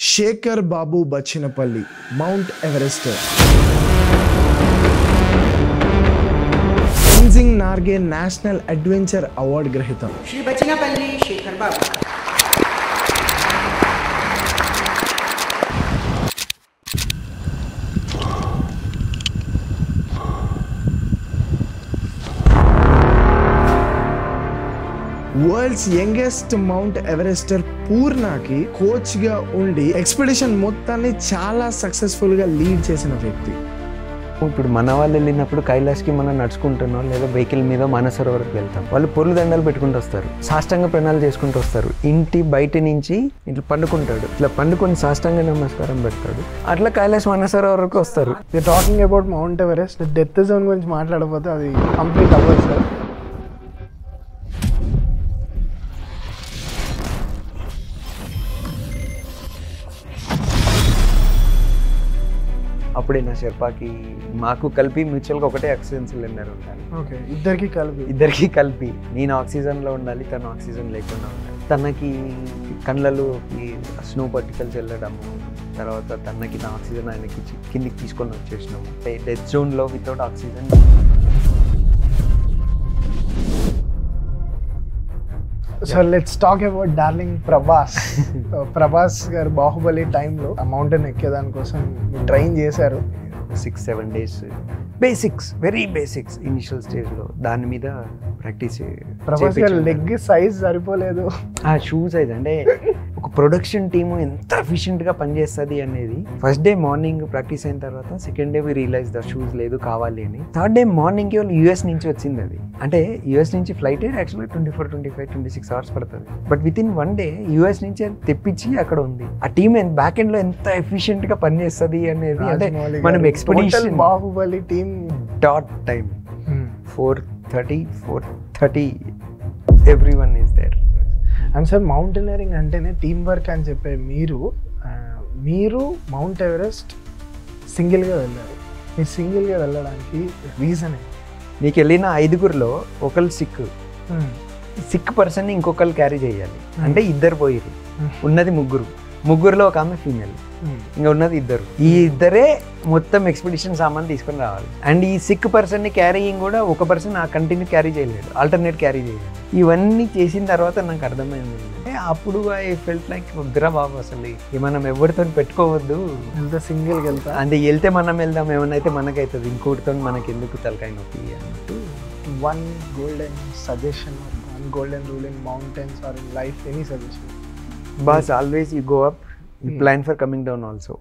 Shekhar Babu Bachinapalli mount Everest. Tenzing Norgay national adventure award గ్రహీత Shri Bachinapalli Sekhar Babu. World's youngest mount Everester పూర్ణకి coach గా ఉండి ఎక్స్పెడిషన్ మొత్తాన్ని చాలా సక్సెస్ఫుల్ గా లీడ్ చేసిన వ్యక్తి. ఇప్పుడు మన వాళ్ళు వెళ్ళినప్పుడు కైలాష్కి మనం నడుచుకుంటున్నాం లేదా వెహికల్ మీద మానసరోవర్కి వెళ్తాం. వాళ్ళు పొర్లు దండాలు పెట్టుకుంటూ వస్తారు, సాష్టాంగ ప్రణాళాలు చేసుకుంటూ వస్తారు. ఇంటి బయట నుంచి ఇట్లా పండుకుంటాడు, ఇట్లా పండుకొని సాష్టాంగ నమస్కారం పెడతాడు. అట్లా కైలాష్ మానసరోవర్కి వస్తారు. Talking about mount Everest, death zone గురించి మాట్లాడకపోతే అది కంప్లీట్ అవ్వదు సార్. అప్పుడే నా షెర్పాకి మాకు కలిపి మ్యూచువల్గా ఒకటే ఆక్సిజన్ సిలిండర్ ఉండాలి. ఓకే, ఇద్దరికి కలిపి నేను ఆక్సిజన్లో ఉండాలి, తను ఆక్సిజన్ లేకుండా ఉండాలి. తనకి కళ్ళలో స్నో పార్టికల్స్ వెళ్ళడము, తర్వాత తనకి నా ఆక్సిజన్ ఆయనకి కిందికి తీసుకొని వచ్చేసినాము. డెత్ జోన్లో without oxygen. So let's talk about darling Prabhas. Prabhas గారు బాహుబలి టైంలో ఆ మౌంటైన్ ఎక్కేదానికోసం ట్రైన్ చేశారు. 6-7 days basics, very basics initial స్టేజ్లో దాని మీద ప్రాక్టీస్. ప్రభాస్ గారు లెగ్ సైజ్ సరిపోలేదు. ఆ షూ సైజ్ అంటే ఒక ప్రొడక్షన్ టీము ఎంత ఎఫిషియెంట్గా పనిచేస్తుంది అనేది ఫస్ట్ డే మార్నింగ్ ప్రాక్టీస్ అయిన తర్వాత second day we realise the shoes లేదు కావాలి అని. థర్డ్ డే మార్నింగ్కి వాళ్ళు యూఎస్ నుంచి వచ్చింది. అది అంటే యూఎస్ నుంచి ఫ్లైట్ యాక్చువల్లీ 24-25-26 hours పడుతుంది. But with in 1 day US నుంచి తెప్పించి అక్కడ ఉంది. ఆ టీమ్ బ్యాక్ ఎండ్ లో ఎంత ఎఫిషియెంట్గా పనిచేస్తుంది అనేది. అంటే మనం expedition Baahubali team that time 4:30 everyone is there. And sir mountaineering అంటేనే టీమ్ వర్క్ అని చెప్పే మీరు మౌంట్ ఎవరెస్ట్ సింగిల్గా వెళ్ళారు. మీరు సింగిల్గా వెళ్ళడానికి రీజన్ నీకు వెళ్ళిన 5గురిలో ఒకళ్ళు సిక్ పర్సన్ని ఇంకొకళ్ళు క్యారీ చేయాలి. అంటే 2 పోయిరు, ఉన్నది 3. 3లో ఒక ఆమె ఫీమేల్, ఇంకా ఉన్నది 2. ఈ 2 మొత్తం ఎక్స్పెడిషన్ సామాన్ తీసుకొని రావాలి. అండ్ ఈ సిక్ పర్సన్ని క్యారీయింగ్ కూడా ఒక పర్సన్ ఆ కంటిన్యూ క్యారీ చేయలేడు, ఆల్టర్నేట్ క్యారీ చేయాలి. ఇవన్నీ చేసిన తర్వాత నాకు అర్థమైంది అంటే అప్పుడు ఐ ఫెల్ట్ లైక్ వద్దురా బాబు, అసలు మనం ఎవరితో పెట్టుకోవద్దు, సింగిల్గా వెళ్తా. అంటే వెళ్తే మనం వెళ్దాం, ఏమన్నా అయితే మనకైతుంది, ఇంకోటితో మనకి ఎందుకు తలకాయ నొప్పి అన్నట్టు. One golden suggestion or one golden rule in mountains or in life, any suggestion? Boss, always you go up, you plan for coming down also.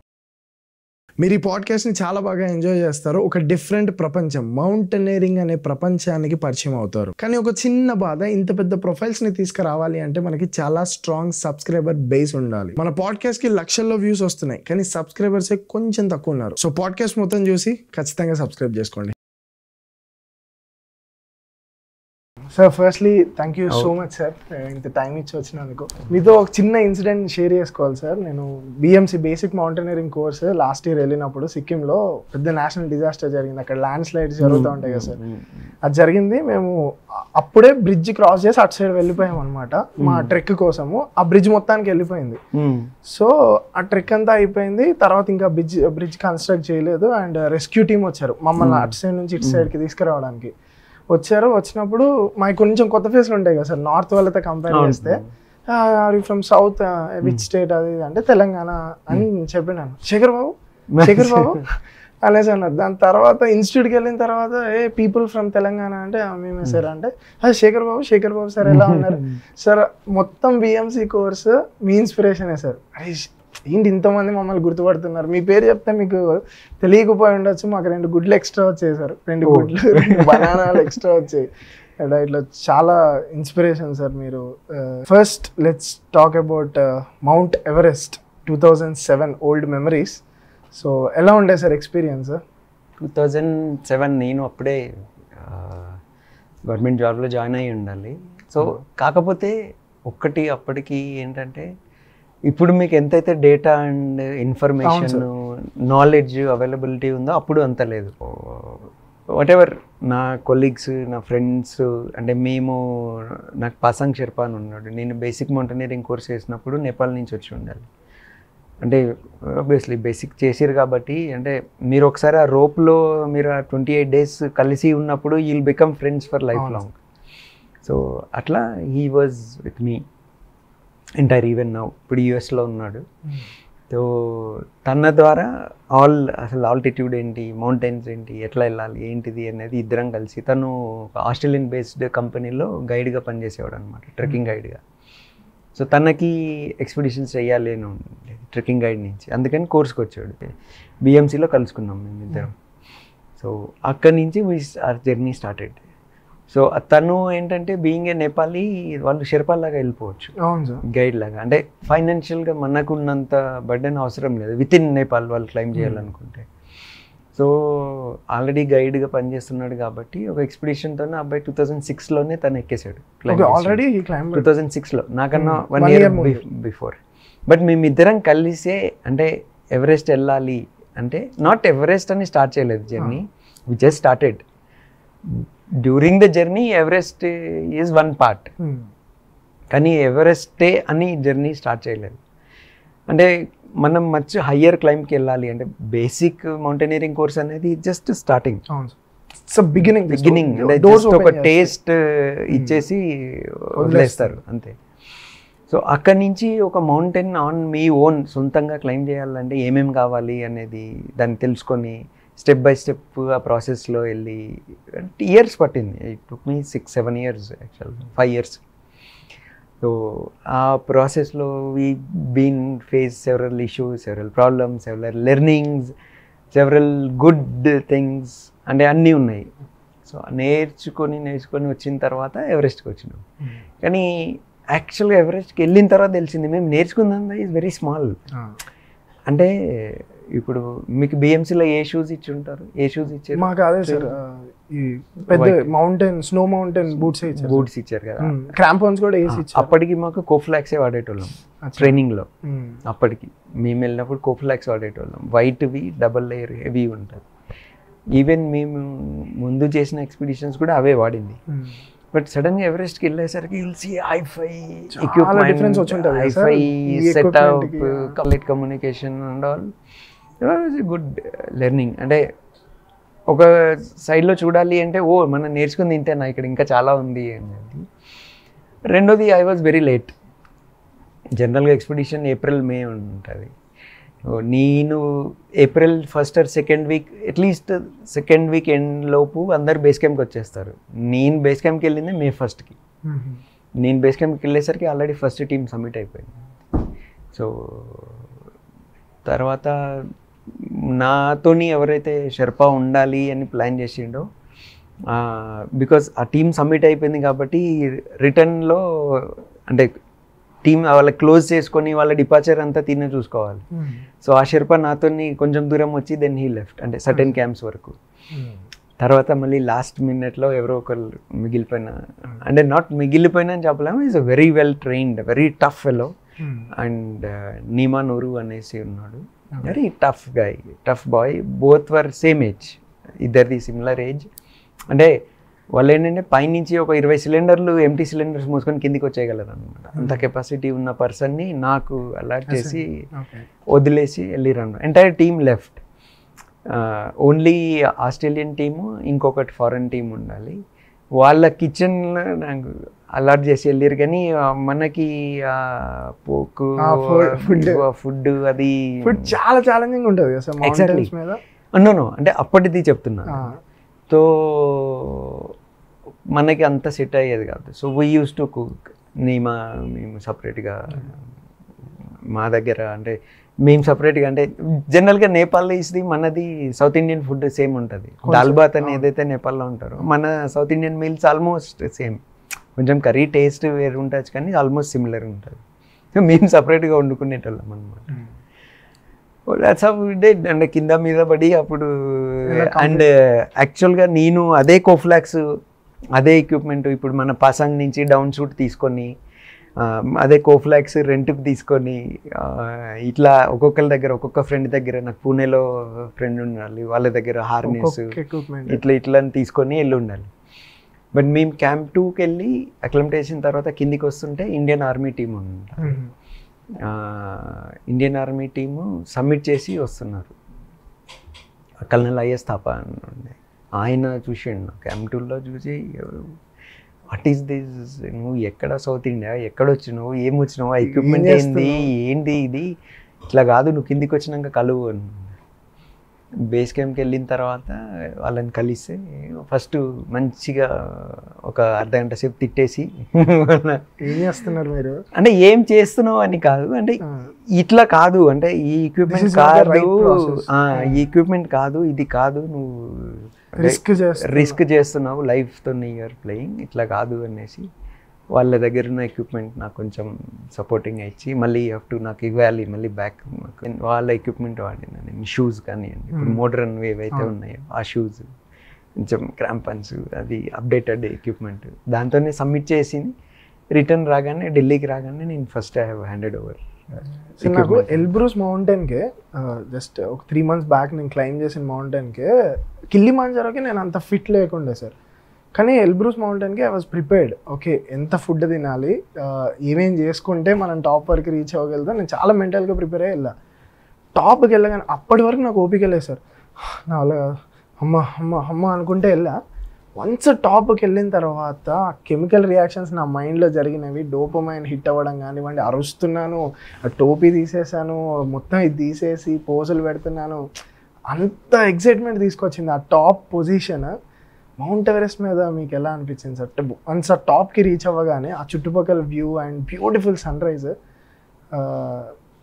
మీరు ఈ పాడ్కాస్ట్ని చాలా బాగా ఎంజాయ్ చేస్తారు. ఒక డిఫరెంట్ ప్రపంచం, మౌంటైనరింగ్ అనే ప్రపంచానికి పరిచయం అవుతారు. కానీ ఒక చిన్న బాధ, ఇంత పెద్ద ప్రొఫైల్స్ని తీసుకురావాలి అంటే మనకి చాలా స్ట్రాంగ్ సబ్స్క్రైబర్ బేస్ ఉండాలి. మన పాడ్కాస్ట్కి లక్షల్లో వ్యూస్ వస్తున్నాయి, కానీ సబ్స్క్రైబర్స్ కొంచెం తక్కువ ఉన్నారు. సో పాడ్కాస్ట్ మొత్తం చూసి ఖచ్చితంగా సబ్స్క్రైబ్ చేసుకోండి. Sir firstly thank you so much sir, ఇంత టైం ఇచ్చి వచ్చినందుకు. మీతో ఒక చిన్న ఇన్సిడెంట్ షేర్ చేసుకోవాలి సార్. నేను BMC basic mountaineering course last year వెళ్ళినప్పుడు సిక్కింలో పెద్ద నేషనల్ డిజాస్టర్ జరిగింది. అక్కడ ల్యాండ్ స్లైడ్స్ జరుగుతూ ఉంటాయి కదా సార్, అది జరిగింది. మేము అప్పుడే బ్రిడ్జ్ క్రాస్ చేసి అటు సైడ్ వెళ్ళిపోయాం అనమాట మా ట్రెక్ కోసము. ఆ బ్రిడ్జ్ మొత్తానికి వెళ్ళిపోయింది. సో ఆ ట్రెక్ అంతా అయిపోయింది. తర్వాత ఇంకా బ్రిడ్జ్ కన్స్ట్రక్ట్ చేయలేదు. అండ్ రెస్క్యూ టీమ్ వచ్చారు మమ్మల్ని అటు సైడ్ నుంచి ఇటు సైడ్కి తీసుకురావడానికి. వచ్చినప్పుడు మాకు కొంచెం కొత్త ఫేస్లు ఉంటాయి కదా సార్, నార్త్ వాళ్ళతో కంపేర్ చేస్తే. ఫ్రమ్ సౌత్, విచ్ స్టేట్ అది అంటే తెలంగాణ అని చెప్పినాను. శేఖర్ బాబు అనేసి అన్నారు. దాని తర్వాత ఇన్స్టిట్యూట్కి వెళ్ళిన తర్వాత పీపుల్ ఫ్రమ్ తెలంగాణ అంటే మేమే సార్ అంటే అది శేఖర్ బాబు సార్ ఎలా ఉన్నారు సార్. మొత్తం బిఎంసి కోర్సు మీ ఇన్స్పిరేషనే సార్. ఏంటి ఇంతమంది మమ్మల్ని గుర్తుపడుతున్నారు, మీ పేరు చెప్తే మీకు తెలియకపోయి ఉండొచ్చు, మాకు 2 గుడ్లు ఎక్స్ట్రా వచ్చాయి సార్, 2 గుడ్లు 2 బనానాలు ఎక్స్ట్రా వచ్చాయి. ఇట్లా చాలా ఇన్స్పిరేషన్ సార్ మీరు. First let's talk about mount Everest 2007 old memories. So ఎలా ఉండే సార్ ఎక్స్పీరియన్స్? 2007 నేను అప్పుడే గవర్నమెంట్ జాబ్లో జాయిన్ అయ్యి ఉండాలి. సో కాకపోతే అప్పటికి ఏంటంటే, ఇప్పుడు మీకు ఎంతైతే data and information knowledge availability ఉందో అప్పుడు అంత లేదు. వాట్ ఎవర్ నా కొలీగ్స్, నా ఫ్రెండ్స్, అంటే నాకు పాసాంగ్ షెర్పా అని ఉన్నాడు. నేను బేసిక్ మౌంటైనరింగ్ కోర్స్ చేసినప్పుడు నేపాల్ నుంచి వచ్చి ఉండాలి. అంటే ఆబ్వియస్లీ బేసిక్ చేసిరు కాబట్టి, అంటే మీరు ఒకసారి ఆ రోప్లో మీరు 28 days కలిసి ఉన్నప్పుడు you'll become friends for life long. So అట్లా he was with me entire even now. ఇప్పుడు యూఎస్లో ఉన్నాడు. సో తన ద్వారా అసలు ఆల్టిట్యూడ్ ఏంటి, మౌంటైన్స్ ఏంటి, ఎట్లా వెళ్ళాలి ఏంటిది అనేది ఇద్దరం కలిసి, తను ఆస్ట్రేలియన్ బేస్డ్ కంపెనీలో గైడ్గా పనిచేసేవాడు అనమాట, ట్రెక్కింగ్ గైడ్గా. సో తనకి ఎక్స్పెడిషన్స్ చేయాలి అని ఉండేది ట్రెక్కింగ్ గైడ్ నుంచి, అందుకని కోర్స్కి వచ్చాడు. బిఎంసీలో కలుసుకున్నాం మేము ఇద్దరం. సో అక్కడి నుంచి ఆర్ జర్నీ స్టార్టెడ్. సో తను ఏంటంటే బీయింగ్ ఏ నేపాలీ, వాళ్ళు షెర్పాల్లాగా వెళ్ళిపోవచ్చు గైడ్ లాగా. అంటే ఫైనాన్షియల్గా మనకు ఉన్నంత బర్డెన్ అవసరం లేదు విత్ ఇన్ నేపాల్ వాళ్ళు క్లైమ్ చేయాలనుకుంటే. సో ఆల్రెడీ గైడ్గా పనిచేస్తున్నాడు కాబట్టి ఒక ఎక్స్పెడిషన్తో అబ్బాయి 2006లోనే తను ఎక్కేసాడు. ఆల్రెడీ 2006లో, నాకన్నా 1 year బిఫోర్. బట్ మేమిద్దరం కలిసే అంటే ఎవరెస్ట్ వెళ్ళాలి అంటే, నాట్ ఎవరెస్ట్ అని స్టార్ట్ చేయలేదు journey, we just started. During the journey Everest is one part, కానీ ఎవరెస్టే అని జర్నీ స్టార్ట్ చేయలేదు. అంటే మనం మచ్ హయ్యర్ క్లైమ్కి వెళ్ళాలి అంటే బేసిక్ మౌంటైనరింగ్ కోర్స్ అనేది జస్ట్ స్టార్టింగ్, బిగినింగ్ అంటే జస్ట్ ఒక టేస్ట్ ఇచ్చేసి వదిలేస్తారు అంతే. సో అక్కడి నుంచి ఒక మౌంటైన్ ఆన్ మీ ఓన్ సొంతంగా క్లైమ్ చేయాలంటే ఏమేమి కావాలి అనేది దాన్ని తెలుసుకొని స్టెప్ బై స్టెప్ ఆ ప్రాసెస్లో వెళ్ళి ఇయర్స్ పట్టింది. It took me 6-7 years actual, 5 years. So ఆ ప్రాసెస్లో we been face several issues, several problems, several learnings, several good things, అంటే అన్నీ ఉన్నాయి. సో నేర్చుకొని వచ్చిన తర్వాత ఎవరెస్ట్కి వచ్చినాం. కానీ యాక్చువల్గా ఎవరెస్ట్కి వెళ్ళిన తర్వాత తెలిసింది మేము నేర్చుకుందా ఈజ్ వెరీ స్మాల్. అంటే ఇప్పుడు మీకు బిఎంసీలో ఏ షూస్ ఇచ్చి ఉంటారు, ఏ షూస్ ఇచ్చారు? మాకు అదే సార్, ఈ పెద్ద మౌంటైన్ స్నో మౌంటైన్ బూట్స్ ఇచ్చారు కదా, క్రాంపోన్స్ కూడా వేసి ఇచ్చారు. అప్పటికి మాకు కోఫ్లాక్సే వాడేటోళ్ళం ట్రైనింగ్లో. అప్పటికి మేము వెళ్ళినప్పుడు కోఫ్లాక్స్ వాడేటోళ్ళం, వైట్వి డబల్ లేయర్ హెవీ ఉంటుంది. ఈవెన్ మేము ముందు చేసిన ఎక్స్పిడిషన్స్ కూడా అవే వాడింది. బట్ సడన్గా ఎవరెస్ట్కి వెళ్ళేసరికి హిల్సీ hi-fi equipment, hi-fi setup, complete communication and all. Good learning. అంటే ఒక సైడ్లో చూడాలి అంటే ఓ మనం నేర్చుకుంది ఇంతేనా, ఇక్కడ ఇంకా చాలా ఉంది అనేది. రెండోది ఐ వాజ్ వెరీ లేట్. జనరల్గా ఎక్స్పెడిషన్ April May ఉంటుంది. నేను April 1st or 2nd week, at least 2nd week end లోపు అందరు బేస్ క్యాంప్కి వచ్చేస్తారు. నేను బేస్ క్యాంప్కి వెళ్ళింది May 1st. నేను బేస్ క్యాంప్కి వెళ్ళేసరికి ఆల్రెడీ ఫస్ట్ టీమ్ సబ్మిట్ అయిపోయింది. సో తర్వాత నాతోని ఎవరైతే షెర్పా ఉండాలి అని ప్లాన్ చేసిండో, బికాజ్ ఆ టీమ్ సబ్మిట్ అయిపోయింది కాబట్టి రిటర్న్లో అంటే టీమ్ వాళ్ళ క్లోజ్ చేసుకొని వాళ్ళ డిపార్చర్ అంతా తినే చూసుకోవాలి. సో ఆ షెర్పా నాతోని కొంచెం దూరం వచ్చి దెన్ హీ లెఫ్ట్, అంటే సర్టెన్ క్యాంప్స్ వరకు. తర్వాత మళ్ళీ లాస్ట్ మినిట్లో ఎవరో ఒకరు మిగిలిపోయినా, అంటే నాట్ మిగిలిపోయినా అని చెప్పలేము, is a very well trained, very tough fellow. And Nima Nuru అనేసి ఉన్నాడు, very tough guy, tough boy. Both were same age, ఇద్దరిది సిమిలర్ ఏజ్. అంటే వాళ్ళు ఏంటంటే పైనుంచి ఒక 20 cylinders ఎంటీ సిలిండర్స్ మూసుకొని కిందికి వచ్చేయగలరు అనమాట. అంత కెపాసిటీ ఉన్న పర్సన్ని నాకు అలాట్ చేసి వదిలేసి వెళ్ళిరన్న. Entire team left. Only Australian team, ఇంకొకటి ఫారెన్ టీం ఉండాలి. వాళ్ళ కిచెన్లో నాకు అలాట్ చేసి వెళ్ళారు. కానీ మనకి పోకు ఫుడ్ అది చాలా ఛాలెంజింగ్ ఉంటుంది కదా సార్. ఎగ్జాక్ట్లీ. నో అంటే అప్పటిది చెప్తున్నా. సో మనకి అంత సెట్ అయ్యేది కాదు. So we use to cook. మేము సపరేట్గా మా దగ్గర, అంటే మేము సపరేట్గా, అంటే జనరల్గా నేపాల్లో ఇస్తుంది, మనది సౌత్ ఇండియన్ ఫుడ్ సేమ్ ఉంటుంది. దాల్ బాత్ అని ఏదైతే నేపాల్లో ఉంటారో మన south Indian meals almost same. కొంచెం కర్రీ టేస్ట్ వేరు ఉంటుంది కానీ ఆల్మోస్ట్ సిమిలర్ ఉంటుంది. సో మేము సపరేట్గా వండుకునేటోళ్ళం అనమాట. That's how we did. అంటే కింద మీద పడి అప్పుడు. అండ్ యాక్చువల్గా నేను అదే కోఫ్లాక్స్, అదే ఎక్విప్మెంట్, ఇప్పుడు మన పాసాంగ్ నుంచి డౌన్ షూట్ తీసుకొని అదే కోఫ్లాక్స్ రెంట్కి తీసుకొని ఇట్లా ఒక్కొక్కరి దగ్గర, ఒక్కొక్క ఫ్రెండ్ దగ్గర, నాకు పూణేలో ఫ్రెండ్ ఉండాలి, వాళ్ళ దగ్గర హార్నెస్ ఇట్లా తీసుకొని వెళ్ళి ఉండాలి. బట్ మేము Camp 2కి వెళ్ళి అక్లమేట్ చేసిన తర్వాత కిందికి వస్తుంటే ఇండియన్ ఆర్మీ టీం ఉంటుంది. ఇండియన్ ఆర్మీ టీము సబ్మిట్ చేసి వస్తున్నారు. కల్నల్ ఐఎస్ థాప అని ఉండే ఆయన చూసిండు క్యాంప్ టూర్లో చూసి, వాట్ ఈస్ దిస్, నువ్వు ఎక్కడ సౌత్ ఇండియా ఎక్కడ వచ్చినావు, ఏం వచ్చినావు, ఆ ఎక్విప్మెంట్ ఏంటి ఇది, ఇట్లా కాదు నువ్వు కిందికి వచ్చినాక కలువు అని. బేస్ క్యాంప్కి వెళ్ళిన తర్వాత వాళ్ళని కలిస్తే ఫస్ట్ మంచిగా ఒక అర్ధగంట సేపు తిట్టేసి, ఏం చేస్తున్నారు మీరు అంటే ఏం చేస్తున్నావు అని కాదు, అంటే ఇట్లా కాదు, అంటే ఈ ఎక్విప్మెంట్ కాదు, ఈ ఎక్విప్మెంట్ కాదు, ఇది కాదు, నువ్వు రిస్క్ చేస్తున్నావు లైఫ్తో యూఆర్ ప్లేయింగ్, ఇట్లా కాదు అనేసి వాళ్ళ దగ్గర ఉన్న ఎక్విప్మెంట్ నాకు కొంచెం సపోర్టింగ్ ఇచ్చి, మళ్ళీ నాకు ఇవ్వాలి మళ్ళీ బ్యాక్, వాళ్ళ ఎక్విప్మెంట్ వాడినా నేను. షూస్ కానివ్వండి, ఇప్పుడు మోడ్రన్ ఏవైతే ఉన్నాయో ఆ షూస్, కొంచెం క్రాంపన్స్, అది అప్డేటెడ్ ఎక్విప్మెంట్, దాంతోనే సబ్మిట్ చేసి రిటర్న్ రాగానే ఢిల్లీకి రాగానే నేను first I have handed over. So నాకు ఎల్బ్రూస్ మౌంటైన్కే జస్ట్ ఒక 3 months బ్యాక్ నేను క్లైమ్ చేసిన మౌంటైన్కే, కిలిమంజారోకి నేను అంత ఫిట్ లేకుండే సార్, కానీ ఎల్బ్రూస్ మౌంటైన్కి ఐ వాజ్ ప్రిపేర్డ్. ఓకే, ఎంత ఫుడ్ తినాలి, ఏమేం చేసుకుంటే మనం టాప్ వరకు రీచ్ అవ్వగలుగుతాం, నేను చాలా మెంటల్గా ప్రిపేర్ అయ్యి వెళ్ళా. టాప్కి వెళ్ళగానే అప్పటి వరకు నాకు ఓపిక లేదు సార్, నా వల్ల అమ్మ అమ్మ అమ్మ అనుకుంటే వెళ్ళా. వన్స్ టాప్కి వెళ్ళిన తర్వాత కెమికల్ రియాక్షన్స్ నా మైండ్లో జరిగినవి, డోపమైన్ హిట్ అవ్వడం కానివ్వండి, అరుస్తున్నాను, టోపీ తీసేసాను, మొత్తం ఇది తీసేసి పోజులు పెడుతున్నాను, అంత ఎక్సైట్మెంట్ తీసుకొచ్చింది ఆ టాప్ పొజిషన్. మౌంట్ ఎవరెస్ట్ మీద మీకు ఎలా అనిపించింది సార్? వన్స్ ఆ టాప్కి రీచ్ అవ్వగానే ఆ చుట్టుపక్కల view and beautiful sunrise,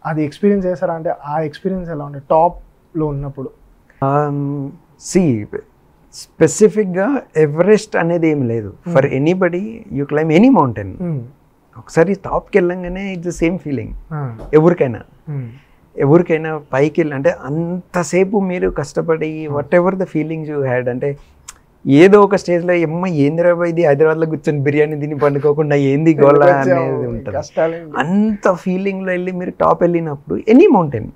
అది ఎక్స్పీరియన్స్ చేశారా? అంటే ఆ ఎక్స్పీరియన్స్ ఎలా ఉండే టాప్లో ఉన్నప్పుడు? స్పెసిఫిక్గా ఎవరెస్ట్ అనేది ఏం లేదు, for anybody you claim any mountain, ఒకసారి టాప్కి వెళ్ళంగానే ఇట్స్ ద సేమ్ ఫీలింగ్. ఎవరికైనా పైకి వెళ్ళి అంటే అంతసేపు మీరు కష్టపడి what ever the feelings you had, అంటే ఏదో ఒక స్టేజ్లో ఏమో ఏందిరా ఇది హైదరాబాద్లో కూర్చొని బిర్యానీ తిని పండుకోకుండా ఏంది గోళ అనేది ఉంటుంది. అంత ఫీలింగ్లో వెళ్ళి మీరు టాప్ వెళ్ళినప్పుడు ఎనీ మౌంటైన్,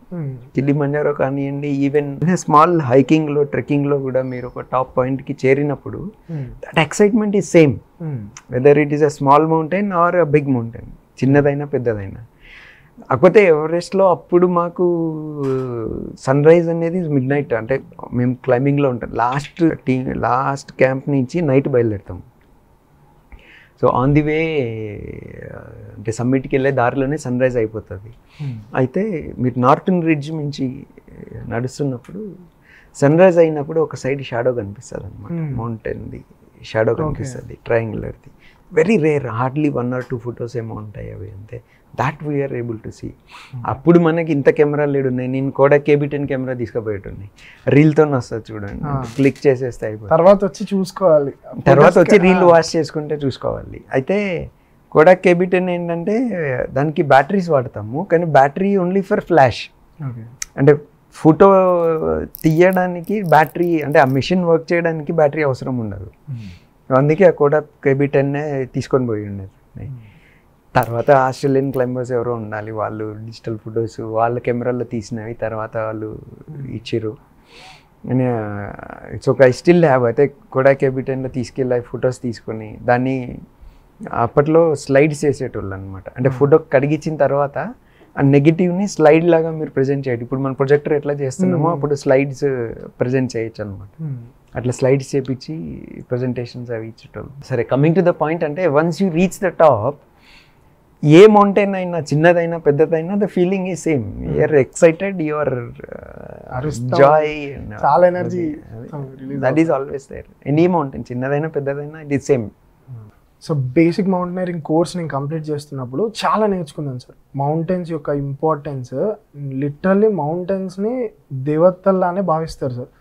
కిలిమంజారో కానివ్వండి, ఈవెన్ స్మాల్ హైకింగ్లో ట్రెక్కింగ్లో కూడా మీరు ఒక టాప్ పాయింట్కి చేరినప్పుడు that excitement is same, whether it is a small mountain or a big mountain, చిన్నదైనా పెద్దదైనా. కాకపోతే ఎవరెస్ట్లో అప్పుడు మాకు సన్ రైజ్ అనేది మిడ్ నైట్, అంటే మేము క్లైంబింగ్లో ఉంటాం, లాస్ట్ క్యాంప్ నుంచి నైట్ బయలుదేరుతాం. సో ఆన్ ది వే అంటే సమ్మిట్కి వెళ్ళే దారిలోనే సన్ రైజ్ అయిపోతుంది. అయితే మీరు నార్థన్ రిడ్జ్ నుంచి నడుస్తున్నప్పుడు సన్ రైజ్ అయినప్పుడు ఒక సైడ్ షాడో కనిపిస్తుంది అనమాట, మౌంటైన్ది షాడో కనిపిస్తుంది, ట్రయాంగులర్ది. Very rare, hardly 1 or 2 photos ఏమో ఉంటాయి అవి, అంతే. That we are able to see. అప్పుడు మనకి ఇంత కెమెరాలు లేడున్నాయి, నేను కూడా KB10 కెమెరా తీసుకుపోయేటున్నాయి, రీల్తో వస్తుంది చూడండి, క్లిక్ చేసేస్తే అయిపోతుంది, తర్వాత వచ్చి చూసుకోవాలి, తర్వాత వచ్చి రీల్ వాష్ చేసుకుంటే చూసుకోవాలి. అయితే కూడా KB10 ఏంటంటే దానికి బ్యాటరీస్ వాడతాము, కానీ బ్యాటరీ ఓన్లీ ఫర్ ఫ్లాష్, అంటే ఫోటో తీయడానికి బ్యాటరీ, అంటే ఆ మిషన్ వర్క్ చేయడానికి బ్యాటరీ అవసరం ఉండదు. అందుకే ఆ కూడా KB10 తీసుకొని పోయి ఉండేది. తర్వాత ఆస్ట్రేలియన్ క్లైంబర్స్ ఎవరో ఉండాలి, వాళ్ళు డిజిటల్ ఫొటోస్ వాళ్ళ కెమెరాలో తీసినవి తర్వాత వాళ్ళు ఇచ్చిర్రు. It's okay, I still have. అయితే కూడా KB10లో తీసుకెళ్ళి ఫొటోస్ తీసుకొని దాన్ని అప్పట్లో స్లైడ్స్ చేసేటోళ్ళు అనమాట, అంటే ఫోటో కడిగించిన తర్వాత ఆ నెగిటివ్ని స్లైడ్ లాగా మీరు ప్రజెంట్ చేయడం. ఇప్పుడు మన ప్రొజెక్టర్ ఎట్లా చేస్తున్నామో అప్పుడు స్లైడ్స్ ప్రజెంట్ చేయొచ్చు అనమాట. అట్లా స్లైడ్స్ చేపించి ప్రజెంటేషన్స్ అవి ఇచ్చేటోళ్ళు. సరే, కమింగ్ టు ద పాయింట్, అంటే once you reach the top, a mountain అయినా చిన్నదైనా పెద్దదైనా the feeling is same. You're excited, you're joy, చాలా energy, that is always there. Any mountain చిన్నదైనా పెద్దదైనా it is same. So basic mountaineering course నేను complete చేస్తున్నప్పుడు చాలా నేర్చుకున్నాను సార్. మౌంటైన్స్ యొక్క ఇంపార్టెన్స్, లిటరల్లీ మౌంటైన్స్ని దేవతల్లానే భావిస్తారు సార్.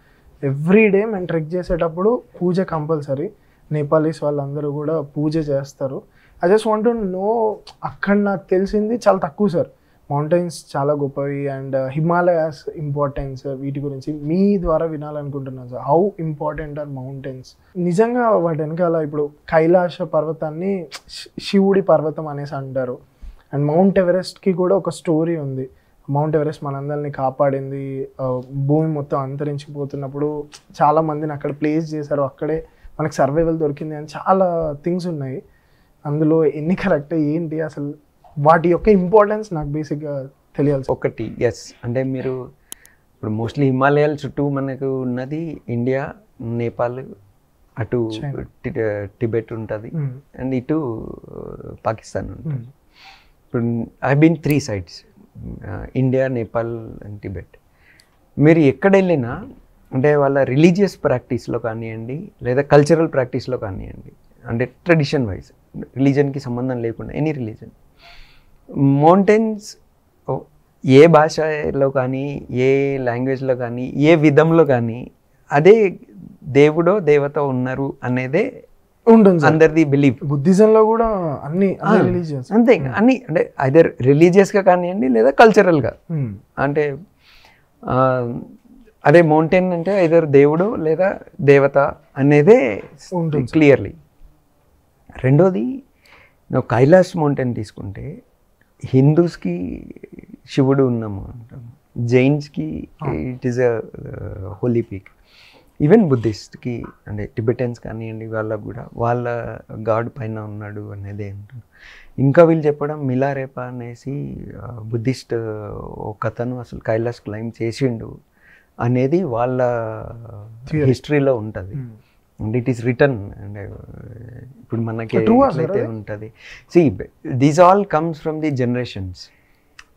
ఎవ్రీ డే మేము ట్రెక్ చేసేటప్పుడు పూజ కంపల్సరీ, నేపాలీస్ వాళ్ళందరూ కూడా పూజ చేస్తారు. I just want to know, అక్కడ నాకు తెలిసింది చాలా తక్కువ సార్. మౌంటైన్స్ చాలా గొప్పవి అండ్ హిమాలయాస్ ఇంపార్టెన్స్, వీటి గురించి మీ ద్వారా వినాలనుకుంటున్నాను sir. How important are mountains? నిజంగా వాటి వెనకాల ఇప్పుడు కైలాస పర్వతాన్ని శివుడి పర్వతం అనేసి అంటారు, అండ్ మౌంట్ ఎవరెస్ట్కి కూడా ఒక స్టోరీ ఉంది. మౌంట్ ఎవరెస్ట్ మనందరినీ కాపాడింది, భూమి మొత్తం అంతరించిపోతున్నప్పుడు చాలా మందిని అక్కడ ప్లేస్ చేశారు, అక్కడే మనకు సర్వైవల్ దొరికింది అని చాలా థింగ్స్ ఉన్నాయి. అందులో ఎన్ని కరెక్ట్ ఏంటి అసలు వాటి యొక్క ఇంపార్టెన్స్ నాకు బేసిక్గా తెలియాలి సార్. ఒకటి ఎస్, అంటే మీరు ఇప్పుడు మోస్ట్లీ హిమాలయాల చుట్టూ మనకు ఉన్నది ఇండియా, నేపాల్, అటు టిబెట్ ఉంటుంది, అండ్ ఇటు పాకిస్తాన్ ఉంటుంది. ఇప్పుడు I been 3 sides, India, Nepal and Tibet. మీరు ఎక్కడ వెళ్ళినా అంటే వాళ్ళ రిలీజియస్ ప్రాక్టీస్లో కానివ్వండి లేదా కల్చరల్ ప్రాక్టీస్లో కానివ్వండి, అంటే ట్రెడిషన్ వైజ్, రిలీజన్కి సంబంధం లేకుండా ఎనీ రిలీజన్, మౌంటైన్స్ ఏ భాషలో కానీ ఏ లాంగ్వేజ్లో కానీ ఏ విధంలో కానీ అదే దేవుడో దేవత ఉన్నారు అనేదే ఉంటుంది అందరిది బిలీఫ్. బుద్ధిజంలో కూడా అన్ని రిలీజియన్స్ అంతే, అన్ని అంటే ఐదర్ రిలీజియస్గా కానివ్వండి లేదా కల్చరల్గా. అంటే అదే మౌంటైన్ అంటే ఐదర్ దేవుడు లేదా దేవత అనేదే క్లియర్లీ. రెండోది నువ్వు కైలాస్ మౌంటైన్ తీసుకుంటే హిందూస్కి శివుడు ఉన్నాము అంటాం, జైన్స్కి it is a holy peak, even బుద్ధిస్ట్కి అంటే టిబెటన్స్ కానివ్వండి వాళ్ళకు కూడా వాళ్ళ గాడ్ పైన ఉన్నాడు అనేది అంటారు. ఇంకా వీళ్ళు చెప్పడం మిలారేపా అనేసి బుద్ధిస్ట్ ఒక అతను అసలు కైలాస్ క్లైమ్ చేసిండు అనేది వాళ్ళ హిస్టరీలో ఉంటుంది. And it is return. అంటే ఇప్పుడు మనకి ఎట్లయితే ఉంటుంది, see these all comes from the generations.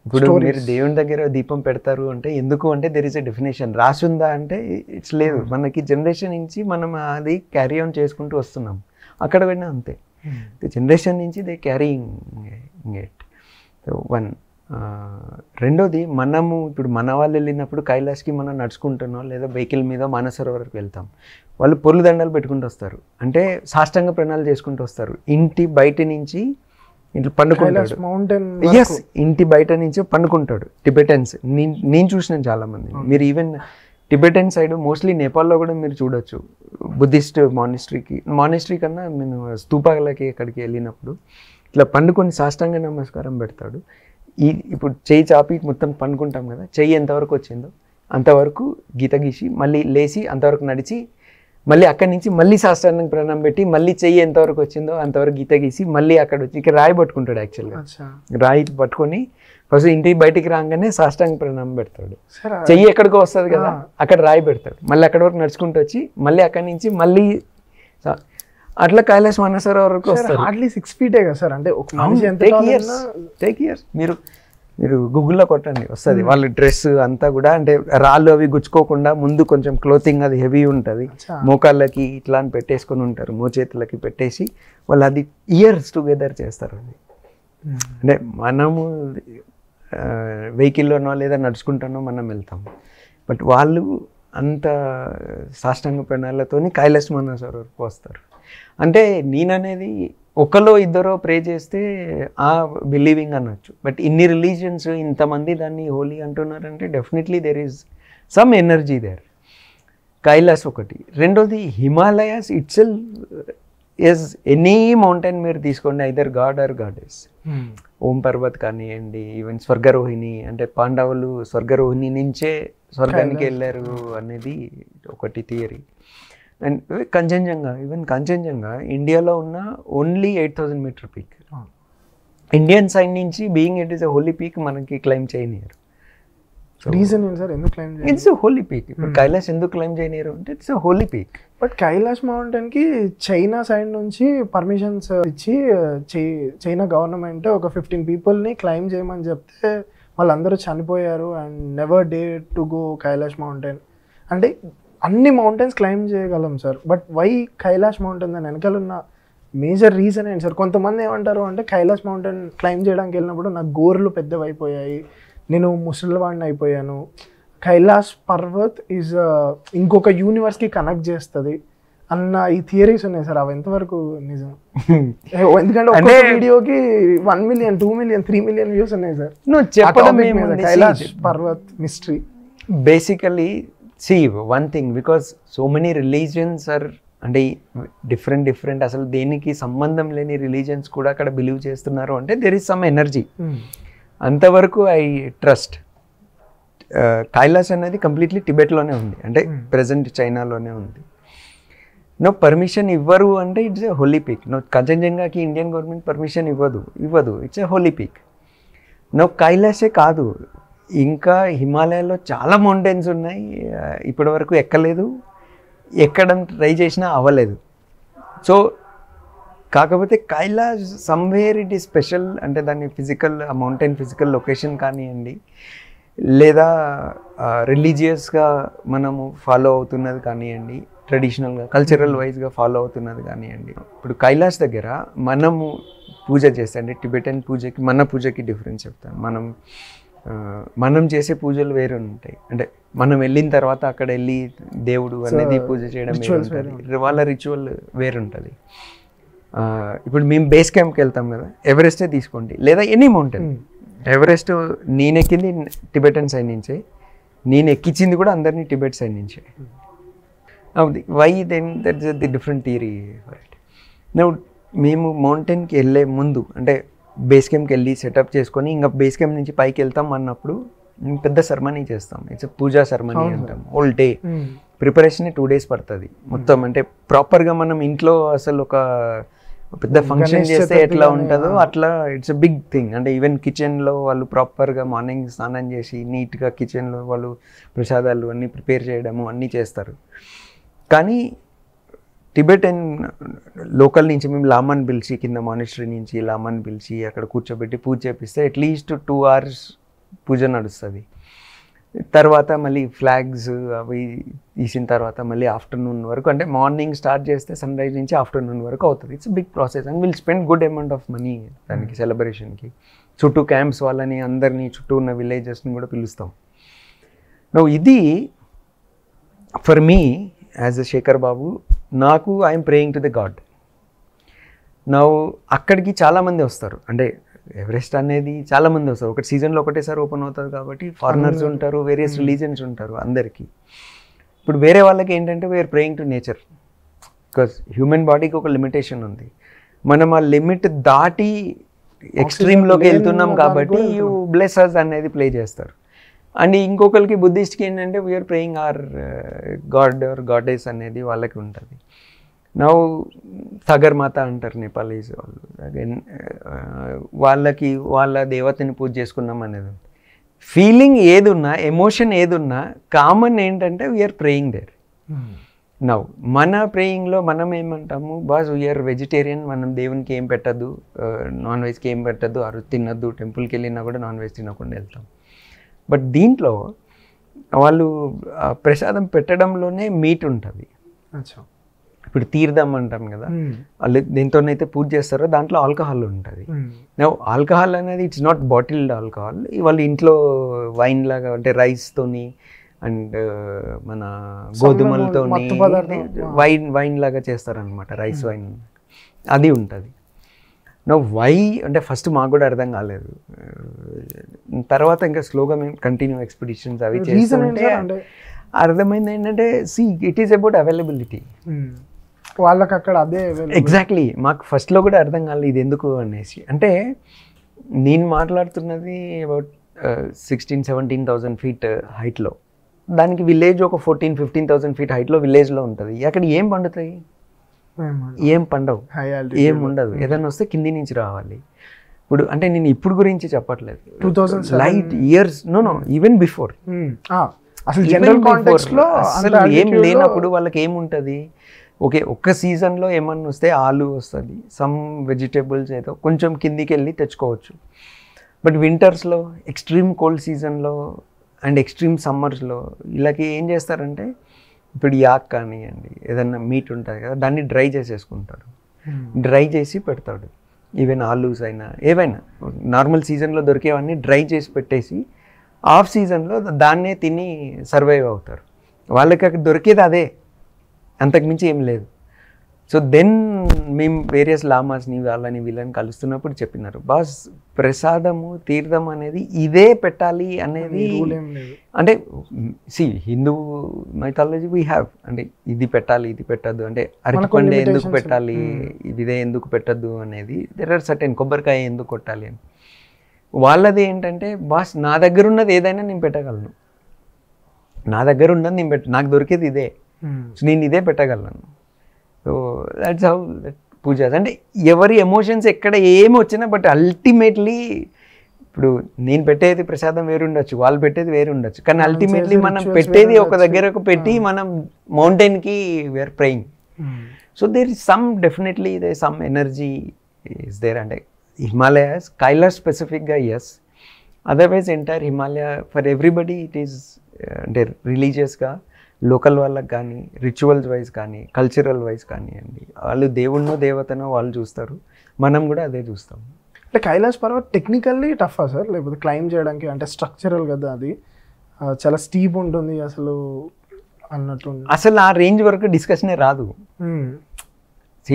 ఇప్పుడు మీరు దేవుని దగ్గర దీపం పెడతారు అంటే ఎందుకు అంటే దెర్ ఇస్ ఎ డెఫినేషన్. రాసుందా అంటే ఇట్స్ లేదు, మనకి జనరేషన్ నుంచి మనం అది క్యారీ ఆన్ చేసుకుంటూ వస్తున్నాం. అక్కడ పోయినా అంతే, జనరేషన్ నుంచి దే క్యారీయింగ్ ఇట్. వన్. రెండోది, మనము ఇప్పుడు మన వాళ్ళు వెళ్ళినప్పుడు కైలాస్కి మనం నడుచుకుంటున్నాం లేదా వెహికల్ మీద మానసరోవరకు వెళ్తాం, వాళ్ళు పొర్లు దండాలు పెట్టుకుంటూ వస్తారు, అంటే సాష్టాంగ ప్రణాళాలు చేసుకుంటూ వస్తారు. ఇంటి బయట నుంచి ఇట్లా పండుకుంటాడు, ఎస్ ఇంటి బయట నుంచి పండుకుంటాడు టిబెటన్స్. నేను చూసినాను చాలామంది. మీరు ఈవెన్ టిబెటన్ సైడ్ మోస్ట్లీ నేపాల్లో కూడా మీరు చూడొచ్చు, బుద్ధిస్ట్ మానిస్ట్రీ కన్నా నేను స్తూపాలకి ఎక్కడికి వెళ్ళినప్పుడు ఇట్లా పండుకొని సాష్టాంగ నమస్కారం పెడతాడు. ఇప్పుడు చెయ్యి చాపి మొత్తం పండుకుంటాం కదా, చెయ్యి ఎంతవరకు వచ్చిందో అంతవరకు గీత గీసి మళ్ళీ లేచి అంతవరకు నడిచి మళ్ళీ అక్కడి నుంచి మళ్ళీ సాష్టాంగ ప్రణామం పెట్టి మళ్ళీ చెయ్యి ఎంతవరకు వచ్చిందో అంతవరకు గీత గీసి మళ్ళీ అక్కడ వచ్చి ఇక్కడ రాయి పట్టుకుంటాడు. యాక్చువల్గా రాయి పట్టుకొని ఫస్ట్ ఇంటికి బయటికి రాగానే సాష్టాంగ ప్రణామం పెడతాడు. చెయ్యి ఎక్కడికో వస్తుంది కదా అక్కడ రాయి పెడతాడు, మళ్ళీ అక్కడి వరకు నడుచుకుంటూ వచ్చి మళ్ళీ అక్కడి నుంచి మళ్ళీ అట్లా కైలాస్ మానసరోవర్ వరకు వస్తారు. హార్డ్లీ 6 feet కదా సార్, అంటే ఒక మనిషి ఎంత టేక్ ఇయర్స్. మీరు గూగుల్లో కొట్టండి వస్తుంది. వాళ్ళ డ్రెస్ అంతా కూడా అంటే రాళ్ళు అవి గుచ్చుకోకుండా ముందు కొంచెం క్లోతింగ్ అది హెవీ ఉంటుంది, మోకాళ్ళకి ఇట్లా అని పెట్టేసుకొని ఉంటారు, మోచేతులకి పెట్టేసి వాళ్ళు అది ఇయర్స్ టుగెదర్ చేస్తారు. అది అంటే మనము వెహికల్లోనో లేదా నడుచుకుంటానో మనం వెళ్తాం, బట్ వాళ్ళు అంత సాష్టాంగ ప్రణాళికతో కైలాస్ మానసరోవరకు వస్తారు. అంటే నేననేది ఒకలో ఇద్దరో ప్రే చేస్తే ఆ బిలీవింగ్ అనొచ్చు, బట్ ఇన్ని రిలీజియన్స్ ఇంతమంది దాన్ని హోలీ అంటున్నారంటే definitely there is some energy there. Kailash ఒకటి. రెండోది Himalayas itself is any mountain మీరు తీసుకోండి, either god or goddess. Om Parvat కానివ్వండి, ఈవెన్ స్వర్గరోహిణి, అంటే పాండవులు స్వర్గరోహిణి నుంచే స్వర్గానికి వెళ్ళారు అనేది ఒకటి థియరీ. అండ్ కంచన్జంగా ఇండియాలో ఉన్న only 8,000 meter peak. Indian side నుంచి being it is a holy peak మనకి క్లైమ్ చేయనియరు. రీజన్ ఏంటి సార్ ఎందుకు క్లైమ్ చేయనియరు? It's a holy peak. ఇప్పుడు కైలాస్ ఎందుకు క్లైమ్ చేయనియరు అంటే it's a holy peak. But Kailash మౌంటైన్కి చైనా సైడ్ నుంచి పర్మిషన్స్ ఇచ్చి చైనా గవర్నమెంట్ ఒక 15 peopleని క్లైమ్ చేయమని చెప్తే వాళ్ళందరూ చనిపోయారు and never dare to go Kailash మౌంటైన్. అంటే అన్ని మౌంటైన్స్ క్లైమ్ చేయగలం sir, but why Kailash mountain దాని వెనకాల ఉన్న మేజర్ రీజన్ ఏంటి సార్? కొంతమంది ఏమంటారు అంటే కైలాస్ మౌంటైన్ క్లైమ్ చేయడానికి వెళ్ళినప్పుడు నాకు గోర్లు పెద్దవైపోయాయి, నేను ముసలివాడిని అయిపోయాను, కైలాస్ పర్వత్ ఈజ్ ఇంకొక యూనివర్స్కి కనెక్ట్ చేస్తుంది అన్న ఈ థియరీస్ ఉన్నాయి సార్. అవి ఎంతవరకు నిజం? ఎందుకంటే ఒక వీడియోకి 1 million 2 million 3 million వ్యూస్ ఉన్నాయి సార్. నువ్వు చెప్పడం Kailash Parvat mystery. Basically see one thing, because so many religions are అంటే డిఫరెంట్ అసలు దేనికి సంబంధం లేని రిలీజియన్స్ కూడా అక్కడ బిలీవ్ చేస్తున్నారు అంటే దెర్ ఈస్ సమ్ ఎనర్జీ. అంతవరకు ఐ ట్రస్ట్. కైలాస్ అనేది కంప్లీట్లీ టిబెట్లోనే ఉంది, అంటే ప్రజెంట్ చైనాలోనే ఉంది. నో పర్మిషన్ ఇవ్వరు అంటే it's a holy peak. No కంచన్జంగాకి ఇండియన్ గవర్నమెంట్ పర్మిషన్ ఇవ్వదు, ఇట్స్ ఎ హోలీ పీక్. నువ్వు కైలాసే కాదు, ఇంకా హిమాలయాల్లో చాలా మౌంటైన్స్ ఉన్నాయి, ఇప్పటివరకు ఎక్కలేదు, ఎక్కడం ట్రై చేసినా అవ్వలేదు. సో కాకపోతే Kailash somewhere it is special, అంటే దాని ఫిజికల్ మౌంటైన్ ఫిజికల్ లొకేషన్ కానివ్వండి, లేదా రిలీజియస్గా మనము ఫాలో అవుతున్నది కానివ్వండి, ట్రెడిషనల్గా కల్చరల్ వైజ్గా ఫాలో అవుతున్నది కానివ్వండి. ఇప్పుడు కైలాస్ దగ్గర మనము పూజ చేస్తే, అంటే టిబెటన్ పూజకి మన పూజకి డిఫరెన్స్ చెప్తాను. మనం చేసే పూజలు వేరే ఉంటాయి, అంటే మనం వెళ్ళిన తర్వాత అక్కడ వెళ్ళి దేవుడు అనేది పూజ చేయడం వేరే, వాళ్ళ రిచువల్ వేరుంటుంది. ఇప్పుడు మేము బేస్ క్యాంప్కి వెళ్తాం కదా, ఎవరెస్టే తీసుకోండి లేదా ఎనీ మౌంటైన్. ఎవరెస్ట్ నేను ఎక్కింది టిబెటన్ సైడ్ నుంచే, నేను ఎక్కించింది కూడా అందరినీ టిబెట్ సైడ్ నుంచే. Why then that is the different theory for it. మేము మౌంటైన్కి వెళ్ళే ముందు, అంటే బేస్ క్యాంప్కి వెళ్ళి సెటప్ చేసుకొని ఇంకా బేస్ క్యాంప్ నుంచి పైకి వెళ్తాం అన్నప్పుడు పెద్ద సెరమనీ చేస్తాం. ఇట్స్ పూజా సెరమనీ అంటాం. హోల్ డే ప్రిపరేషన్ 2 days పడుతుంది మొత్తం. అంటే ప్రాపర్గా మనం ఇంట్లో అసలు ఒక పెద్ద ఫంక్షన్ చేస్తే ఎట్లా ఉంటుందో అట్లా ఇట్స్ ఎ బిగ్ థింగ్. అంటే ఈవెన్ కిచెన్లో వాళ్ళు ప్రాపర్గా మార్నింగ్ స్నానం చేసి నీట్గా కిచెన్లో వాళ్ళు ప్రసాదాలు అన్నీ ప్రిపేర్ చేయడము అన్నీ చేస్తారు. కానీ టిబెటన్ లోకల్ నుంచి మేము లామాన్ పిలిచి, కింద మానిస్టరీ నుంచి లామాన్ పిలిచి అక్కడ కూర్చోబెట్టి పూజ చేపిస్తే అట్లీస్ట్ 2 hours పూజ నడుస్తుంది. తర్వాత మళ్ళీ ఫ్లాగ్స్ అవి తీసిన తర్వాత మళ్ళీ ఆఫ్టర్నూన్ వరకు, అంటే మార్నింగ్ స్టార్ట్ చేస్తే సన్ రైజ్ నుంచి ఆఫ్టర్నూన్ వరకు అవుతుంది. It's big process and will spend good amount of money దానికి సెలబ్రేషన్కి. చుట్టూ క్యాంప్స్ వాళ్ళని అందరినీ, చుట్టూ ఉన్న విలేజెస్ని కూడా పిలుస్తాం. ఇది for me as a Shekhar Babu, నాకు I'm praying to the god. అక్కడికి చాలామంది వస్తారు, అంటే ఎవరెస్ట్ అనేది చాలామంది వస్తారు. ఒకటి సీజన్లో ఒకటేసారి ఓపెన్ అవుతుంది కాబట్టి ఫారినర్స్ ఉంటారు, వేరియస్ రిలీజన్స్ ఉంటారు అందరికీ. ఇప్పుడు వేరే వాళ్ళకి ఏంటంటే we are praying to nature, because human బాడీకి ఒక లిమిటేషన్ ఉంది. మనం ఆ లిమిట్ దాటి ఎక్స్ట్రీమ్లోకి వెళ్తున్నాం కాబట్టి యూ బ్లెస్ అస్ అనేది ప్లే చేస్తారు. అండ్ ఇంకొకరికి బుద్ధిస్ట్కి ఏంటంటే we are praying or god or goddess అనేది వాళ్ళకి ఉంటుంది. సగర్ మాత అంటారు నేపాలీస్ వాళ్ళు, అగైన్ వాళ్ళకి వాళ్ళ దేవతని పూజ చేసుకున్నాం అనేది ఫీలింగ్ ఏదున్నా, ఎమోషన్ ఏదున్నా కామన్ ఏంటంటే వీఆర్ ప్రేయింగ్ దేర్. మన ప్రేయింగ్లో మనం ఏమంటాము, బాస్ వీఆర్ వెజిటేరియన్, మనం దేవునికి ఏం పెట్టద్దు, నాన్ వెజ్కి ఏం పెట్టద్దు, అరు తినద్దు, టెంపుల్కి వెళ్ళినా కూడా నాన్ వెజ్ తినకుండా వెళ్తాం. బట్ దీంట్లో వాళ్ళు ప్రసాదం పెట్టడంలోనే మీట్ ఉంటుంది. ఇప్పుడు తీర్థం అంటాం కదా, వాళ్ళు దేంతోనైతే పూజ చేస్తారో దాంట్లో ఆల్కహాల్ ఉంటుంది. ఆల్కహాల్ అనేది ఇట్స్ నాట్ బాటిల్డ్ ఆల్కహాల్, వాళ్ళు ఇంట్లో వైన్ లాగా, అంటే రైస్తోని అండ్ మన గోధుమలతోని వైన్ లాగా చేస్తారనమాట, రైస్ వైన్ అది ఉంటుంది. వై అంటే ఫస్ట్ మాకు కూడా అర్థం కాలేదు. తర్వాత ఇంకా స్లోగా మేము కంటిన్యూ ఎక్స్పెడిషన్స్ అవి చేస్తుంటే అర్థమైంది ఏంటంటే, ఇట్ ఈస్ అబౌట్ అవైలబిలిటీ. వాళ్ళకి అక్కడ అదే ఎగ్జాక్ట్లీ. మాకు ఫస్ట్లో కూడా అర్థం కాలేదు ఇది ఎందుకు అనేసి. అంటే నేను మాట్లాడుతున్నది అబౌట్ 16,000-17,000 feet హైట్లో, దానికి విలేజ్ ఒక 14,000-15,000 feet హైట్లో విలేజ్లో ఉంటుంది. అక్కడ ఏం పండుతాయి, ఏం పండవు, ఏం ఉండదు. ఏదైనా వస్తే కింది నుంచి రావాలి. ఇప్పుడు అంటే నేను ఇప్పుడు గురించి చెప్పట్లేదు, 2007 light years no even before, అసలు జనరల్ కాంటెక్స్ట్ లో అసలు ఏం లేనప్పుడు వాళ్ళకి ఏముంటుంది. ఓకే, ఒక్క సీజన్లో ఏమన్నా వస్తే ఆలు వస్తుంది, సమ్ వెజిటేబుల్స్ ఏదో కొంచెం కిందికి వెళ్ళి తెచ్చుకోవచ్చు. బట్ వింటర్స్లో, ఎక్స్ట్రీమ్ కోల్డ్ సీజన్లో అండ్ ఎక్స్ట్రీమ్ సమ్మర్స్లో వీళ్ళకి ఏం చేస్తారంటే, ఇప్పుడు యాక్ కానివ్వండి, ఏదన్నా మీట్ ఉంటుంది కదా, దాన్ని డ్రై చేసేసుకుంటారు. డ్రై చేసి పెడతాడు. ఈవెన్ ఆలూస్ అయినా ఏవైనా నార్మల్ సీజన్లో దొరికేవన్నీ డ్రై చేసి పెట్టేసి ఆఫ్ సీజన్లో దాన్నే తిని సర్వైవ్ అవుతారు. వాళ్ళకి అక్కడ దొరికేది అదే, అంతకుమించి ఏం లేదు. సో దెన్ మేము వేరియస్ లామాస్ని వాళ్ళని వీళ్ళని కలుస్తున్నప్పుడు చెప్పినారు, బాస్ ప్రసాదము తీర్థం అనేది ఇదే పెట్టాలి అనేది. అంటే హిందూ మైథాలజీ వీ హ్యావ్, అంటే ఇది పెట్టాలి ఇది పెట్టద్దు, అంటే అరటిపండు ఎందుకు పెట్టాలి, ఇదే ఎందుకు పెట్టద్దు అనేది. దెర్ ఆర్ సర్టెన్, కొబ్బరికాయ ఎందుకు కొట్టాలి అని. వాళ్ళది ఏంటంటే, బాస్ నా దగ్గర ఉన్నది ఏదైనా నేను పెట్టగలను, నా దగ్గర ఉన్నది నేను నాకు దొరికేది ఇదే, సో నేను ఇదే పెట్టగలను. సో దట్స్ హౌ పూజ. అంటే ఎవరి ఎమోషన్స్ ఎక్కడ ఏమి వచ్చినా, బట్ అల్టిమేట్లీ ఇప్పుడు నేను పెట్టేది ప్రసాదం వేరు ఉండొచ్చు, వాళ్ళు పెట్టేది వేరు ఉండొచ్చు, కానీ అల్టిమేట్లీ చేసే మనం rituals పెట్టేది వేరే ఒక దగ్గరకు పెట్టి మనం మౌంటైన్కి we're praying. So there is some definitely there some energy is there. అంటే హిమాలయాస్ కైలాస్ స్పెసిఫిక్గా is, otherwise entire Himalaya for everybody it is అంటే రిలీజియస్గా లోకల్ వాళ్ళకి కానీ రిచువల్స్ వైజ్ కానీ కల్చరల్ వైజ్ కానివ్వండి, వాళ్ళు దేవుణ్ణో దేవతనో వాళ్ళు చూస్తారు, మనం కూడా అదే చూస్తాం. అంటే కైలాస్ పర్వత్ టెక్నికల్లీ టఫా సార్, లేకపోతే క్లైమ్ చేయడానికి? అంటే స్ట్రక్చరల్ కదా అది, చాలా స్టీప్ ఉంటుంది అసలు అన్నట్టు. అసలు ఆ రేంజ్ వరకు డిస్కషనే రాదు.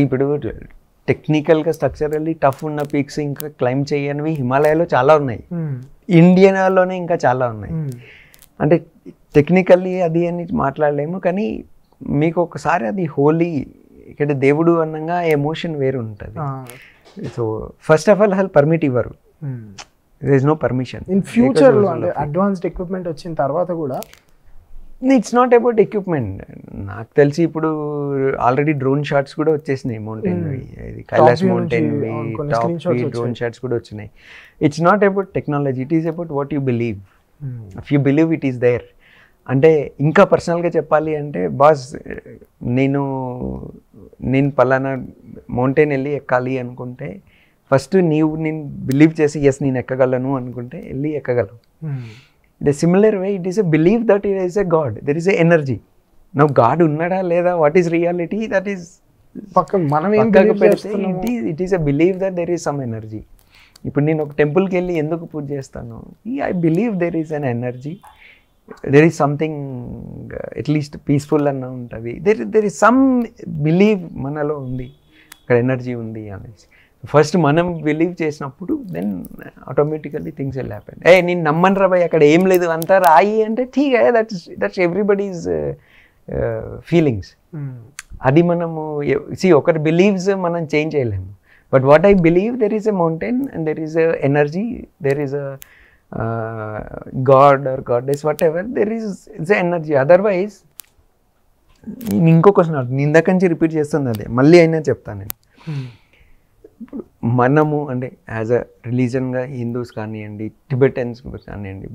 ఇప్పుడు టెక్నికల్గా స్ట్రక్చరల్లీ టఫ్ ఉన్న పీక్స్ ఇంకా క్లైమ్ చేయనివి హిమాలయాలో చాలా ఉన్నాయి, ఇండియాలోనే ఇంకా చాలా ఉన్నాయి. అంటే టెక్నికల్లీ అది అని మాట్లాడలేము, కానీ మీకు ఒకసారి అది హోలీ, ఇక్కడ దేవుడు అన్నగా ఎమోషన్ వేరు ఉంటుంది. సో ఫస్ట్ ఆఫ్ ఆల్ అసలు పర్మిట్ ఇవ్వరు, there is no permission. In ఫ్యూచర్లో అంటే అడ్వాన్స్డ్ ఎక్విప్మెంట్ వచ్చిన తర్వాత కూడా ఇట్స్ నాట్ అబౌట్ ఎక్విప్మెంట్. నాకు తెలిసి ఇప్పుడు ఆల్రెడీ డ్రోన్ షాట్స్ కూడా వచ్చేసినాయి mountain, Kailash mountain drone shots కూడా వచ్చినాయి. It's not about technology, it is about what you believe. If you believe it is there. అంటే ఇంకా పర్సనల్గా చెప్పాలి అంటే బాస్, నేను పలానా మౌంటైన్ వెళ్ళి ఎక్కాలి అనుకుంటే ఫస్ట్ నేను బిలీవ్ చేసి ఎస్ నేను ఎక్కగలను అనుకుంటే వెళ్ళి ఎక్కగలను. It is similar way, it is a believe that it is a god, there is a energy. నవ్వు గాడ్ ఉన్నాడా లేదా, what is reality, that is మనం it is a believe that there is some energy. ఇప్పుడు నేను ఒక టెంపుల్కి వెళ్ళి ఎందుకు పూజ చేస్తాను, I believe there is an energy, there is something at least peaceful అన్న ఉంటుంది, దెర్ ఈస్ సమ్ బిలీవ్ మనలో ఉంది, అక్కడ ఎనర్జీ ఉంది అనేసి. ఫస్ట్ మనం బిలీవ్ చేసినప్పుడు then automatically things will happen. నేను నమ్మను రా భయ్ అక్కడ ఏం లేదు అంతా రాయి అంటే ఠీక్, దట్స్ ఎవ్రీబడీస్ ఫీలింగ్స్. అది మనము ఒకరి బిలీవ్స్ మనం చేంజ్ చేయలేము. But what I believe, there is a mountain and there is a energy, there is a God or goddess, whatever, there is the energy. Otherwise, ఇంకో క్వశ్చన్ నేను ఇందాక నుంచి repeat చేస్తుంది అదే, మళ్ళీ అయినా చెప్తాను నేను. మనము అంటే యాజ్ అ రిలీజన్గా హిందూస్ కానివ్వండి, టిబెటన్స్ కానివ్వండి,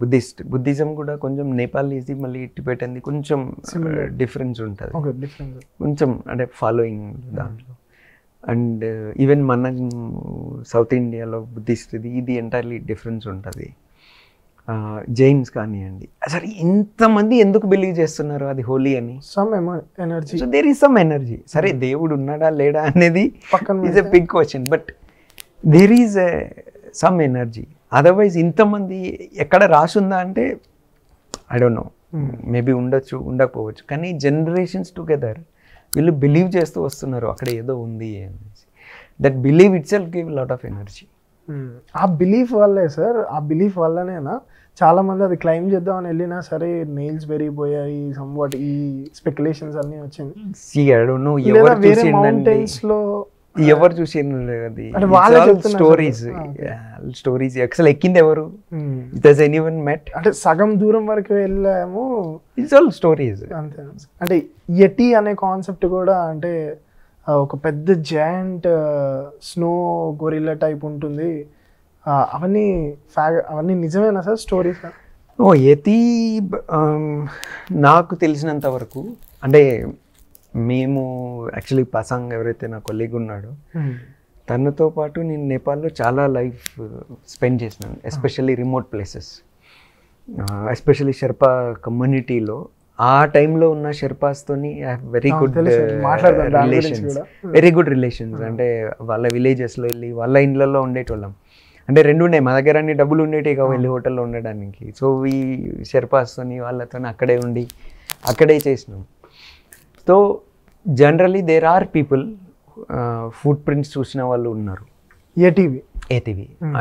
బుద్ధిజం కూడా కొంచెం నేపాలీది మళ్ళీ టిబెటన్ది కొంచెం డిఫరెన్స్ ఉంటుంది, కొంచెం అంటే ఫాలోయింగ్ దాంట్లో. అండ్ ఈవెన్ మన సౌత్ ఇండియాలో బుద్ధిస్ట్ది ఇది ఎంటైర్లీ డిఫరెన్స్ ఉంటుంది. జైన్స్ కానివ్వండి, అసలు ఇంతమంది ఎందుకు బిలీవ్ చేస్తున్నారు అది హోలీ అని? Some energy, so there is some energy. సరే దేవుడు ఉన్నాడా లేడా అనేది is a big question, but there is some energy. Otherwise ఇంతమంది ఎక్కడ రాసుందా అంటే ఐ డోంట్ నో, మేబీ ఉండొచ్చు ఉండకపోవచ్చు, కానీ జనరేషన్స్ టుగెదర్ వీళ్ళు బిలీవ్ చేస్తూ వస్తున్నారు అక్కడ ఏదో ఉంది అనేసి. That believe it self give lot of energy. ఆ బిలీఫ్ వల్లే సార్, ఆ బిలీఫ్ వల్లనేనా చాలా మంది అది క్లైమ్ చేద్దామని వెళ్ళినా సరే నెయిల్స్ పెరిగిపోయాయి, సమ్వాట్ ఈ స్పెక్యులేషన్స్ అన్నీ వచ్చింది. ఎవరు చూసిండ్రు అది, స్టోరీస్ అసలు ఎక్కింది ఎవరు, డస్ ఎనీవన్ మెట్? అంటే సగం దూరం వరకు వెళ్ళాము, ఇట్స్ ఆల్ స్టోరీస్ అంతే. అంటే యెటీ అనే కాన్సెప్ట్ కూడా, అంటే ఒక పెద్ద జాయింట్ స్నో గొరిల్లా టైప్ ఉంటుంది, అవన్నీ నిజమేనా సార్ స్టోరీస్? యతి నాకు తెలిసినంత వరకు, అంటే మేము యాక్చువల్లీ పసాంగ్ ఎవరైతే నా కొలీగ్ ఉన్నాడో తనతో పాటు నేను నేపాల్లో చాలా లైఫ్ స్పెండ్ చేసినాను, especially remote places, especially Sherpa కమ్యూనిటీలో. ఆ టైంలో ఉన్న షెర్పాస్తోని వెరీ గుడ్ రిలేషన్స్. అంటే వాళ్ళ విలేజెస్లో వెళ్ళి వాళ్ళ ఇండ్లలో ఉండేటోళ్ళం. అంటే రెండు ఉన్నాయి, మా దగ్గర అన్ని డబ్బులు ఉండేవి కావు వెళ్ళి హోటల్లో ఉండడానికి. సో ఈ షెర్పాస్తోని వాళ్ళతో అక్కడే ఉండి అక్కడే చేసినాం. So generally there are people, footprints చూసిన వాళ్ళు ఉన్నారు ఏటీవీ.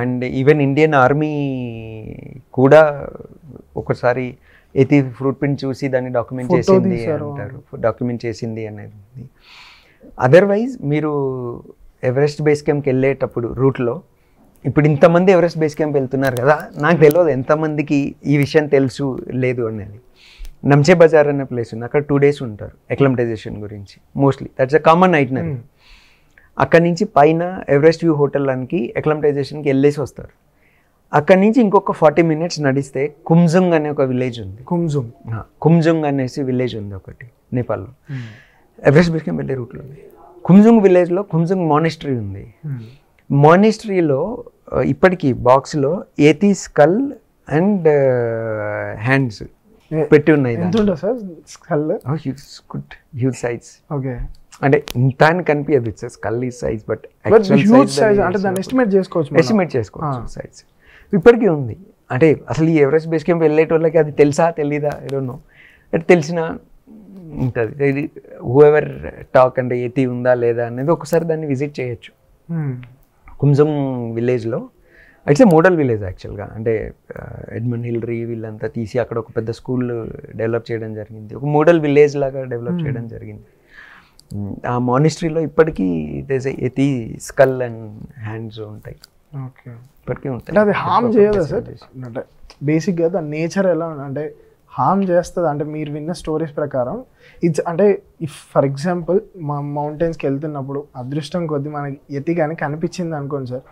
అండ్ ఈవెన్ ఇండియన్ ఆర్మీ కూడా ఒకసారి ఏతి ఫుట్ ప్రింట్ చూసి దాన్ని డాక్యుమెంట్ చేసింది అంటారు, డాక్యుమెంట్ చేసింది అనేది. అదర్వైజ్ మీరు ఎవరెస్ట్ బేస్ క్యాంప్కి వెళ్ళేటప్పుడు రూట్లో, ఇప్పుడు ఇంతమంది ఎవరెస్ట్ బేస్ క్యాంప్ వెళ్తున్నారు కదా, నాకు తెలియదు ఎంతమందికి ఈ విషయం తెలుసు లేదు అనేది. నమ్చే బజార్ అనే ప్లేస్ ఉంది, అక్కడ 2 days ఉంటారు ఎక్లమటైజేషన్ గురించి mostly, that's a common itinerary. అక్కడి నుంచి పైన ఎవరెస్ట్ వ్యూ హోటల్ అని ఎక్లమటైజేషన్కి వెళ్ళేసి వస్తారు. అక్కడి నుంచి ఇంకొక 40 minutes నడిస్తే కుంజుంగ్ అనే ఒక విలేజ్ ఉంది. కుంజుంగ్ అనేసి విలేజ్ ఉంది ఒకటి నేపాల్లో. ఎవరెస్ట్ బేస్ క్యాంప్ వెళ్ళే రూట్లో ఉంది. కుంజుంగ్ విలేజ్లో కుంజుంగ్ మానిస్ట్రీ ఉంది. మానిస్ట్రీలో ఇప్పటికీ బాక్స్లో ఏతి స్కల్ అండ్ హ్యాండ్స్ పెట్టి ఉన్నాయి. Huge size. అంటే ఇంత అని కనిపించదు, ఇట్స్ స్కల్ ఈ సైజ్, బట్ ఎస్టిమేట్ చేసుకోవచ్చు సైజ్. ఇప్పటికీ ఉంది. అంటే అసలు ఈ ఎవరెస్ట్ బేస్ క్యాంప్ వెళ్ళేటోళ్ళకి అది తెలుసా తెలీదా ఐ డోంట్ నో. బట్ తెలిసిన ఉంటుంది. హూఎవర్ టాక్ అంటే ఏతి ఉందా లేదా అనేది ఒకసారి దాన్ని విజిట్ చేయొచ్చు. కుంజుంగ్ విలేజ్లో ఇట్స్ ఏ మోడల్ విలేజ్ యాక్చువల్గా. అంటే ఎడ్మండ్ హిల్లరీ వీళ్ళంతా తీసి అక్కడ ఒక పెద్ద స్కూల్ డెవలప్ చేయడం జరిగింది. ఒక మోడల్ విలేజ్ లాగా డెవలప్ చేయడం జరిగింది. ఆ మానిస్ట్రీలో ఇప్పటికీ ఏతి స్కల్ అండ్ హ్యాండ్స్ ఉంటాయి. ఇప్పటికీ ఉంటాయి. అది హార్మ్ చేయదా సార్? అంటే బేసిక్గా దాని నేచర్ ఎలా అంటే హార్మ్ చేస్తుంది అంటే మీరు విన్న స్టోరీస్ ప్రకారం ఇట్స్ అంటే ఇఫ్ ఫర్ ఎగ్జాంపుల్ మా మౌంటైన్స్కి వెళ్తున్నప్పుడు అదృష్టం కొద్దీ మనకి ఎతి కానీ కనిపించింది అనుకోండి sir,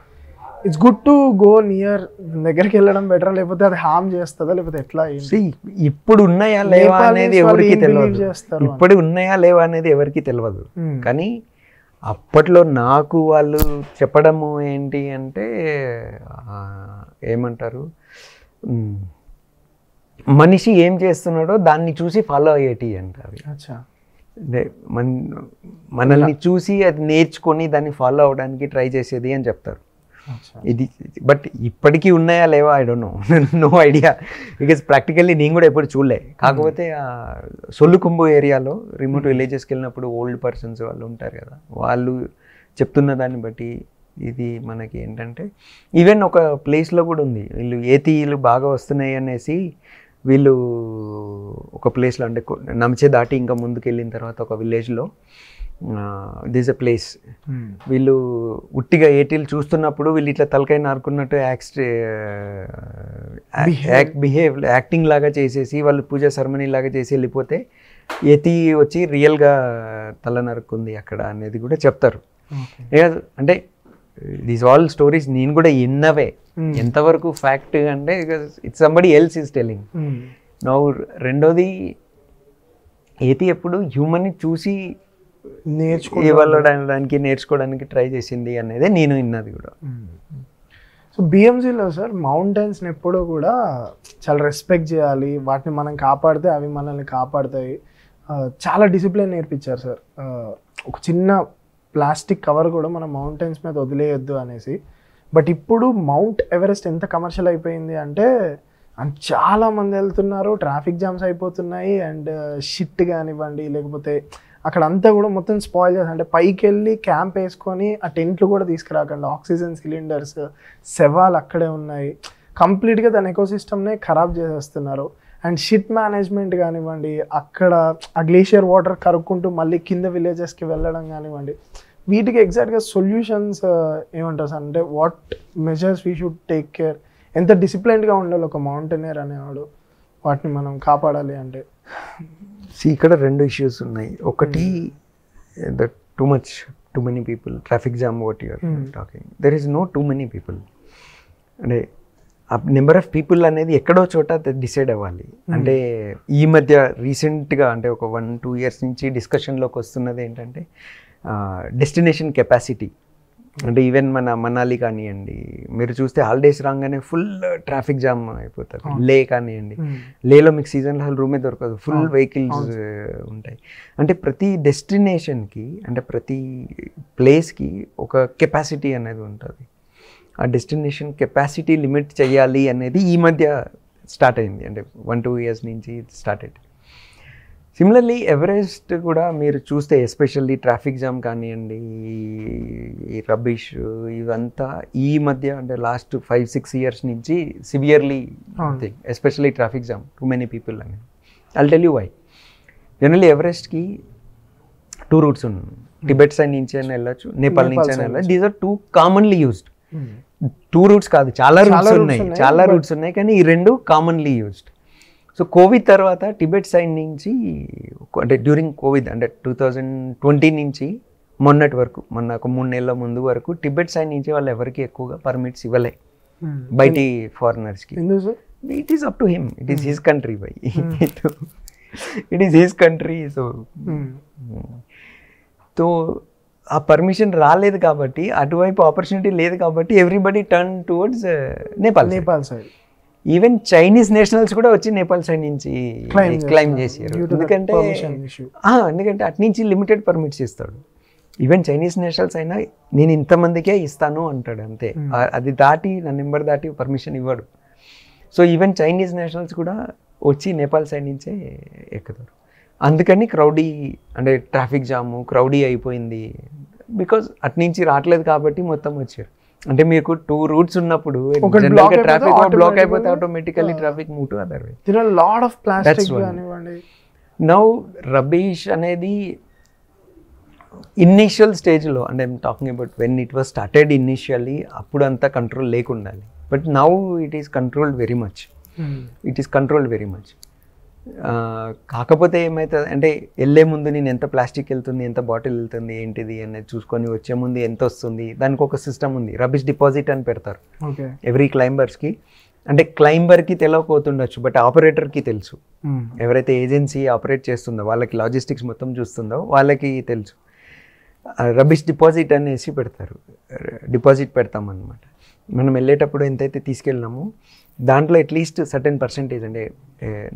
it's good to go near, దగ్గరికి వెళ్ళడం బెటర్, లేకపోతే అది హార్మ్ చేస్తుందా లేకపోతే ఎట్లా? ఇప్పుడు ఉన్నాయా లేవా అనేది ఎవరికి తెలియదు. ఇప్పుడు ఉన్నాయా లేవా అనేది ఎవరికి తెలియదు. కానీ అప్పట్లో నాకు వాళ్ళు చెప్పడము ఏంటి అంటే ఏమంటారు, మనిషి ఏం చేస్తున్నాడో దాన్ని చూసి ఫాలో అయ్యేటి అంటారు. అంటే మనల్ని చూసి అది నేర్చుకొని దాన్ని ఫాలో అవడానికి ట్రై చేసేది అని చెప్తారు. ఇది బట్ ఇప్పటికీ ఉన్నాయా లేవా I don't know, no idea. Because practically నేను కూడా ఎప్పుడు చూడలే. కాకపోతే సొల్లుకుంబు ఏరియాలో రిమోట్ విలేజెస్కి వెళ్ళినప్పుడు ఓల్డ్ పర్సన్స్ వాళ్ళు ఉంటారు కదా, వాళ్ళు చెప్తున్న దాన్ని బట్టి ఇది మనకి ఏంటంటే ఈవెన్ ఒక ప్లేస్లో కూడా ఉంది, వీళ్ళు ఏతీలు బాగా వస్తున్నాయి అనేసి వీళ్ళు ఒక ప్లేస్లో అంటే నమ్చే దాటి ఇంకా ముందుకు వెళ్ళిన తర్వాత ఒక విలేజ్లో దిస్ ఎ ప్లేస్, వీళ్ళు ఉట్టిగా ఏటీలు చూస్తున్నప్పుడు వీళ్ళు ఇట్లా తలకాయ నారుకున్నట్టు యాక్టింగ్ లాగా చేసేసి వాళ్ళు పూజ సెరమనీ లాగా చేసి వెళ్ళిపోతే ఏతి వచ్చి రియల్గా తల నరుక్కుంది అక్కడ అనేది కూడా చెప్తారు. అంటే దీస్ ఆల్ స్టోరీస్ నేను కూడా విన్నవే. ఎంతవరకు ఫ్యాక్ట్ అంటే it's somebody else is telling. Now రెండోది ఏతి ఎప్పుడు హ్యూమన్ని చూసి నేర్చుకోవడానికి ట్రై చేసింది అనేది నేను విన్నది కూడా. సో బిఎంసీలో సార్ మౌంటైన్స్ని ఎప్పుడూ కూడా చాలా రెస్పెక్ట్ చేయాలి, వాటిని మనం కాపాడితే అవి మనల్ని కాపాడుతాయి, చాలా డిసిప్లిన్ నేర్పించారు సార్. ఒక చిన్న ప్లాస్టిక్ కవర్ కూడా మన మౌంటైన్స్ మీద వదిలేయొద్దు అనేసి. బట్ ఇప్పుడు మౌంట్ ఎవరెస్ట్ ఎంత కమర్షియల్ అయిపోయింది అంటే చాలామంది వెళ్తున్నారు, ట్రాఫిక్ జామ్స్ అయిపోతున్నాయి, అండ్ షిట్ కానివ్వండి లేకపోతే అక్కడ అంతా కూడా మొత్తం స్పాయిల్ చేస్తారు. అంటే పైకి వెళ్ళి క్యాంప్ వేసుకొని ఆ టెంట్లు కూడా తీసుకురాకండి, ఆక్సిజన్ సిలిండర్స్ శవాలు అక్కడే ఉన్నాయి, కంప్లీట్గా దాని ఎకోసిస్టమ్నే ఖరాబ్ చేసేస్తున్నారు. అండ్ షిట్ మేనేజ్మెంట్ కానివ్వండి, అక్కడ ఆ గ్లేషియర్ వాటర్ కరుక్కుంటూ మళ్ళీ కింద విలేజెస్కి వెళ్ళడం కానివ్వండి, వీటికి ఎగ్జాక్ట్గా సొల్యూషన్స్ ఏమంటారు సార్? అంటే what measures we should take care, ఎంత డిసిప్లైన్డ్గా ఉండాలి ఒక మౌంటైనర్ అనేవాడు, వాటిని మనం కాపాడాలి అంటే? ఇక్కడ రెండు ఇష్యూస్ ఉన్నాయి. ఒకటి the too many people, traffic jam, what you're talking, there is no too many people. అంటే ఆ నెంబర్ ఆఫ్ పీపుల్ అనేది ఎక్కడో చోట డిసైడ్ అవ్వాలి. అంటే ఈ మధ్య రీసెంట్గా అంటే ఒక 1-2 years నుంచి డిస్కషన్లోకి వస్తున్నది ఏంటంటే డెస్టినేషన్ కెపాసిటీ. అంటే ఈవెన్ మన మనాలి కానివ్వండి, మీరు చూస్తే హాలిడేస్ రాగానే ఫుల్ ట్రాఫిక్ జామ్ అయిపోతుంది. లే కానివ్వండి, లేలో మీకు సీజన్లో అసలు రూమే దొరకదు, ఫుల్ వెహికల్స్ ఉంటాయి. అంటే ప్రతి డెస్టినేషన్కి అంటే ప్రతి ప్లేస్కి ఒక కెపాసిటీ అనేది ఉంటుంది. ఆ డెస్టినేషన్ కెపాసిటీ లిమిట్ చేయాలి అనేది ఈ మధ్య స్టార్ట్ అయింది. అంటే 1-2 years నుంచి స్టార్ట్ అయింది. సిమిలర్లీ ఎవరెస్ట్ కూడా మీరు చూస్తే ఎస్పెషల్లీ ట్రాఫిక్ జామ్ కానివ్వండి, ఈ రబ్బిష్ ఇవంతా ఈ మధ్య అంటే లాస్ట్ 5-6 years నుంచి severely thing, especially traffic jam, too many people అని. I'll tell you why. Generally ఎవరెస్ట్కి 2 routes ఉన్నాయి. టిబెట్ సైడ్ నుంచి అయినా వెళ్ళచ్చు, నేపాల్ నుంచి అయినా వెళ్ళచ్చు. These are 2 commonly used. 2 routes కాదు, చాలా రూట్స్ ఉన్నాయి, కానీ ఈ 2 commonly used. సో కోవిడ్ తర్వాత టిబెట్ సైడ్ నుంచి అంటే డ్యూరింగ్ కోవిడ్ అంటే 2020 నుంచి మొన్నటి వరకు, మొన్న ఒక 3 నెలల ముందు వరకు టిబెట్ సైడ్ నుంచి వాళ్ళు ఎవరికి ఎక్కువగా పర్మిట్స్ ఇవ్వలే. బయటి ఫారినర్స్కి. ఎందుకు sir? It is up to him, it is his country by, it is his country. So ఆ పర్మిషన్ రాలేదు కాబట్టి, అటువైపు ఆపర్చునిటీ లేదు కాబట్టి everybody turn towards Nepal side. Even Chinese nationals కూడా వచ్చి నేపాల్ సైడ్ నుంచి క్లైమ్ చేశారు. ఎందుకంటే అటు నుంచి లిమిటెడ్ పర్మిట్స్ ఇస్తాడు. ఈవెన్ చైనీస్ నేషనల్స్ అయినా నేను ఇంతమందికే ఇస్తాను అంటాడు అంతే, అది దాటి నా నెంబర్ దాటి పర్మిషన్ ఇవ్వడు. సో ఈవెన్ చైనీస్ నేషనల్స్ కూడా వచ్చి నేపాల్ సైడ్ నుంచే ఎక్కుతారు. అందుకని క్రౌడీ అంటే ట్రాఫిక్ జాము క్రౌడీ అయిపోయింది, బికాజ్ అటు నుంచి రావట్లేదు కాబట్టి మొత్తం వచ్చారు. అంటే మీకు 2 routes ఉన్నప్పుడు ట్రాఫిక్ బ్లాక్ అయిపోతే automatically traffic move to other way. Lot of plastic కానివ్వండి. నౌ రబీష్ అనేది ఇనిషియల్ స్టేజ్లో, అంటే I'm talking about when it was started initially, అప్పుడు అంతా కంట్రోల్ లేకుండాలి. But now it is controlled very much, it is controlled very much. కాకపోతే ఏమవుతుంది అంటే వెళ్ళే ముందు నేను ఎంత ప్లాస్టిక్ వెళ్తుంది, ఎంత బాటిల్ వెళ్తుంది, ఏంటిది అనేది చూసుకొని వచ్చే ముందు ఎంత వస్తుంది, దానికి ఒక సిస్టమ్ ఉంది. రబీష్ డిపాజిట్ అని పెడతారు ఎవ్రీ క్లైంబర్స్కి. అంటే క్లైంబర్కి తెలియకపోతుండొచ్చు, బట్ ఆపరేటర్కి తెలుసు. ఎవరైతే ఏజెన్సీ ఆపరేట్ చేస్తుందో వాళ్ళకి, లాజిస్టిక్స్ మొత్తం చూస్తుందో వాళ్ళకి తెలుసు. రబీష్ డిపాజిట్ అనేసి పెడతారు, డిపాజిట్ పెడతామన్నమాట. మనం వెళ్ళేటప్పుడు ఎంతైతే తీసుకెళ్ళినామో దాంట్లో అట్లీస్ట్ సర్టెన్ పర్సెంటేజ్, అంటే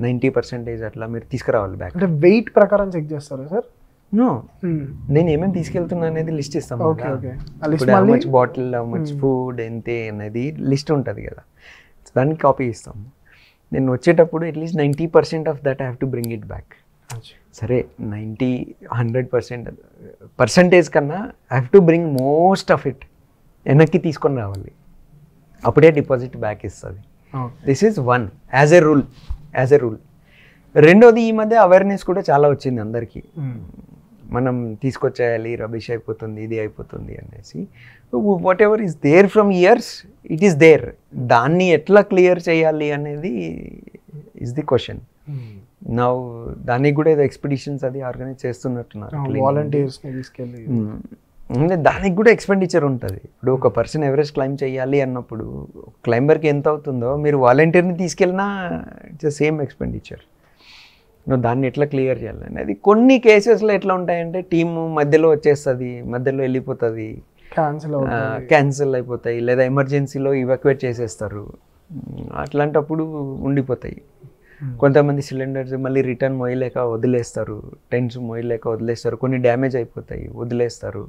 90% అట్లా మీరు తీసుకురావాలి బ్యాక్. అంటే వెయిట్ ప్రకారం చెక్ చేస్తారా సార్? నో, నేను ఏమేమి తీసుకెళ్తున్నా అనేది లిస్ట్ ఇస్తాము. మచ్ బాటిల్, మచ్ ఫుడ్, ఎంతే అనేది లిస్ట్ ఉంటుంది కదా, దానికి కాపీ ఇస్తాము. నేను వచ్చేటప్పుడు at least 90% of that I have to bring it back. సరే 90-100% పర్సంటేజ్ కన్నా I have to bring most of it వెనక్కి తీసుకొని రావాలి, అప్పుడే డిపాజిట్ బ్యాక్ ఇస్తుంది. This is one as a rule. రెండోది, ఈ మధ్య అవేర్నెస్ కూడా చాలా వచ్చింది అందరికీ. మనం తీసుకొచ్చేయాలి, రబీష్ అయిపోతుంది, ఇది అయిపోతుంది అనేసి. Whatever is there from years, it is there. దాన్ని ఎట్లా క్లియర్ చేయాలి అనేది ఈజ్ ది క్వశ్చన్. నా దానికి కూడా ఏదో ఎక్స్పెడిషన్స్ అది ఆర్గనైజ్ చేస్తున్నట్టున్నారు, వాలంటీర్స్ని తీసుకెళ్ళి. దానికి కూడా ఎక్స్పెండిచర్ ఉంటుంది. ఇప్పుడు ఒక పర్సన్ ఎవరెస్ట్ క్లైమ్ చేయాలి అన్నప్పుడు క్లైంబర్కి ఎంత అవుతుందో మీరు వాలంటీర్ని తీసుకెళ్ళినా ఇట్స్ సేమ్ ఎక్స్పెండిచర్. నువ్వు దాన్ని ఎట్లా క్లియర్ చేయాలి అనేది. కొన్ని కేసెస్లో ఎట్లా ఉంటాయంటే టీము మధ్యలో వచ్చేస్తుంది, మధ్యలో వెళ్ళిపోతుంది, క్యాన్సిల్ అయిపోతాయి, లేదా ఎమర్జెన్సీలో ఇవాక్యుయేట్ చేసేస్తారు. అట్లాంటప్పుడు ఉండిపోతాయి. కొంతమంది సిలిండర్స్ మళ్ళీ రిటర్న్ మోయలేక వదిలేస్తారు, టెంట్స్ మోయలేక వదిలేస్తారు, కొన్ని డ్యామేజ్ అయిపోతాయి వదిలేస్తారు.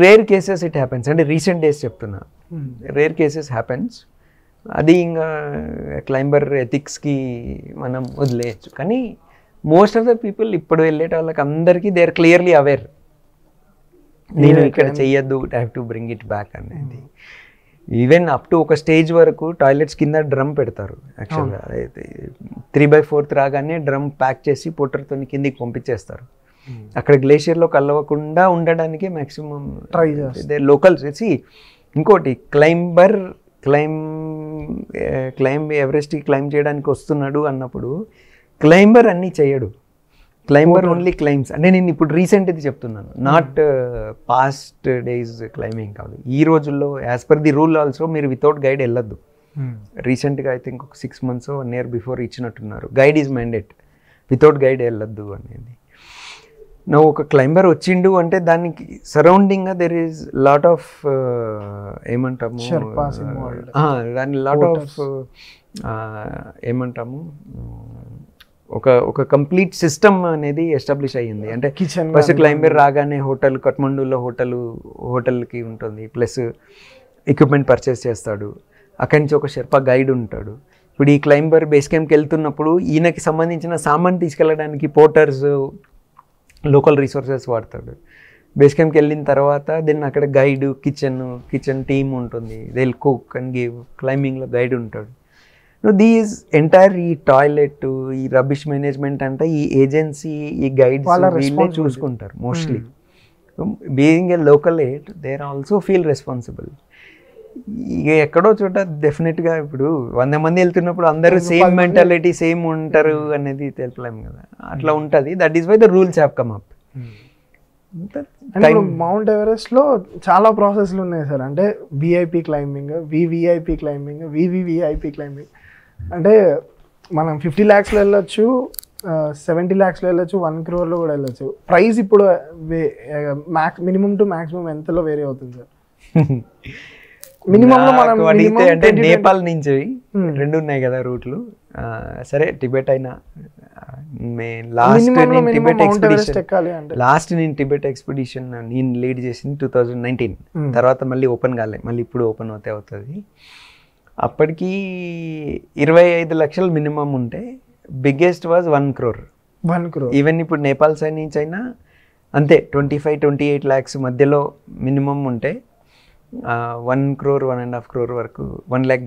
రేర్ కేసెస్ ఇట్ హ్యాపెన్స్, అంటే రీసెంట్ డేస్ చెప్తున్నా, రేర్ కేసెస్ హ్యాపెన్స్. అది ఇంకా క్లైంబర్ ఎథిక్స్కి మనం వదిలేయచ్చు. కానీ మోస్ట్ ఆఫ్ ద పీపుల్ ఇప్పుడు వెళ్ళేట వాళ్ళకి అందరికీ దే ఆర్ క్లియర్లీ అవేర్, నేను ఇక్కడ చెయ్యొద్దు, I have to bring it back అనేది. ఈవెన్ అప్ టు ఒక స్టేజ్ వరకు టాయిలెట్స్ కింద డ్రమ్ పెడతారు. యాక్చువల్గా అయితే 3/4 రాగానే డ్రమ్ ప్యాక్ చేసి పొట్టర్తో కిందికి పంపించేస్తారు. అక్కడ గ్లేషియర్లో కలవకుండా ఉండడానికి మ్యాక్సిమం ట్రై చేస్తారు లోకల్స్. ఇంకోటి, క్లైమ్ ఎవరెస్ట్ క్లైమ్ చేయడానికి వస్తున్నాడు అన్నప్పుడు క్లైంబర్ అన్నీ చేయడు, క్లైంబర్ ఓన్లీ క్లైమ్స్. అంటే నేను ఇప్పుడు రీసెంట్ ఇది చెప్తున్నాను, నాట్ పాస్ట్ డేస్ క్లైంబింగ్ కాదు. ఈ రోజుల్లో as per the rule also మీరు వితౌట్ గైడ్ వెళ్ళొద్దు. రీసెంట్గా ఐ థింక్ ఒక 6 months 1 year బిఫోర్ ఇచ్చినట్టున్నారు, guide is mandate, without guide వెళ్ళొద్దు అనేది. నువ్వు ఒక క్లైంబర్ వచ్చిండు అంటే దానికి సరౌండింగ్గా దెర్ ఈజ్ లాట్ ఆఫ్ ఏమంటాము, దాని లాట్ ఆఫ్ ఏమంటాము, ఒక కంప్లీట్ సిస్టమ్ అనేది ఎస్టాబ్లిష్ అయ్యింది. అంటే ఫస్ట్ క్లైంబర్ రాగానే కఠ్మండూలో హోటల్కి ఉంటుంది, ప్లస్ ఎక్విప్మెంట్ పర్చేస్ చేస్తాడు. అక్కడి నుంచి ఒక షెర్పా గైడ్ ఉంటాడు. ఇప్పుడు ఈ క్లైంబర్ బేస్ క్యాంప్కి వెళ్తున్నప్పుడు ఈయనకి సంబంధించిన సామాన్ తీసుకెళ్ళడానికి పోర్టర్స్, లోకల్ రిసోర్సెస్ వాడతాడు. బేస్ క్యాంప్కి వెళ్ళిన తర్వాత దెన్ అక్కడ గైడ్, కిచెన్ టీమ్ ఉంటుంది, they will cook and give. క్లైంబింగ్లో గైడ్ ఉంటాడు. దీస్ ఎంటైర్ ఈ టాయిలెట్, ఈ రబిష్ మేనేజ్మెంట్ అంటే ఈ ఏజెన్సీ, ఈ గైడ్స్ వీళ్ళే చూసుకుంటారు mostly. Being a local aid they are also feel responsible. ఇక ఎక్కడో చోట డెఫినెట్గా ఇప్పుడు 100 మంది వెళ్తున్నప్పుడు అందరూ సేమ్ మెంటాలిటీ సేమ్ ఉంటారు అనేది తెలుపలేము కదా, అట్లా ఉంటుంది. That is why the rules have come up. అంటే ఇప్పుడు మౌంట్ ఎవరెస్ట్ లో చాలా ప్రాసెస్లు ఉన్నాయి సార్. అంటే VIP climbing, VVIP climbing, VVVIP climbing. అంటే మనం 50 lakhs వెళ్ళొచ్చు, 70 lakhs వెళ్ళొచ్చు, 1 crore కూడా వెళ్ళొచ్చు. ప్రైస్ ఇప్పుడు మినిమం టు మాక్సిమం ఎంతలో వేరే అవుతుంది సార్? మినిమం నాకు అడిగితే అంటే నేపాల్ నుంచి 2 ఉన్నాయి కదా రూట్లు. సరే టిబెట్ అయినా లాస్ట్ నేను టిబెట్ ఎక్స్పెడిషన్ నేను లీడ్ చేసింది 2019. తర్వాత మళ్ళీ ఓపెన్ కాలే, మళ్ళీ ఇప్పుడు ఓపెన్ అవుతుంది. అప్పటికి 25 లక్షలు మినిమం ఉంటే బిగ్గెస్ట్ వాజ్ 1 crore. ఈవెన్ ఇప్పుడు నేపాల్ సైడ్ నుంచి అయినా అంతే 25-28 lakhs మధ్యలో మినిమం ఉంటే 1 crore, 1.5 crore వరకు, $1 lakh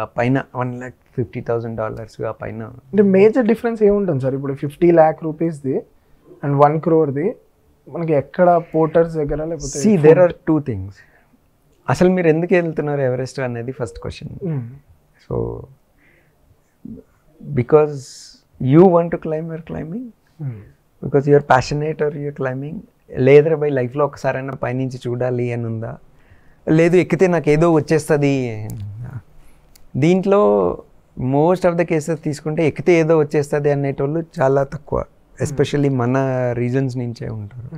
ఆ పైన, $1,50,000 ఆ పైన. అంటే మేజర్ డిఫరెన్స్ ఏముంటుంది సార్ ఇప్పుడు 50 lakh రూపీస్ది అండ్ 1 crore మనకి ఎక్కడ పోర్టర్స్ దగ్గర లేకపోతే? See, there are 2 things. అసలు మీరు ఎందుకు వెళ్తున్నారు ఎవరెస్ట్ అనేది first question. So because you want to climb, you're climbing because you're passionate or you're climbing. లేదరా బై లైఫ్లో ఒకసారైనా పైనుంచి చూడాలి అని ఉందా? లేదు ఎక్కితే నాకు ఏదో వచ్చేస్తుంది. దీంట్లో మోస్ట్ ఆఫ్ ద కేసెస్ తీసుకుంటే ఎక్కితే ఏదో వచ్చేస్తుంది అనేటోళ్ళు చాలా తక్కువ, ఎస్పెషల్లీ మన రీజన్స్ నుంచే ఉంటారు.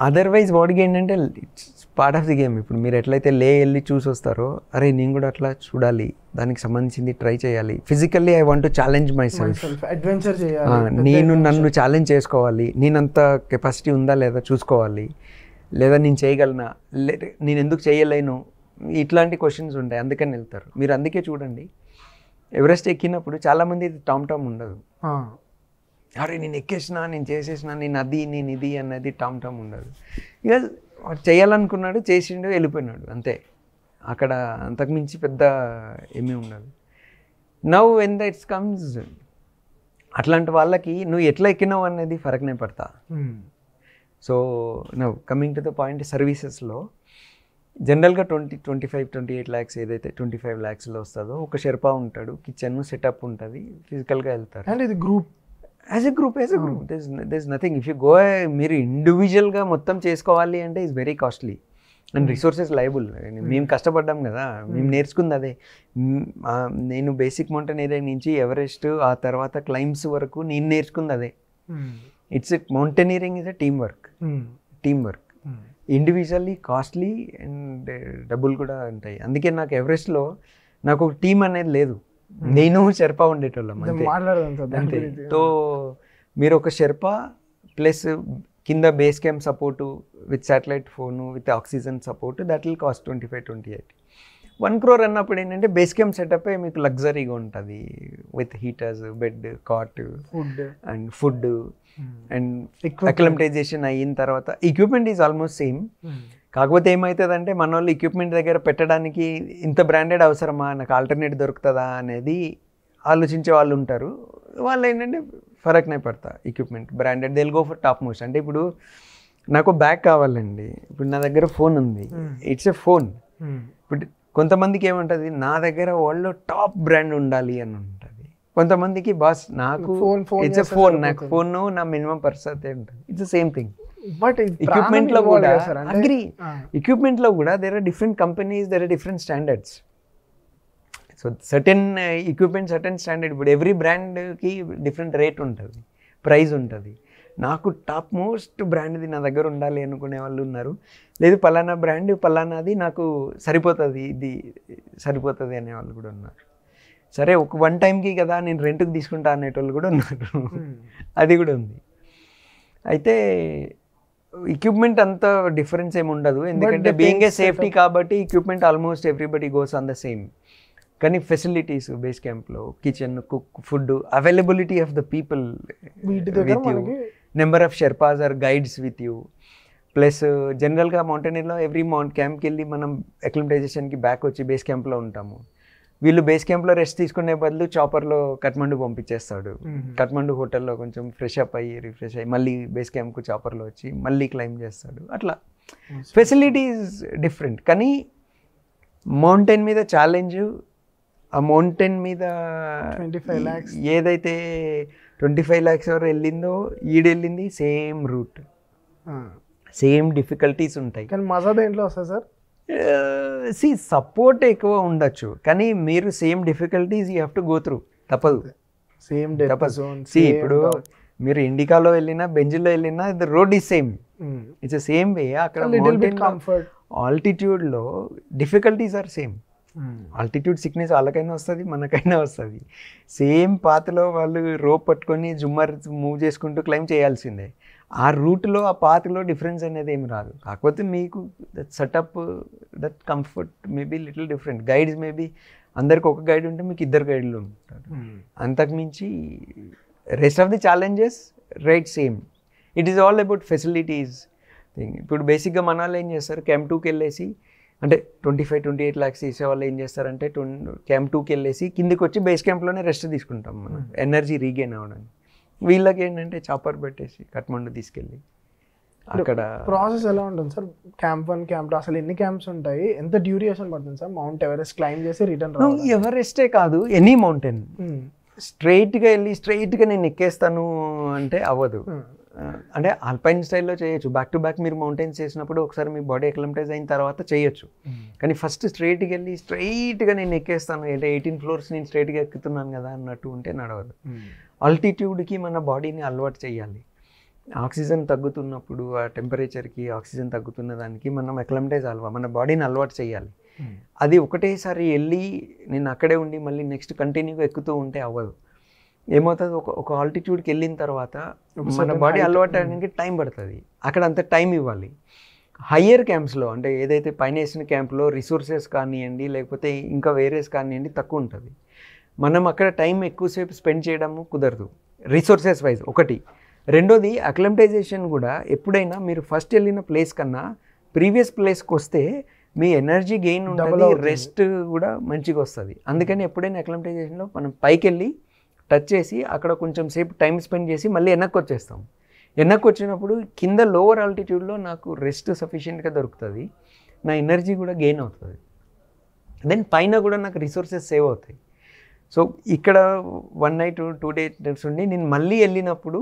అదర్వైజ్ వాడికి ఏంటంటే it's part of the game. ఇప్పుడు మీరు ఎట్లయితే వెళ్ళి చూసి వస్తారో, అరే నేను కూడా అట్లా చూడాలి, దానికి సంబంధించింది ట్రై చేయాలి. Physically I want to challenge my self, adventure చేయాలి, నేను నన్ను ఛాలెంజ్ చేసుకోవాలి, నేనంత కెపాసిటీ ఉందా లేదా చూసుకోవాలి, లేదా నేను చేయగలనా, నేను ఎందుకు చేయలేను, ఇట్లాంటి క్వశ్చన్స్ ఉంటాయి. అందుకని వెళ్తారు మీరు. అందుకే చూడండి ఎవరెస్ట్ ఎక్కినప్పుడు చాలామంది టామ్ ఉండదు. అరే నేను ఎక్కేసిన, నేను చేసేసిన, నేను అది, నేను ఇది అన్నది టామ్ ఉండదు. ఇక చేయాలనుకున్నాడు, చేసిండు, వెళ్ళిపోయినాడు, అంతే. అక్కడ అంతకుమించి పెద్ద ఏమీ ఉండదు. Now when the it's comes అట్లాంటి వాళ్ళకి నువ్వు ఎట్లా ఎక్కినావు అనేది ఫరక్నే పడతా. So now coming to the point, సర్వీసెస్లో జనరల్గా 28 lakhs ఏదైతే 25 lakhsలో వస్తుందో ఒక షెర్పా ఉంటాడు, కిచెన్ సెటప్ ఉంటుంది, ఫిజికల్గా వెళ్తారు. అండ్ ఇది group, as a group there's nothing. If you go మీరు ఇండివిజువల్గా మొత్తం చేసుకోవాలి అంటే it's very costly and resources liable. మేము కష్టపడ్డాం కదా, మేము నేర్చుకుంది అదే. నేను బేసిక్ మౌంటైనీరింగ్ నుంచి ఎవరెస్ట్, ఆ తర్వాత క్లైంబ్స్ వరకు నేను నేర్చుకుంది అదే. It's mountaineering is a team work. Individually costly and డబ్బులు కూడా ఉంటాయి. అందుకే నాకు ఎవరెస్ట్లో నాకు ఒక టీం అనేది లేదు, నేను షెర్పా ఉండేటోళ్ళం అంతే. సో మీరు ఒక షెర్పా ప్లస్ కింద base camp support with satellite phone with oxygen support, that will cost 25-28. 1 crore అన్నప్పుడు ఏంటంటే బేస్ క్యాంప్ సెటప్ మీకు లగ్జరీగా ఉంటుంది, with heaters, bed, cot, food and acclimatization అయిన తర్వాత ఎక్విప్మెంట్ ఈజ్ ఆల్మోస్ట్ సేమ్. కాకపోతే ఏమవుతుందంటే మన వాళ్ళు ఎక్విప్మెంట్ దగ్గర పెట్టడానికి ఇంత బ్రాండెడ్ అవసరమా, నాకు ఆల్టర్నేట్ దొరుకుతుందా అనేది ఆలోచించే వాళ్ళు ఉంటారు. వాళ్ళు ఏంటంటే ఫరక్నే పడతా equipment branded, they will go for top most. అంటే ఇప్పుడు నాకు బ్యాగ్ కావాలండి, ఇప్పుడు నా దగ్గర ఫోన్ ఉంది, ఇట్స్ ఎ ఫోన్. ఇప్పుడు కొంతమందికి ఏముంటుంది, నా దగ్గర వాళ్ళు టాప్ బ్రాండ్ ఉండాలి అని ఉంటుంది. కొంతమందికి బాస్ నాకు ఇట్స్ ఎ ఫోన్, నాకు ఫోన్ నా మినిమం పరిస్థితి ఉంటుంది. It's same thing. But equipment లో కూడా అగ్రీ, ఎక్విప్మెంట్ లో కూడా there are different companies, there are different standards. So certain equipment certain standard. ఇప్పుడు ఎవ్రీ బ్రాండ్కి డిఫరెంట్ రేట్ ఉంటుంది, ప్రైస్ ఉంటుంది. నాకు టాప్ మోస్ట్ బ్రాండ్ది నా దగ్గర ఉండాలి అనుకునే వాళ్ళు ఉన్నారు. లేదు పలానా బ్రాండ్ పలానాది నాకు సరిపోతుంది, ఇది సరిపోతుంది అనేవాళ్ళు కూడా ఉన్నారు. సరే ఒక 1 timeకి కదా నేను రెంట్కి తీసుకుంటా అనేటోళ్ళు కూడా ఉన్నారు, అది కూడా ఉంది. అయితే ఎక్విప్మెంట్ అంత డిఫరెన్స్ ఏమి ఉండదు, ఎందుకంటే బీయింగ్ ఏ సేఫ్టీ కాబట్టి equipment almost everybody goes on the same. కానీ ఫెసిలిటీస్ బేస్ క్యాంప్లో kitchen, cook, food, availability of the people with you, number of Sherpas or guides with you. Plus జనరల్గా మౌంటైనీర్లో ఎవ్రీ క్యాంప్కి వెళ్ళి మనం అక్లిమటైజేషన్కి బ్యాక్ వచ్చి బేస్ క్యాంప్లో ఉంటాము. వీళ్ళు బేస్ క్యాంప్లో రెస్ట్ తీసుకునే బదులు చాపర్లో కఠ్మండు పంపించేస్తాడు. కఠ్మండు హోటల్లో కొంచెం ఫ్రెష్ అప్ అయ్యి రిఫ్రెష్ అయ్యి మళ్ళీ బేస్ క్యాంప్కు చాపర్లో వచ్చి మళ్ళీ క్లైంబ్ చేస్తాడు. అట్లా ఫెసిలిటీస్ డిఫరెంట్. కానీ మౌంటైన్ మీద ఛాలెంజ్, ఆ మౌంటైన్ మీద 25 lakhs ఏదైతే 25 lakhs ఎవరు వెళ్ళిందో ఈడెళ్ళింది సేమ్ రూట్. సేమ్ డిఫికల్టీస్ ఉంటాయి. కానీ మజా దేంట్లో వస్తుంది సార్? సపోర్ట్ ఎక్కువ ఉండొచ్చు, కానీ మీరు same difficulties you have to go through, తప్పదు. సేమ్ ఇప్పుడు మీరు ఇండికాలో వెళ్ళినా బెంజిల్లో వెళ్ళినా the road is same, it's same way. అక్కడ కంఫర్ట్ ఆల్టిట్యూడ్లో difficulties are same. Altitude sickness వాళ్ళకైనా వస్తుంది, మనకైనా వస్తుంది. సేమ్ పాత్లో వాళ్ళు రోప్ పట్టుకొని జుమ్మర్ మూవ్ చేసుకుంటూ క్లైమ్ చేయాల్సిందే. ఆ రూట్లో ఆ పాత్లో డిఫరెన్స్ అనేది ఏమి రాదు. కాకపోతే మీకు that setup, that comfort maybe little different. Guides maybe అందరికి ఒక గైడ్ ఉంటే మీకు 2 గైడ్లు ఉంటారు. అంతకుమించి rest of the challenges right same. It is all about facilities thing. ఇప్పుడు బేసిక్గా మన వాళ్ళు ఏం చేస్తారు, క్యాంప్ 2కి వెళ్ళేసి, అంటే 25-28 lakhs తీసే వాళ్ళు ఏం చేస్తారంటే క్యాంప్ 2కి వెళ్ళేసి కిందికి వచ్చి బేస్ క్యాంప్లోనే రెస్ట్ తీసుకుంటాం మనం, ఎనర్జీ రీగెయిన్ అవ్వడానికి. వీళ్ళకి ఏంటంటే చాపర్ పెట్టేసి కట్మండు తీసుకెళ్ళి అక్కడ. ప్రాసెస్ ఎలా ఉంటుంది సార్? క్యాంప్ 1, క్యాంప్ 2 అసలు ఎన్ని క్యాంప్స్ ఉంటాయి? ఎంత డ్యూరేషన్ పడుతుంది సార్ మౌంట్ ఎవరెస్ట్ క్లైమ్ చేసి రిటర్న్ రావాలి? ఎవరెస్టే కాదు, ఎనీ మౌంటైన్ స్ట్రైట్గా వెళ్ళి స్ట్రైట్గా నేను ఎక్కేస్తాను అంటే అవ్వదు. అంటే ఆల్పైన్ స్టైల్లో చేయొచ్చు, బ్యాక్ టు బ్యాక్ మీరు మౌంటైన్స్ చేసినప్పుడు ఒకసారి మీ బాడీ ఎక్లమటైజ్ అయిన తర్వాత చేయొచ్చు. కానీ ఫస్ట్ స్ట్రైట్గా వెళ్ళి స్ట్రైట్గా నేను ఎక్కేస్తాను అంటే 18 floors నేను స్ట్రైట్గా ఎక్కుతున్నాను కదా అన్నట్టు ఉంటే నడవదు. ఆల్టిట్యూడ్కి మన బాడీని అలవాటు చేయాలి. ఆక్సిజన్ తగ్గుతున్నప్పుడు ఆ టెంపరేచర్కి ఆక్సిజన్ తగ్గుతున్న దానికి మనం ఎక్లమటైజ్ మన బాడీని అలవాటు చేయాలి. అది ఒకటేసారి వెళ్ళి నేను అక్కడే ఉండి మళ్ళీ నెక్స్ట్ కంటిన్యూగా ఎక్కుతూ ఉంటే అవ్వదు. ఏమవుతుంది, ఒక ఆల్టిట్యూడ్కి వెళ్ళిన తర్వాత మన బాడీ అలవాటు అయ్యడానికి టైం పడుతుంది. అక్కడ అంత టైం ఇవ్వాలి. హయ్యర్ క్యాంప్స్లో అంటే ఏదైతే పైన వేసిన క్యాంప్లో రిసోర్సెస్ కానివ్వండి లేకపోతే ఇంకా వేరేస్ కానివ్వండి తక్కువ ఉంటుంది. మనం అక్కడ టైం ఎక్కువసేపు స్పెండ్ చేయడము కుదరదు రిసోర్సెస్ వైజ్ ఒకటి. రెండోది అక్లమటైజేషన్ కూడా ఎప్పుడైనా మీరు ఫస్ట్ వెళ్ళిన ప్లేస్ కన్నా ప్రీవియస్ ప్లేస్కి వస్తే మీ ఎనర్జీ గెయిన్ ఉంటుంది, రెస్ట్ కూడా మంచిగా వస్తుంది. అందుకని ఎప్పుడైనా అక్లమటైజేషన్లో మనం పైకి వెళ్ళి టచ్ చేసి అక్కడ కొంచెం సేపు టైం స్పెండ్ చేసి మళ్ళీ వెనక్కి వచ్చేస్తాం. వెనక్కి వచ్చినప్పుడు కింద లోవర్ ఆల్టిట్యూడ్లో నాకు రెస్ట్ సఫిషియెంట్గా దొరుకుతుంది, నా ఎనర్జీ కూడా గెయిన్ అవుతుంది. దెన్ పైన కూడా నాకు రిసోర్సెస్ సేవ్ అవుతాయి. సో ఇక్కడ 1 night 2 days ఉండి నేను మళ్ళీ వెళ్ళినప్పుడు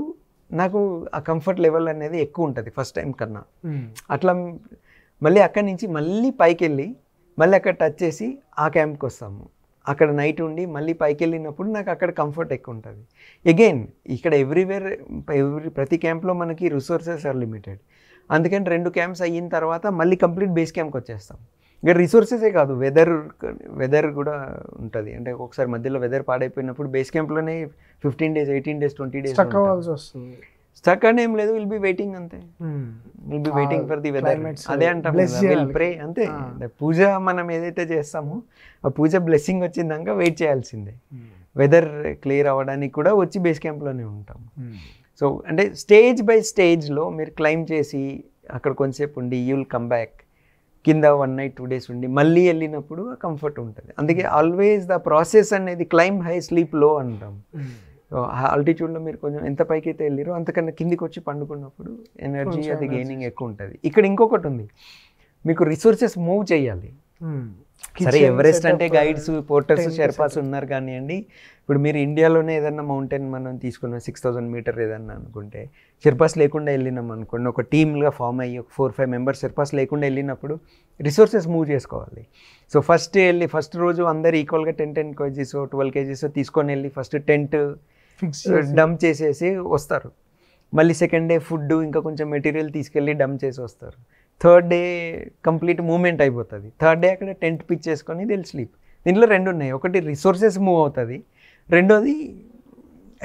నాకు ఆ కంఫర్ట్ లెవెల్ అనేది ఎక్కువ ఉంటుంది ఫస్ట్ టైం కన్నా. అట్లా మళ్ళీ అక్కడి నుంచి మళ్ళీ పైకి వెళ్ళి మళ్ళీ అక్కడ టచ్ చేసి ఆ క్యాంప్కి వస్తాము. అక్కడ నైట్ ఉండి మళ్ళీ పైకి వెళ్ళినప్పుడు నాకు అక్కడ కంఫర్ట్ ఎక్కువ ఉంటుంది. అగైన్ ఇక్కడ ప్రతి క్యాంప్లో మనకి రిసోర్సెస్ ఆర్ లిమిటెడ్. అందుకని 2 camps అయిన తర్వాత మళ్ళీ కంప్లీట్ బేస్ క్యాంప్కి వచ్చేస్తాం. ఇక రిసోర్సెసే కాదు, వెదర్ కూడా ఉంటుంది. అంటే ఒకసారి మధ్యలో వెదర్ పాడైపోయినప్పుడు బేస్ క్యాంప్లోనే 15 days 18 days 20 days స్టక్ అవ్వాల్సి వస్తుంది. స్టక్ అని ఏం లేదు, విల్ బి వెయిటింగ్ అంతే. Will be waiting for the weather. అదే అంటాం, విల్ ప్రే అంతే. పూజ మనం ఏదైతే చేస్తామో ఆ పూజ బ్లెస్సింగ్ వచ్చిందాక వెయిట్ చేయాల్సిందే. వెదర్ క్లియర్ అవ్వడానికి కూడా వచ్చి బేస్ క్యాంప్లోనే ఉంటాం. సో అంటే స్టేజ్ బై స్టేజ్లో మీరు క్లైమ్ చేసి అక్కడ కొంచెంసేపు ఉండి యూ విల్ కమ్ బ్యాక్, కింద 1 night 2 days ఉండి మళ్ళీ వెళ్ళినప్పుడు కంఫర్ట్ ఉంటుంది. అందుకే ఆల్వేస్ ద ప్రాసెస్ అనేది క్లైమ్ హై స్లీప్ లో అంటాం. ఆల్టిట్యూడ్లో మీరు కొంచెం ఎంత పైకి అయితే వెళ్ళారో అంతకన్నా కిందికి వచ్చి పండుకున్నప్పుడు ఎనర్జీ అది గెయినింగ్ ఎక్కువ ఉంటుంది. ఇక్కడ ఇంకొకటి ఉంది, మీకు రిసోర్సెస్ మూవ్ చేయాలి. సరే ఎవరెస్ట్ అంటే గైడ్స్ పోర్టర్స్ షెర్పాస్ ఉన్నారు కానివ్వండి. ఇప్పుడు మీరు ఇండియాలోనే ఏదన్నా మౌంటైన్ మనం తీసుకున్నాం 6000 meter ఏదన్నా అనుకుంటే షెర్పాస్ లేకుండా వెళ్ళినాం అనుకోండి, ఒక టీమ్గా ఫామ్ అయ్యి ఒక 4-5 members షెర్పాస్ లేకుండా వెళ్ళినప్పుడు రిసోర్సెస్ మూవ్ చేసుకోవాలి. సో ఫస్ట్ రోజు అందరు ఈక్వల్గా 10 kgs 12 kgs తీసుకొని వెళ్ళి ఫస్ట్ టెంట్ డంప్ చేసేసి వస్తారు. మళ్ళీ సెకండ్ డే ఫుడ్ ఇంకా కొంచెం మెటీరియల్ తీసుకెళ్ళి డంప్ చేసి వస్తారు. థర్డ్ డే కంప్లీట్ మూవ్మెంట్ అయిపోతుంది. థర్డ్ డే అక్కడ టెంట్ పిచ్ చేసుకొని దిల్ స్లీప్. దీంట్లో 2 ఉన్నాయి, ఒకటి రిసోర్సెస్ మూవ్ అవుతుంది, రెండోది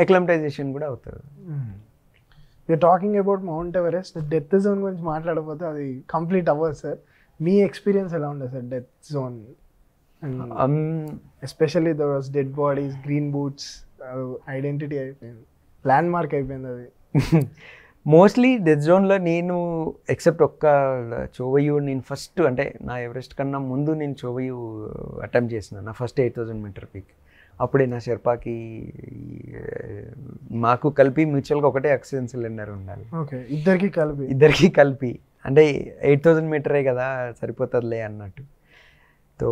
అక్లమటైజేషన్ కూడా అవుతుంది. You're talking about mount Everest, death zone గురించి మాట్లాడకపోతే అది కంప్లీట్ అవ్వదు సార్. మీ ఎక్స్పీరియన్స్ ఎలా ఉండదు sir death zone? Especially the was dead bodies, green boots, identity అయిపోయింది, ల్యాండ్ మార్క్ అయిపోయింది అది. మోస్ట్లీ డెత్ జోన్లో నేను ఎక్సెప్ట్ ఒక్క చోవయు నేను ఫస్ట్ అంటే నా ఎవరెస్ట్ కన్నా ముందు నేను చోవయు అటెంప్ట్ చేసిన నా ఫస్ట్ 8000 meter పీక్. అప్పుడే నా షెర్పాకి మాకు కలిపి మ్యూచువల్గా ఒకటే ఆక్సిజన్ సిలిండర్ ఉండాలి. ఓకే, ఇద్దరికి కలిపి అంటే 8000 meter కదా సరిపోతుందిలే అన్నట్టు. సో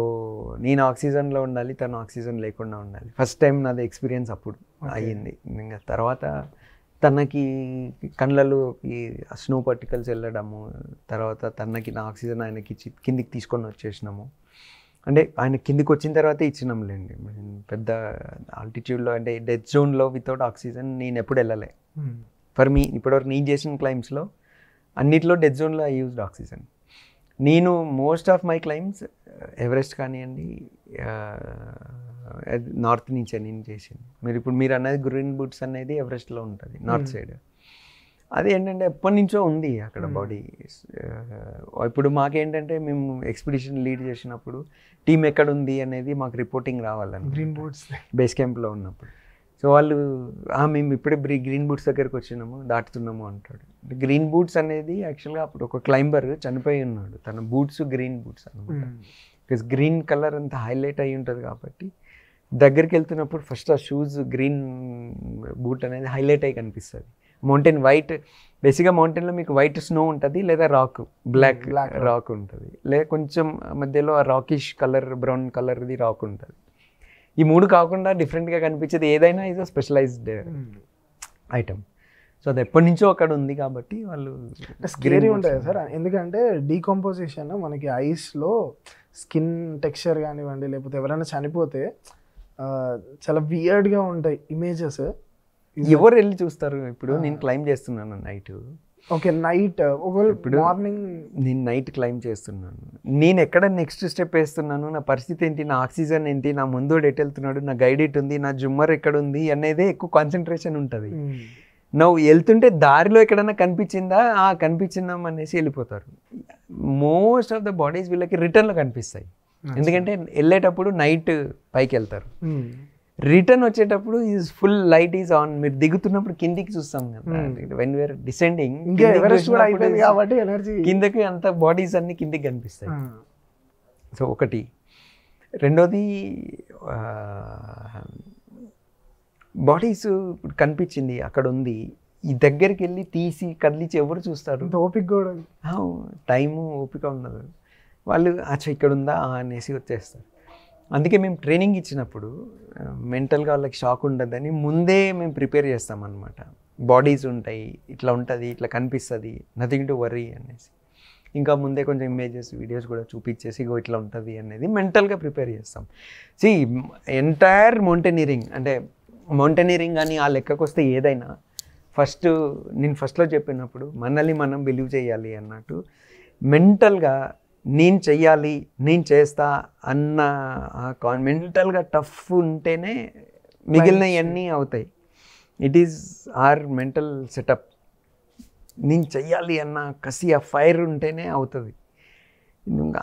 నేను ఆక్సిజన్లో ఉండాలి, తను ఆక్సిజన్ లేకుండా ఉండాలి. ఫస్ట్ టైం నాది ఎక్స్పీరియన్స్ అప్పుడు అయ్యింది. ఇంకా తర్వాత తనకి కళ్ళలోకి స్నో పార్టికల్స్ వెళ్ళడము, తర్వాత తనకి నా ఆక్సిజన్ ఆయనకి ఇచ్చి కిందికి తీసుకొని వచ్చేసినాము. అంటే ఆయన కిందికి వచ్చిన తర్వాతే ఇచ్చినాంలేండి. పెద్ద ఆల్టిట్యూడ్లో అంటే డెత్ జోన్లో వితౌట్ ఆక్సిజన్ నేను ఎప్పుడు వెళ్ళలే. ఫర్ మీ ఇప్పటివరకు నేను చేసిన క్లైమ్స్లో అన్నిట్లో డెత్ జోన్లో ఐ యూజ్డ్ ఆక్సిజన్. నేను most of my climbs Everest కానివ్వండి, నార్త్ నుంచే నేను చేసింది. మీరు అన్నది గ్రీన్ బూట్స్ అనేది ఎవరెస్ట్లో ఉంటుంది నార్త్ సైడ్. అది ఏంటంటే ఎప్పటి నుంచో ఉంది అక్కడ బాడీ. ఇప్పుడు మాకేంటంటే మేము ఎక్స్పిడిషన్ లీడ్ చేసినప్పుడు టీం ఎక్కడ ఉంది అనేది మాకు రిపోర్టింగ్ రావాలని గ్రీన్ బూట్స్ బేస్ క్యాంప్లో ఉన్నప్పుడు. సో వాళ్ళు మేము ఇప్పుడే గ్రీన్ బూట్స్ దగ్గరికి వచ్చినాము, దాటుతున్నాము అంటాడు. గ్రీన్ బూట్స్ అనేది యాక్చువల్గా అప్పుడు ఒక క్లైంబర్ చనిపోయి ఉన్నాడు, తన బూట్స్ గ్రీన్ బూట్స్ అనమాట. బికాస్ గ్రీన్ కలర్ అంతా హైలైట్ అయి ఉంటుంది కాబట్టి దగ్గరికి వెళ్తున్నప్పుడు ఫస్ట్ ఆ షూస్ గ్రీన్ బూట్ అనేది హైలైట్ అయి కనిపిస్తుంది. మౌంటైన్ వైట్, బేసిక్గా మౌంటైన్లో మీకు వైట్ స్నో ఉంటుంది, లేదా రాక్ బ్లాక్ రాక్ ఉంటుంది, లేదా కొంచెం మధ్యలో ఆ రాకిష్ కలర్ బ్రౌన్ కలర్ది రాక్ ఉంటుంది. ఈ మూడు కాకుండా డిఫరెంట్గా కనిపించేది ఏదైనా ఈజ్ అ స్పెషలైజ్డ్ ఐటమ్. సో అది ఎప్పటి నుంచో అక్కడ ఉంది కాబట్టి వాళ్ళు స్కేరీ ఉంటుంది సార్. ఎందుకంటే డీకంపోజిషన్ మనకి ఐస్లో స్కిన్ టెక్స్చర్ కానివ్వండి, లేకపోతే ఎవరైనా చనిపోతే చాలా వియర్డ్గా ఉంటాయి ఇమేజెస్. ఎవరు వెళ్ళి చూస్తారు? ఇప్పుడు నేను క్లైమ్ చేస్తున్నాను నైట్. ఓకే, నైట్ ఇప్పుడు మార్నింగ్ నేను నైట్ క్లైమ్ చేస్తున్నాను, నేను ఎక్కడ నెక్స్ట్ స్టెప్ వేస్తున్నాను, నా పరిస్థితి ఏంటి, నా ఆక్సిజన్ ఏంటి, నా ముందు ఎటు వెళ్తున్నాడు, నా గైడ్ ఎటు ఉంది, నా జుమ్మర్ ఎక్కడ ఉంది అనేదే ఎక్కువ కాన్సన్ట్రేషన్ ఉంటుంది. నువ్వు వెళ్తుంటే దారిలో ఎక్కడైనా కనిపించిందా, కనిపించిందాం అనేసి వెళ్ళిపోతారు. మోస్ట్ ఆఫ్ ద బాడీస్ వీళ్ళకి రిటర్న్లో కనిపిస్తాయి, ఎందుకంటే వెళ్ళేటప్పుడు నైట్ పైకి వెళ్తారు, రిటర్న్ వచ్చేటప్పుడు is full light is on. మీరు దిగుతున్నప్పుడు కిందికి చూస్తాం కదా, వెన్ వీఆర్ డిసెండింగ్ కిందకి అంత బాడీస్ అన్ని కిందికి కనిపిస్తాయి. సో ఒకటి. రెండోది బాడీస్ కనిపించింది అక్కడ ఉంది, ఈ దగ్గరికి వెళ్ళి తీసి కదిలించి ఎవరు చూస్తారు? ఓపిక కూడా టైము ఓపిక ఉండదు. వాళ్ళు అచ్చా ఇక్కడ ఉందా అనేసి వచ్చేస్తారు. అందుకే మేము ట్రైనింగ్ ఇచ్చినప్పుడు మెంటల్గా వాళ్ళకి షాక్ ఉండదని ముందే మేము ప్రిపేర్ చేస్తాం అన్నమాట. బాడీస్ ఉంటాయి, ఇట్లా ఉంటుంది, ఇట్లా కనిపిస్తుంది, నథింగ్ టు వరీ అనేసి. ఇంకా ముందే కొంచెం ఇమేజెస్ వీడియోస్ కూడా చూపించేసి ఇగో ఇట్లా ఉంటుంది అనేది మెంటల్గా ప్రిపేర్ చేస్తాం. సి ఎంటైర్ మౌంటైనీరింగ్ అంటే మౌంటైనీరింగ్ కానీ ఆ లెక్కకు వస్తే ఏదైనా నేను ఫస్ట్లో చెప్పినప్పుడు మనల్ని మనం బిలీవ్ చేయాలి అన్నట్టు మెంటల్గా నేను చెయ్యాలి, నేను చేస్తా అన్న మెంటల్గా టఫ్ ఉంటేనే మిగిలినవన్నీ అవుతాయి. It is our mental setup. నేను చెయ్యాలి అన్న కసి, ఆ ఫైర్ ఉంటేనే అవుతుంది.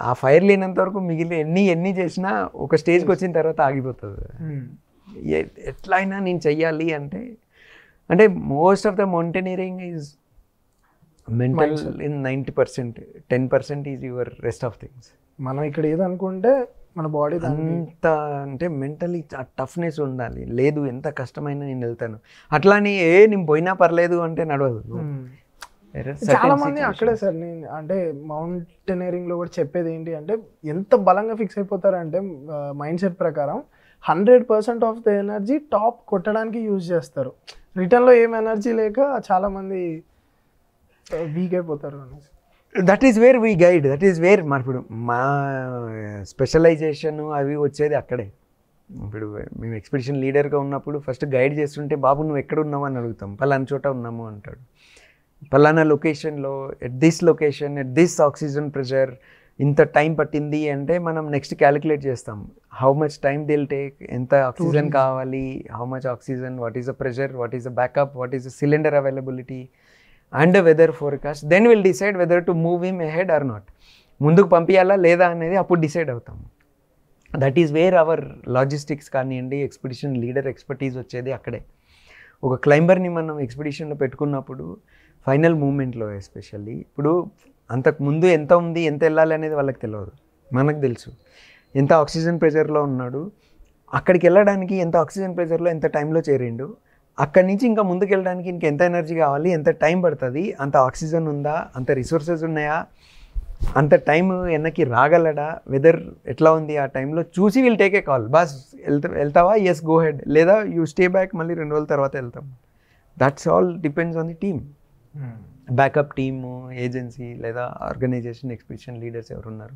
ఆ ఫైర్ లేనంత వరకు మిగిలిన ఎన్ని చేసినా ఒక స్టేజ్కి వచ్చిన తర్వాత ఆగిపోతుంది. ఎట్లా అయినా నేను చెయ్యాలి అంటే most of the mountaineering is mental in 90%, 10% is your rest of things. మనం ఇక్కడ ఏదనుకుంటే మన బాడీ అంత అంటే మెంటలీ ఆ టఫ్నెస్ ఉండాలి. లేదు ఎంత కష్టమైనా నేను వెళ్తాను, అట్లాని నేను పోయినా పర్లేదు అంటే నడవదు. చాలా మంది అక్కడే సార్, నేను అంటే మౌంటైనీరింగ్లో కూడా చెప్పేది ఏంటి అంటే ఎంత బలంగా ఫిక్స్ అయిపోతారంటే మైండ్ సెట్ ప్రకారం 100% ఆఫ్ ద ఎనర్జీ టాప్ కొట్టడానికి యూజ్ చేస్తారు. రిటర్న్లో ఏం ఎనర్జీ లేక చాలామంది వీక్ అయిపోతారు అనేసి. That is where we guide, that is wear ఇప్పుడు మా స్పెషలైజేషన్ అవి వచ్చేది అక్కడే. ఇప్పుడు మేము ఎక్స్పెడిషన్ లీడర్గా ఉన్నప్పుడు ఫస్ట్ గైడ్ చేస్తుంటే బాబు నువ్వు ఎక్కడ ఉన్నావు అని అడుగుతాం. పలానా చోట ఉన్నాము అంటాడు. పలానా లొకేషన్లో at this location at this oxygen pressure ఇంత టైం పట్టింది అంటే మనం నెక్స్ట్ క్యాలిక్యులేట్ చేస్తాం. How much time it'll take, ఎంత ఆక్సిజన్ కావాలి, how much oxygen, what is the pressure, what is the backup, what is the cylinder availability and weather forecast. Then will decide whether to move him ahead or not. ముందుకు పంపించాలా లేదా అనేది అప్పుడు decide అవుతాం. That is where our logistics కానివ్వండి, expedition leader expertise వచ్చేది అక్కడే. ఒక క్లైంబర్ని మనం ఎక్స్పెడిషన్లో పెట్టుకున్నప్పుడు ఫైనల్ మూమెంట్లో ఎస్పెషల్లీ ఇప్పుడు అంతకుముందు ఎంత ఉంది, ఎంత వెళ్ళాలి అనేది వాళ్ళకి తెలియదు, మనకు తెలుసు. ఎంత ఆక్సిజన్ ప్రెషర్లో ఉన్నాడు, అక్కడికి వెళ్ళడానికి ఎంత ఆక్సిజన్ ప్రెషర్లో ఎంత టైంలో చేరిండు, అక్కడి నుంచి ఇంకా ముందుకు వెళ్ళడానికి ఇంకెంత ఎనర్జీ కావాలి, ఎంత టైం పడుతుంది, అంత ఆక్సిజన్ ఉందా, అంత రిసోర్సెస్ ఉన్నాయా, అంత టైం వెనక్కి రాగలడా, వెదర్ ఎట్లా ఉంది ఆ టైంలో చూసి will take a call. Boss వెళ్తావా, ఎస్ గో హెడ్, లేదా యూ స్టే బ్యాక్, మళ్ళీ 2 రోజుల తర్వాత వెళ్తాం. That's all depends on the team. Backup team, agency లేదా ఆర్గనైజేషన్, ఎక్స్పెడిషన్ లీడర్స్ ఎవరు ఉన్నారు.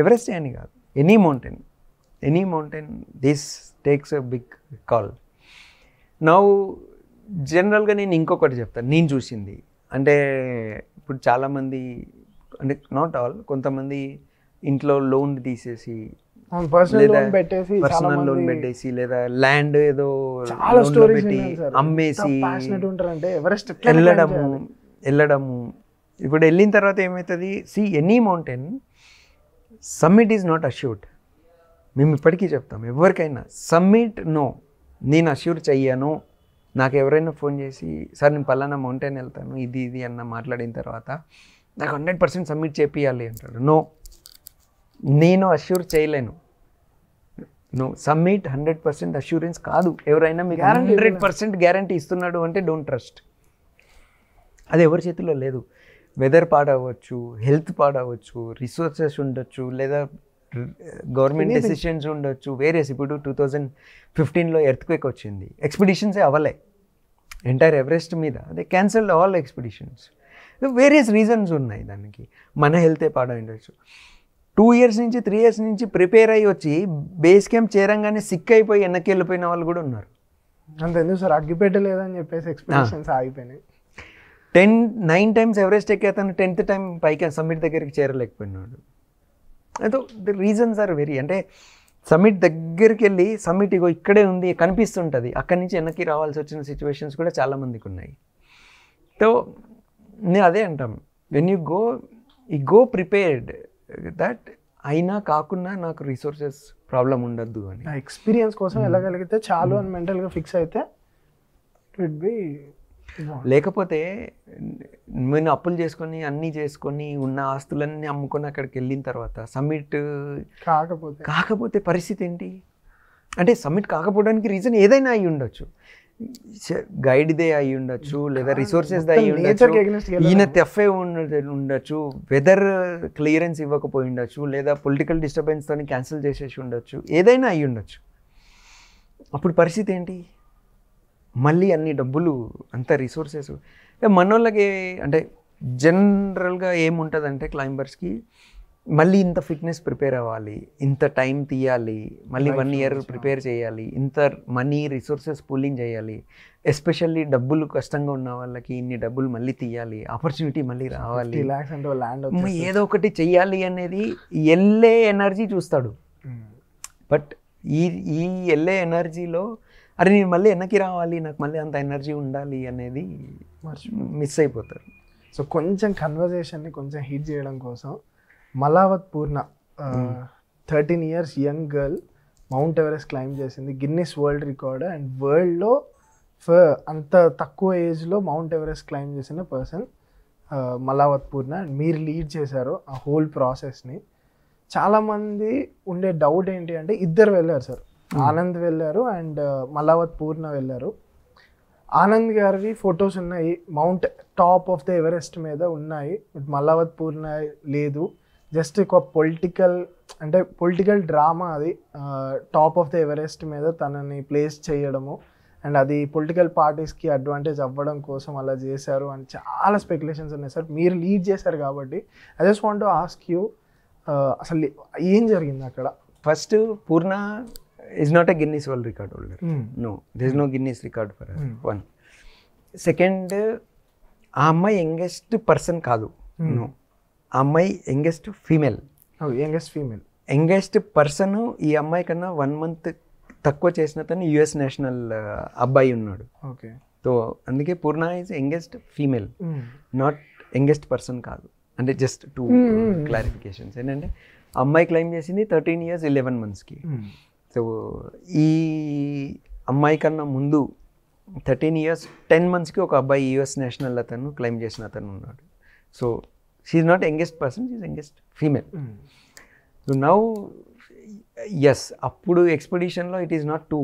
ఎవరెస్ట్ అని కాదు, any mountain this takes a big call. Now జనరల్గా నేను ఇంకొకటి చెప్తాను, నేను చూసింది అంటే ఇప్పుడు చాలామంది అంటే నాట్ ఆల్, కొంతమంది ఇంట్లో లోన్ తీసేసి పర్సనల్ లోన్ పెట్టేసి పర్సనల్ లోన్ పెట్టేసి లేదా ల్యాండ్ ఏదో చాలా స్టోరీస్ అమ్మేసి ఉంటారంటే ఎవరెస్ట్ వెళ్ళడము. ఇప్పుడు వెళ్ళిన తర్వాత ఏమవుతుంది, any mountain summit is not assured. మేము ఇప్పటికీ చెప్తాం ఎవరికైనా, సమ్మిట్ నో, నేను అష్యూర్ చెయ్యను. నాకు ఎవరైనా ఫోన్ చేసి సార్ నేను పలానా మౌంటైన్ వెళ్తాను ఇది అన్న మాట్లాడిన తర్వాత నాకు 100% సబ్మిట్ చేపియాలి అంటాడు. నో, నేను అష్యూర్ చేయలేను. నో, సబ్మిట్ 100% అష్యూరెన్స్ కాదు. ఎవరైనా మీకు 100% గ్యారంటీ ఇస్తున్నాడు అంటే డోంట్ ట్రస్ట్. అది ఎవరి చేతిలో లేదు. వెదర్ పాడవచ్చు, హెల్త్ పాడవచ్చు, రిసోర్సెస్ ఉండొచ్చు, లేదా గవర్నమెంట్ డెసిషన్స్ ఉండొచ్చు, వేరియస్. ఇప్పుడు 2015లో ఎర్త్క్వేక్ వచ్చింది, ఎక్స్పెడిషన్సే అవ్వలే ఎంటైర్ ఎవరెస్ట్ మీద, అదే cancelled all expeditions. Various reasons ఉన్నాయి దానికి. మన హెల్తే పాడైండొచ్చు. 2 years నుంచి 3 years నుంచి ప్రిపేర్ అయ్యి వచ్చి బేస్ క్యాంప్ చేరంగానే సిక్ అయిపోయి వెనక్కి వెళ్ళిపోయిన వాళ్ళు కూడా ఉన్నారు. అంతెందుకు సార్, అగ్గిపెట్టలేదని చెప్పేసి ఎక్స్పెడిషన్స్ ఆగిపోయినాయి. 9 times ఎవరెస్ట్ ఎక్కి అతను 10th time పైకి సమ్మిట్ దగ్గరికి చేరలేకపోయినాడు. అదో ది రీజన్స్ ఆర్ వెరీ, అంటే సమ్మిట్ దగ్గరికి వెళ్ళి సమ్మిట్ ఇగో ఇక్కడే ఉంది కనిపిస్తుంటుంది, అక్కడి నుంచి వెనక్కి రావాల్సి వచ్చిన సిచ్యువేషన్స్ కూడా చాలామందికి ఉన్నాయి. సో నేను అదే అంటాం, when you go prepared that అయినా కాకుండా నాకు రిసోర్సెస్ ప్రాబ్లం ఉండద్దు అని. ఎక్స్పీరియన్స్ కోసం వెళ్ళగలిగితే చాలు అని మెంటల్గా ఫిక్స్ అయితే ఇట్ విల్ బి. లేకపోతే నేను అప్పులు చేసుకొని అన్నీ చేసుకొని ఉన్న ఆస్తులన్నీ అమ్ముకొని అక్కడికి వెళ్ళిన తర్వాత సమ్మిట్ కాకపోతే పరిస్థితి ఏంటి? అంటే సమ్మిట్ కాకపోవడానికి రీజన్ ఏదైనా అయి ఉండొచ్చు, గైడ్దే అయి ఉండొచ్చు, లేదా రిసోర్సెస్దే అయి ఉండొచ్చు, ఈయన తెఫే ఉండొచ్చు, వెదర్ క్లియరెన్స్ ఇవ్వకపోయి ఉండొచ్చు, లేదా పొలిటికల్ డిస్టర్బెన్స్తో క్యాన్సిల్ చేసేసి ఉండొచ్చు, ఏదైనా అయి ఉండొచ్చు. అప్పుడు పరిస్థితి ఏంటి? మళ్ళీ అన్ని డబ్బులు, అంత రిసోర్సెస్. మనోళ్ళకి అంటే జనరల్గా ఏముంటుందంటే క్లైంబర్స్కి మళ్ళీ ఇంత ఫిట్నెస్ ప్రిపేర్ అవ్వాలి, ఇంత టైం తీయాలి, మళ్ళీ 1 year ప్రిపేర్ చేయాలి, ఇంత మనీ రిసోర్సెస్ పూలింగ్ చేయాలి, ఎస్పెషల్లీ డబ్బులు కష్టంగా ఉన్న వాళ్ళకి ఇన్ని డబ్బులు మళ్ళీ తీయాలి, ఆపర్చునిటీ మళ్ళీ రావాలి, ఏదో ఒకటి చెయ్యాలి అనేది వెళ్ళే ఎనర్జీ చూస్తాడు. బట్ ఈ వెళ్ళే ఎనర్జీలో అరే నేను మళ్ళీ వెనక్కి రావాలి, నాకు మళ్ళీ అంత ఎనర్జీ ఉండాలి అనేది మిస్ అయిపోతారు. సో కొంచెం కన్వర్జేషన్ని కొంచెం హీట్ చేయడం కోసం, మలావత్ పూర్ణ 13 years young girl mount Everest claim చేసింది, గిన్నిస్ వరల్డ్ రికార్డ్. అండ్ వరల్డ్లో అంత తక్కువ ఏజ్లో మౌంట్ ఎవరెస్ట్ క్లైమ్ చేసిన పర్సన్ మలావత్ పూర్ణ. అండ్ మీరు లీడ్ చేశారు ఆ హోల్ ప్రాసెస్ని. చాలామంది ఉండే డౌట్ ఏంటి అంటే, ఇద్దరు వెళ్ళారు సార్, ఆనంద్ వెళ్ళారు అండ్ మలావత్ పూర్ణ వెళ్ళారు. ఆనంద్ గారివి ఫొటోస్ ఉన్నాయి, mount top of the Everest మీద ఉన్నాయి, బట్ మలావత్ పూర్ణ లేదు. జస్ట్ ఒక పొలిటికల్ డ్రామా అది, టాప్ ఆఫ్ ద ఎవరెస్ట్ మీద తనని ప్లేస్ చేయడము, అండ్ అది పొలిటికల్ పార్టీస్కి అడ్వాంటేజ్ అవ్వడం కోసం అలా చేశారు అని చాలా స్పెక్యులేషన్స్ ఉన్నాయి సార్. మీరు లీడ్ చేశారు కాబట్టి I just want to ask you, అసలు ఏం జరిగింది అక్కడ? First, Purna is not a Guinness World Record holder. No, there is no Guinness record for her. One. Second, ఆ అమ్మాయి యంగెస్ట్ పర్సన్ కాదు. నో, ఆ అమ్మాయి యంగెస్ట్ ఫీమేల్. యంగెస్ట్ పర్సన్ ఈ అమ్మాయి కన్నా 1 month తక్కువ చేసిన తను US నేషనల్ అబ్బాయి ఉన్నాడు. ఓకే. సో అందుకే Purna is youngest female, not youngest person కాదు. అంటే జస్ట్ 2 క్లారిఫికేషన్స్ ఏంటంటే, అమ్మాయి క్లైమ్ చేసింది 13 years 11 monthsకి. సో ఈ అమ్మాయి కన్నా ముందు 13 years 10 monthsకి ఒక అబ్బాయి US నేషనల్ అతను క్లైమ్ చేసిన అతను ఉన్నాడు. So she's not youngest person, she's youngest female. So now yes, అప్పుడు ఎక్స్పెడిషన్లో it is not 2,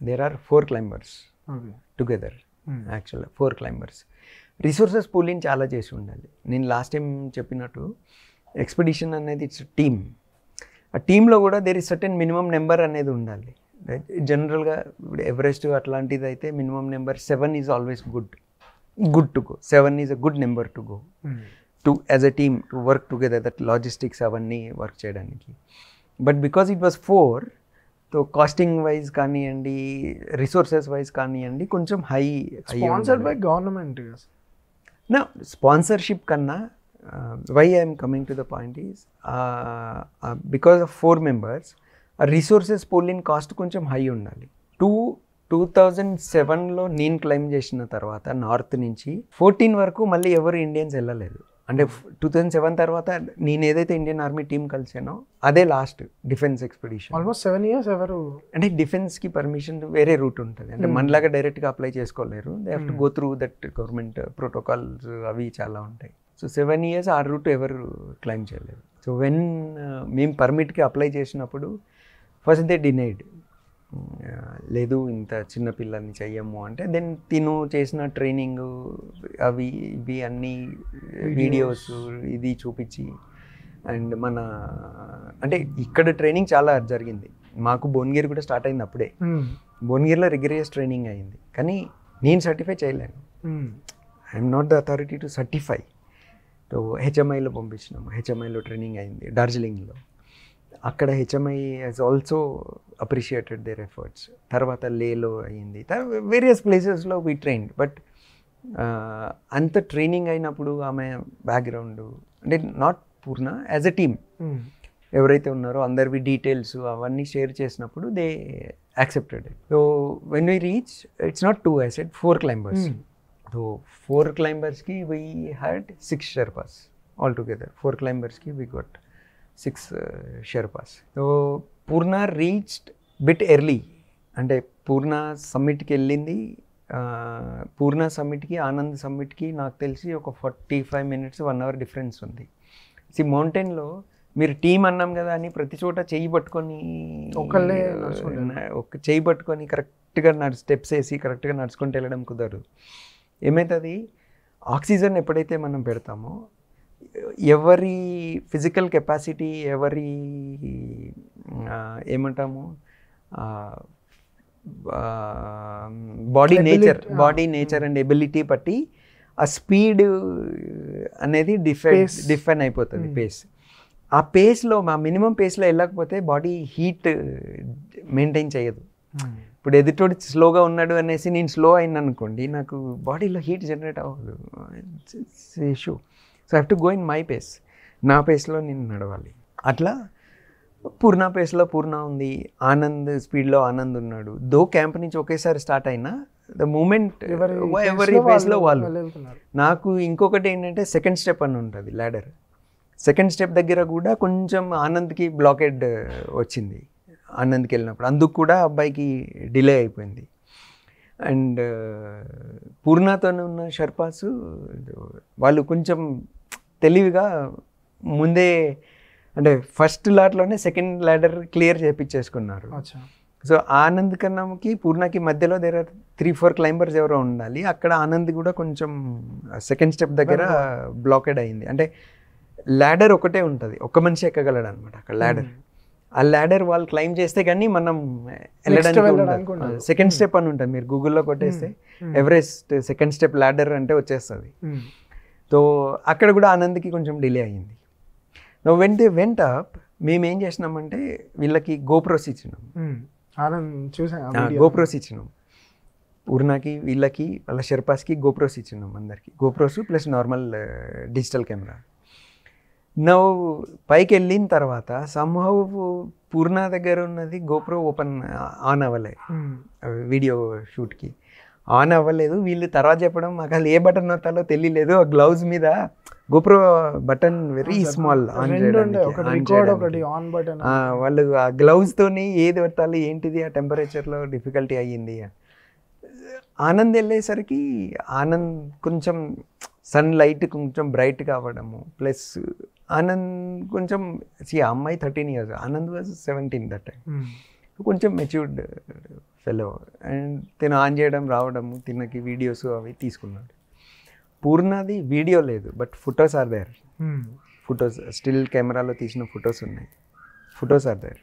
there are 4 climbers together. యాక్చువల్గా 4 climbers. రిసోర్సెస్ పూలింగ్ చాలా చేసి ఉండాలి. నేను లాస్ట్ టైం చెప్పినట్టు ఎక్స్పెడిషన్ అనేది ఇట్స్ టీమ్. ఆ టీంలో కూడా there is certain minimum number అనేది ఉండాలి. జనరల్గా ఇప్పుడు ఎవరెస్ట్ అట్లాంటిది అయితే minimum number 7 is always good to go. 7 is a good number to go to as a team to work together, that logistics అవన్నీ వర్క్ చేయడానికి. But because it was 4, so costing wise కానివ్వండి, resources wise కానివ్వండి, కొంచెం high. Sponsored by government. నా sponsorship కన్నా why I'm coming to the point is because of 4 members resources pooling cost కొంచెం high ఉండాలి. 2007లో నేను క్లైమ్ చేసిన తర్వాత నార్త్ నుంచి 14 వరకు మళ్ళీ ఎవరు ఇండియన్స్ వెళ్ళలేదు. అంటే 2007 తర్వాత నేను ఏదైతే ఇండియన్ ఆర్మీ టీం కలిసానో అదే last defence expedition. Almost 7 years ఎవరు అంటే డిఫెన్స్కి పర్మిషన్ వేరే రూట్ ఉంటుంది. అంటే మనలాగా డైరెక్ట్గా అప్లై చేసుకోలేరు. They have to go through that government protocols అవి చాలా ఉంటాయి. సో 7 years ఆ రూట్ ఎవరు క్లైమ్ చేయలేదు. సో వెన్ మేము పర్మిట్కి అప్లై చేసినప్పుడు ఫస్ట్ దే డినైడ్. లేదు ఇంత చిన్న పిల్లల్ని చెయ్యము అంటే, దెన్ తిను చేసిన ట్రైనింగ్ అవి ఇవి అన్నీ వీడియోస్ ఇది చూపించి, అండ్ మన అంటే ఇక్కడ ట్రైనింగ్ చాలా జరిగింది. మాకు భువనగిరి కూడా స్టార్ట్ అయింది అప్పుడే. భువనగిరిలో రిగరియస్ ట్రైనింగ్ అయింది, కానీ నేను సర్టిఫై చేయలేను. I'm not the authority to certify. So హెచ్ఎంఐలో పంపించినాము. హెచ్ఎంఐలో ట్రైనింగ్ అయింది డార్జిలింగ్లో. అక్కడ HMI has also appreciated their efforts. తర్వాత లేలో అయ్యింది, వేరియస్ ప్లేసెస్లో వీ ట్రైన్డ్. బట్ అంత ట్రైనింగ్ అయినప్పుడు ఆమె బ్యాక్గ్రౌండ్ అంటే not Purna as a team ఎవరైతే ఉన్నారో అందరివి డీటెయిల్స్ అవన్నీ షేర్ చేసినప్పుడు they accepted it. So when we reach it's not 2, I said 4 climbers. So 4 climbers-కి we had 6 Sherpas all together. 4 climbers-కి we got 6 Sherpas. So Purna reached bit early. అంటే పూర్ణ సమ్మిట్కి వెళ్ళింది. పూర్ణ సమ్మిట్కి ఆనంద్ సమ్మిట్కి నాకు తెలిసి ఒక 45 minutes 1 hour డిఫరెన్స్ ఉంది. మౌంటైన్లో మీరు టీం అన్నాం కదా అని ప్రతి చోట చెయ్యి పట్టుకొని ఒక చెయ్యి పట్టుకొని కరెక్ట్గా స్టెప్స్ వేసి కరెక్ట్గా నడుచుకుంటూ వెళ్ళడం కుదరదు. ఏమవుతుంది, ఆక్సిజన్ ఎప్పుడైతే మనం పెడతామో ఎవరి ఫిజికల్ కెపాసిటీ, ఎవరి ఏమంటాము బాడీ నేచర్ అండ్ ఎబిలిటీ బట్టి ఆ స్పీడ్ అనేది డిఫైన్ అయిపోతుంది. పేస్, ఆ పేస్లో మా మినిమం పేస్లో వెళ్ళకపోతే బాడీ హీట్ మెయింటైన్ చేయదు. ఇప్పుడు ఎదుటోడు స్లోగా ఉన్నాడు అనేసి నేను స్లో అయినా అనుకోండి, నాకు బాడీలో హీట్ జనరేట్ అవ్వదు. Issue. So I have to go in my pace. నా పేస్లో నేను నడవాలి. అట్లా పూర్ణ పేస్లో పూర్ణ ఉంది, ఆనంద్ స్పీడ్లో ఆనంద్ ఉన్నాడు. దో క్యాంప్ నుంచి ఒకేసారి స్టార్ట్ అయినా ద మూమెంట్ ఎవరి పేస్లో వాళ్ళు. నాకు ఇంకొకటి ఏంటంటే సెకండ్ స్టెప్ అని ఉంటుంది ల్యాడర్. సెకండ్ స్టెప్ దగ్గర కూడా కొంచెం ఆనంద్కి బ్లాకెడ్ వచ్చింది ఆనంద్కి వెళ్ళినప్పుడు. అందుకు కూడా అబ్బాయికి డిలే అయిపోయింది. అండ్ పూర్ణతో ఉన్న షర్పాస్ వాళ్ళు కొంచెం తెలివిగా ముందే అంటే ఫస్ట్ లాట్లోనే సెకండ్ ల్యాడర్ క్లియర్ చేయించేసుకున్నారు. సో ఆనంద్ కన్నాకి పూర్ణకి మధ్యలో దేర్ ఆర్ 3-4 climbers ఎవరో ఉండాలి. అక్కడ ఆనంద్ కూడా కొంచెం సెకండ్ స్టెప్ దగ్గర బ్లాకెడ్ అయింది. అంటే ల్యాడర్ ఒకటే ఉంటుంది, ఒక్క మనిషి ఎక్కగలడు అనమాట అక్కడ ల్యాడర్. ఆ ల్యాడర్ వాళ్ళు క్లైమ్ చేస్తే కానీ మనం వెళ్ళడానికి సెకండ్ స్టెప్ అని ఉంటుంది. మీరు గూగుల్లో కొట్టేస్తే ఎవరెస్ట్ సెకండ్ స్టెప్ ల్యాడర్ అంటే వచ్చేస్తుంది. సో అక్కడ కూడా ఆనంద్కి కొంచెం డిలే అయ్యింది. వెన్ దే వెంట్ అప్ మేమేం చేసినామంటే వీళ్ళకి గోప్రోస్ ఇచ్చినాం. గోప్రోస్ ఇచ్చినాం పూర్ణకి, వీళ్ళకి, వాళ్ళ షెర్పాస్కి గోప్రోస్ ఇచ్చినాం. అందరికి GoPros plus normal digital camera. నవ్వు పైకి వెళ్ళిన తర్వాత సంహౌ పూర్ణ దగ్గర ఉన్నది గోప్రో ఆన్ అవ్వలే, వీడియో షూట్కి ఆన్ అవ్వలేదు. వీళ్ళు తర్వాత చెప్పడం మాకు అసలు ఏ బటన్ నొత్తాలో తెలియలేదు. ఆ గ్లౌజ్ మీద GoPro button very small on చేయడానికి, వాళ్ళు ఆ గ్లౌజ్తోని ఏది పెట్టాలి ఏంటిది ఆ టెంపరేచర్లో డిఫికల్టీ అయ్యింది. ఆనంద్ వెళ్ళేసరికి ఆనంద్ కొంచెం సన్ లైట్ కొంచెం బ్రైట్గా అవ్వడము, ప్లస్ ఆనంద్ కొంచెం ఆ అమ్మాయి 13 years, Anand was 17 that time. కొంచెం మెచ్యూర్డ్ ఫెలో. అండ్ తిన ఆన్ చేయడం రావడము, తినకి వీడియోస్ అవి తీసుకున్నాడు. పూర్ణది వీడియో లేదు, but photos are there. Photos still కెమెరాలో తీసిన ఫొటోస్ ఉన్నాయి, ఫొటోస్ ఆర్ దేర్.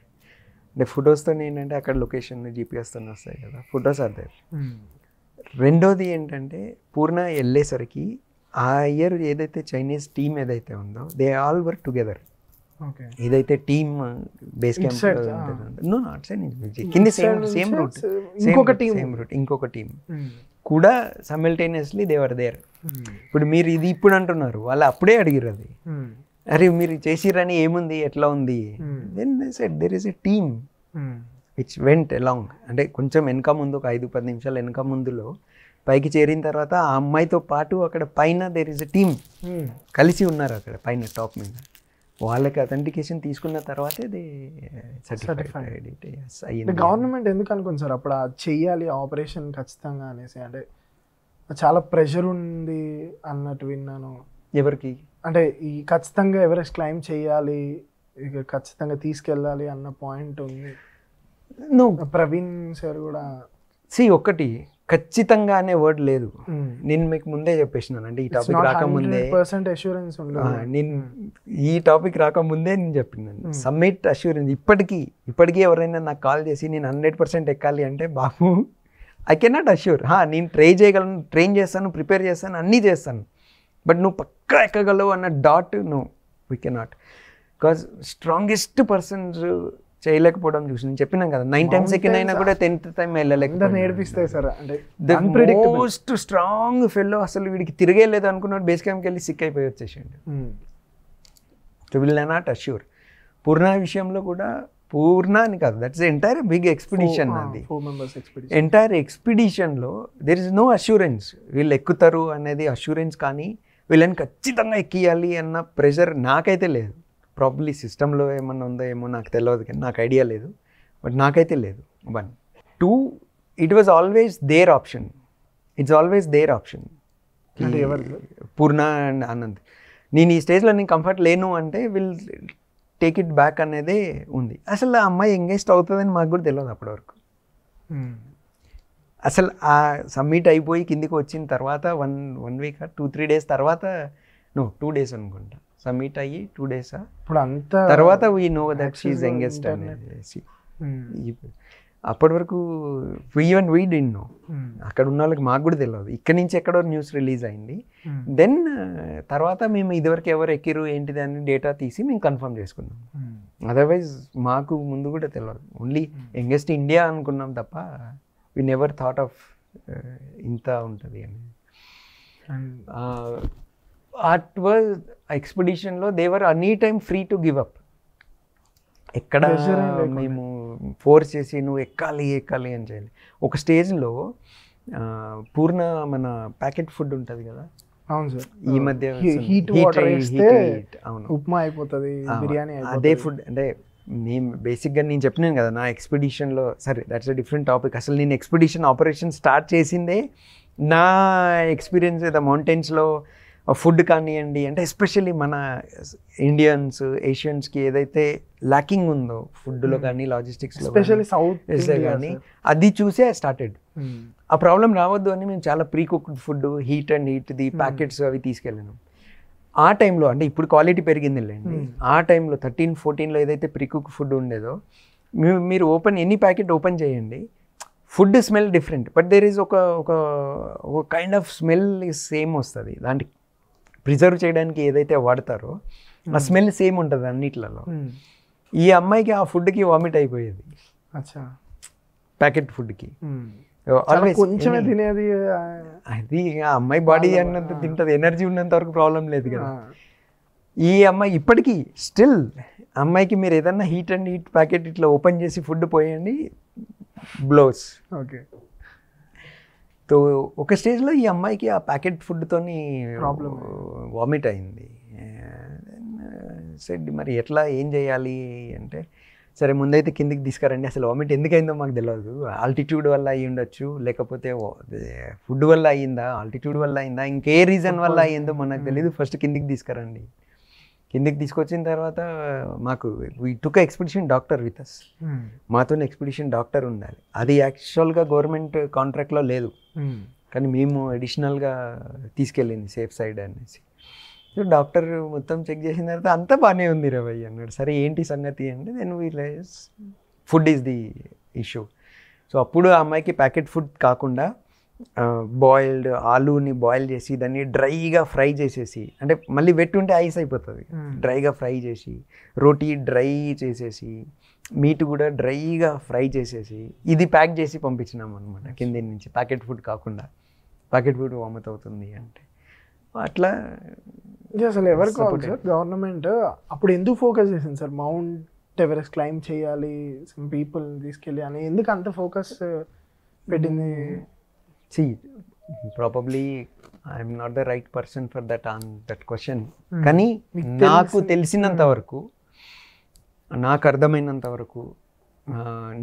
అంటే ఫొటోస్తో ఏంటంటే అక్కడ లొకేషన్ జీపీఎస్తో వస్తాయి కదా, ఫొటోస్ ఆర్ దేర్. రెండోది ఏంటంటే పూర్ణ వెళ్ళేసరికి ఆ ఇయర్ ఏదైతే చైనీస్ టీమ్ ఏదైతే ఉందో దే ఆల్ వర్క్ టుగెదర్. ఏదైతే టీమ్ బేస్ క్యాంప్ కింద సేమ్ రూట్ ఇంకొక టీమ్ కూడా సైమల్టేనియస్లీ దే వర్ దేర్. ఇప్పుడు మీరు ఇది ఇప్పుడు అంటున్నారు, వాళ్ళు అప్పుడే అడిగారు అది, అరే మీరు చేసిరని ఏముంది ఎట్లా ఉంది, then they said there is a team which went along. అంటే కొంచెం వెనక ముందు ఒక 5-10 నిమిషాలు వెనక ముందులో పైకి చేరిన తర్వాత ఆ అమ్మాయితో పాటు అక్కడ పైన దేర్ ఇస్ ఎ టీమ్ కలిసి ఉన్నారు అక్కడ పైన టాప్ మీద. వాళ్ళకి అథెంటికేషన్ తీసుకున్న తర్వాతే దే సర్టిఫైడ్ అయ్యింది. గవర్నమెంట్ ఎందుకు అనుకుంది సార్ అప్పుడు చెయ్యాలి ఆపరేషన్ ఖచ్చితంగా అనేసి? అంటే చాలా ప్రెషర్ ఉంది అన్నట్టు విన్నాను. ఎవరికి అంటే ఈ ఖచ్చితంగా ఎవరెస్ట్ క్లైమ్ చేయాలి, ఇక ఖచ్చితంగా తీసుకెళ్ళాలి అన్న పాయింట్ ఉంది. ప్రవీణ్ సార్ కూడా ఒకటి ఖచ్చితంగా అనే వర్డ్ లేదు. నేను మీకు ముందే చెప్పేసినాను, అంటే ఈ టాపిక్ రాకముందే నేను ఈ టాపిక్ రాకముందే నేను చెప్పినాను సమ్మిట్ అష్యూరెన్స్. ఇప్పటికీ ఎవరైనా నాకు కాల్ చేసి నేను 100% ఎక్కాలి అంటే బాబు ఐ కెనాట్ అష్యూర్. నేను ట్రైన్ చేస్తాను, ప్రిపేర్ చేస్తాను, అన్నీ చేస్తాను, బట్ నువ్వు పక్కా ఎక్కగలవు అన్న that we cannot. Because strongest persons చేయలేకపోవడం చూసి నేను చెప్పినాం కదా, 9 times ఎక్కినైనా కూడా 10th time నేర్పిస్తాయి సార్. అంటే మోస్ట్ స్ట్రాంగ్ ఫెల్లో అసలు వీడికి తిరిగేలేదు అనుకున్నాడు, బేస్ క్యాంప్కి వెళ్ళి సిక్ అయిపోయి వచ్చేసిండు. So will not assure. Purna విషయంలో కూడా పూర్ణ అని కాదు, దట్స్ ఎంటైర్ బిగ్ ఎక్స్పిడిషన్. అది ఎంటైర్ ఎక్స్పిడిషన్లో దెర్ ఇస్ నో అష్యూరెన్స్ వీళ్ళు ఎక్కుతారు అనేది అష్యూరెన్స్, కానీ వీళ్ళని ఖచ్చితంగా ఎక్కియాలి అన్న ప్రెషర్ నాకైతే లేదు. ప్రాబ్లీ సిస్టంలో ఏమన్నా ఉందో ఏమో నాకు తెలియదు, కానీ నాకు ఐడియా లేదు, బట్ నాకైతే లేదు. 1, 2 it was always there option. It's always there option. Purna and Anand నేను ఈ స్టేజ్లో నేను కంఫర్ట్ లేను అంటే విల్ టేక్ ఇట్ బ్యాక్ అనేదే ఉంది. అసలు ఆ అమ్మాయి ఎంగేజ్ అవుతుందని మాకు కూడా తెలియదు అప్పటి వరకు. అసలు ఆ సబ్మిట్ అయిపోయి కిందికి వచ్చిన తర్వాత 1 week 2-3 days తర్వాత 2 days అనుకుంటా సబ్మిట్ అయ్యి 2 days ఇప్పుడు అంత తర్వాత we know that she is youngest అనేది. అప్పటి వరకు ఈవెన్ వీ డిడ్ నో, అక్కడ ఉన్న వాళ్ళకి మాకు కూడా తెలియదు. ఇక్కడి నుంచి ఎక్కడో న్యూస్ రిలీజ్ అయింది, దెన్ తర్వాత మేము ఇదివరకు ఎవరు ఎక్కిరు ఏంటిది అని డేటా తీసి మేము కన్ఫర్మ్ చేసుకున్నాం. అదర్వైజ్ మాకు ముందు కూడా తెలియదు, ఓన్లీ యంగెస్ట్ ఇండియా అనుకున్నాం తప్ప వి నెవర్ థాట్ ఆఫ్ ఇంత ఉంటుంది అని. అట్ వాజ్ ఎక్స్పెడిషన్లో they were any time free to give up. ఎక్కడ మేము ఫోర్స్ చేసి నువ్వు ఎక్కాలి అని చేయాలి. ఒక స్టేజ్లో పూర్ణ మన ప్యాకెట్ ఫుడ్ ఉంటుంది కదా, అవును సార్, ఈ మధ్య హీట్ వాటర్ వేస్తే ఉప్మా అయిపోతుంది, బిర్యానీ. అదే ఫుడ్ అంటే మేము బేసిక్గా నేను చెప్పినాను కదా నా ఎక్స్పెడిషన్లో, సరే దట్స్ అ డిఫరెంట్ టాపిక్. అసలు నేను ఎక్స్పెడిషన్ ఆపరేషన్ స్టార్ట్ చేసిందే నా ఎక్స్పీరియన్స్ ఏదో మౌంటైన్స్లో ఫుడ్ కానివ్వండి, అంటే ఎస్పెషల్లీ మన ఇండియన్స్ ఏషియన్స్కి ఏదైతే ల్యాకింగ్ ఉందో ఫుడ్లో కానీ లాజిస్టిక్స్లో కానీ అది చూసే స్టార్టెడ్. ఆ ప్రాబ్లం రావద్దు అని మేము చాలా ప్రీ కుక్డ్ ఫుడ్ హీట్ది ప్యాకెట్స్ అవి తీసుకెళ్ళాను. ఆ టైంలో అంటే ఇప్పుడు క్వాలిటీ పెరిగింది లేండి, ఆ టైంలో 13-14లో ఏదైతే ప్రీ కుక్ ఫుడ్ ఉండేదో మీరు ఎనీ ప్యాకెట్ ఓపెన్ చేయండి, food smell different, but there is ఒక కైండ్ ఆఫ్ స్మెల్ సేమ్ వస్తుంది. దానికి ప్రిజర్వ్ చేయడానికి ఏదైతే వాడతారో ఆ స్మెల్ సేమ్ ఉంటుంది అన్నిట్లలో. ఈ అమ్మాయికి ఆ ఫుడ్కి వామిట్ అయిపోయేది, ప్యాకెట్ ఫుడ్కి. కొంచెమే తినేది, అది ఆ అమ్మాయి బాడీ అన్నంత తింటుంది, ఎనర్జీ ఉన్నంత వరకు ప్రాబ్లం లేదు కదా. ఈ అమ్మాయి ఇప్పటికీ స్టిల్ అమ్మాయికి మీరు ఏదన్నా హీట్ ప్యాకెట్ ఇట్లా ఓపెన్ చేసి ఫుడ్ పోయండి, బ్లోస్. ఓకే. సో ఒక స్టేజ్లో ఈ అమ్మాయికి ఆ ప్యాకెట్ ఫుడ్తోని ప్రాబ్లం వామిట్ అయింది. సెడ్ మరి ఎట్లా ఏం చేయాలి అంటే, సరే ముందైతే కిందికి తీసుకురండి, అసలు వామిట్ ఎందుకైందో మాకు తెలియదు, ఆల్టిట్యూడ్ వల్ల అయ్యి ఉండొచ్చు, లేకపోతే ఫుడ్ వల్ల అయ్యిందా, ఆల్టిట్యూడ్ వల్ల అయిందా, ఇంకే రీజన్ వల్ల అయ్యిందో మనకు తెలియదు, ఫస్ట్ కిందికి తీసుకురండి. కిందికి తీసుకొచ్చిన తర్వాత మాకు we took expedition doctor with us, మాతో ఎక్స్పెడిషన్ డాక్టర్ ఉండాలి. అది యాక్చువల్గా గవర్నమెంట్ కాంట్రాక్ట్లో లేదు, కానీ మేము అడిషనల్గా తీసుకెళ్ళింది సేఫ్ సైడ్ అనేసి. సో డాక్టర్ మొత్తం చెక్ చేసిన తర్వాత అంతా బాగానే ఉంది రవయ్య అన్నాడు. సరే ఏంటి సంగతి అంటే నేను food is the issue. So అప్పుడు ఆ అమ్మాయికి ప్యాకెట్ ఫుడ్ కాకుండా బాయిల్డ్ ఆలూని బాయిల్ చేసి దాన్ని డ్రైగా ఫ్రై చేసేసి, అంటే మళ్ళీ వెట్ ఉంటే ఐస్ అయిపోతుంది, డ్రైగా ఫ్రై చేసి, రోటీ డ్రై చేసేసి, మీట్ కూడా డ్రైగా ఫ్రై చేసేసి ఇది ప్యాక్ చేసి పంపించినాం అనమాట కింద నుంచి. ప్యాకెట్ ఫుడ్ కాకుండా, ప్యాకెట్ ఫుడ్ వామిట్ అవుతుంది అంటే అట్లా. అసలు ఎవరు కావాలి సార్ గవర్నమెంట్ అప్పుడు ఎందుకు ఫోకస్ చేసింది సార్ మౌంట్ ఎవరెస్ట్ క్లైమ్ చేయాలి సమ్ పీపుల్ తీసుకెళ్ళి అని, ఎందుకు అంత ఫోకస్ పెట్టింది? See, probably I'm not the right person for that question. కానీ నాకు తెలిసినంత వరకు, నాకు అర్థమైనంత వరకు,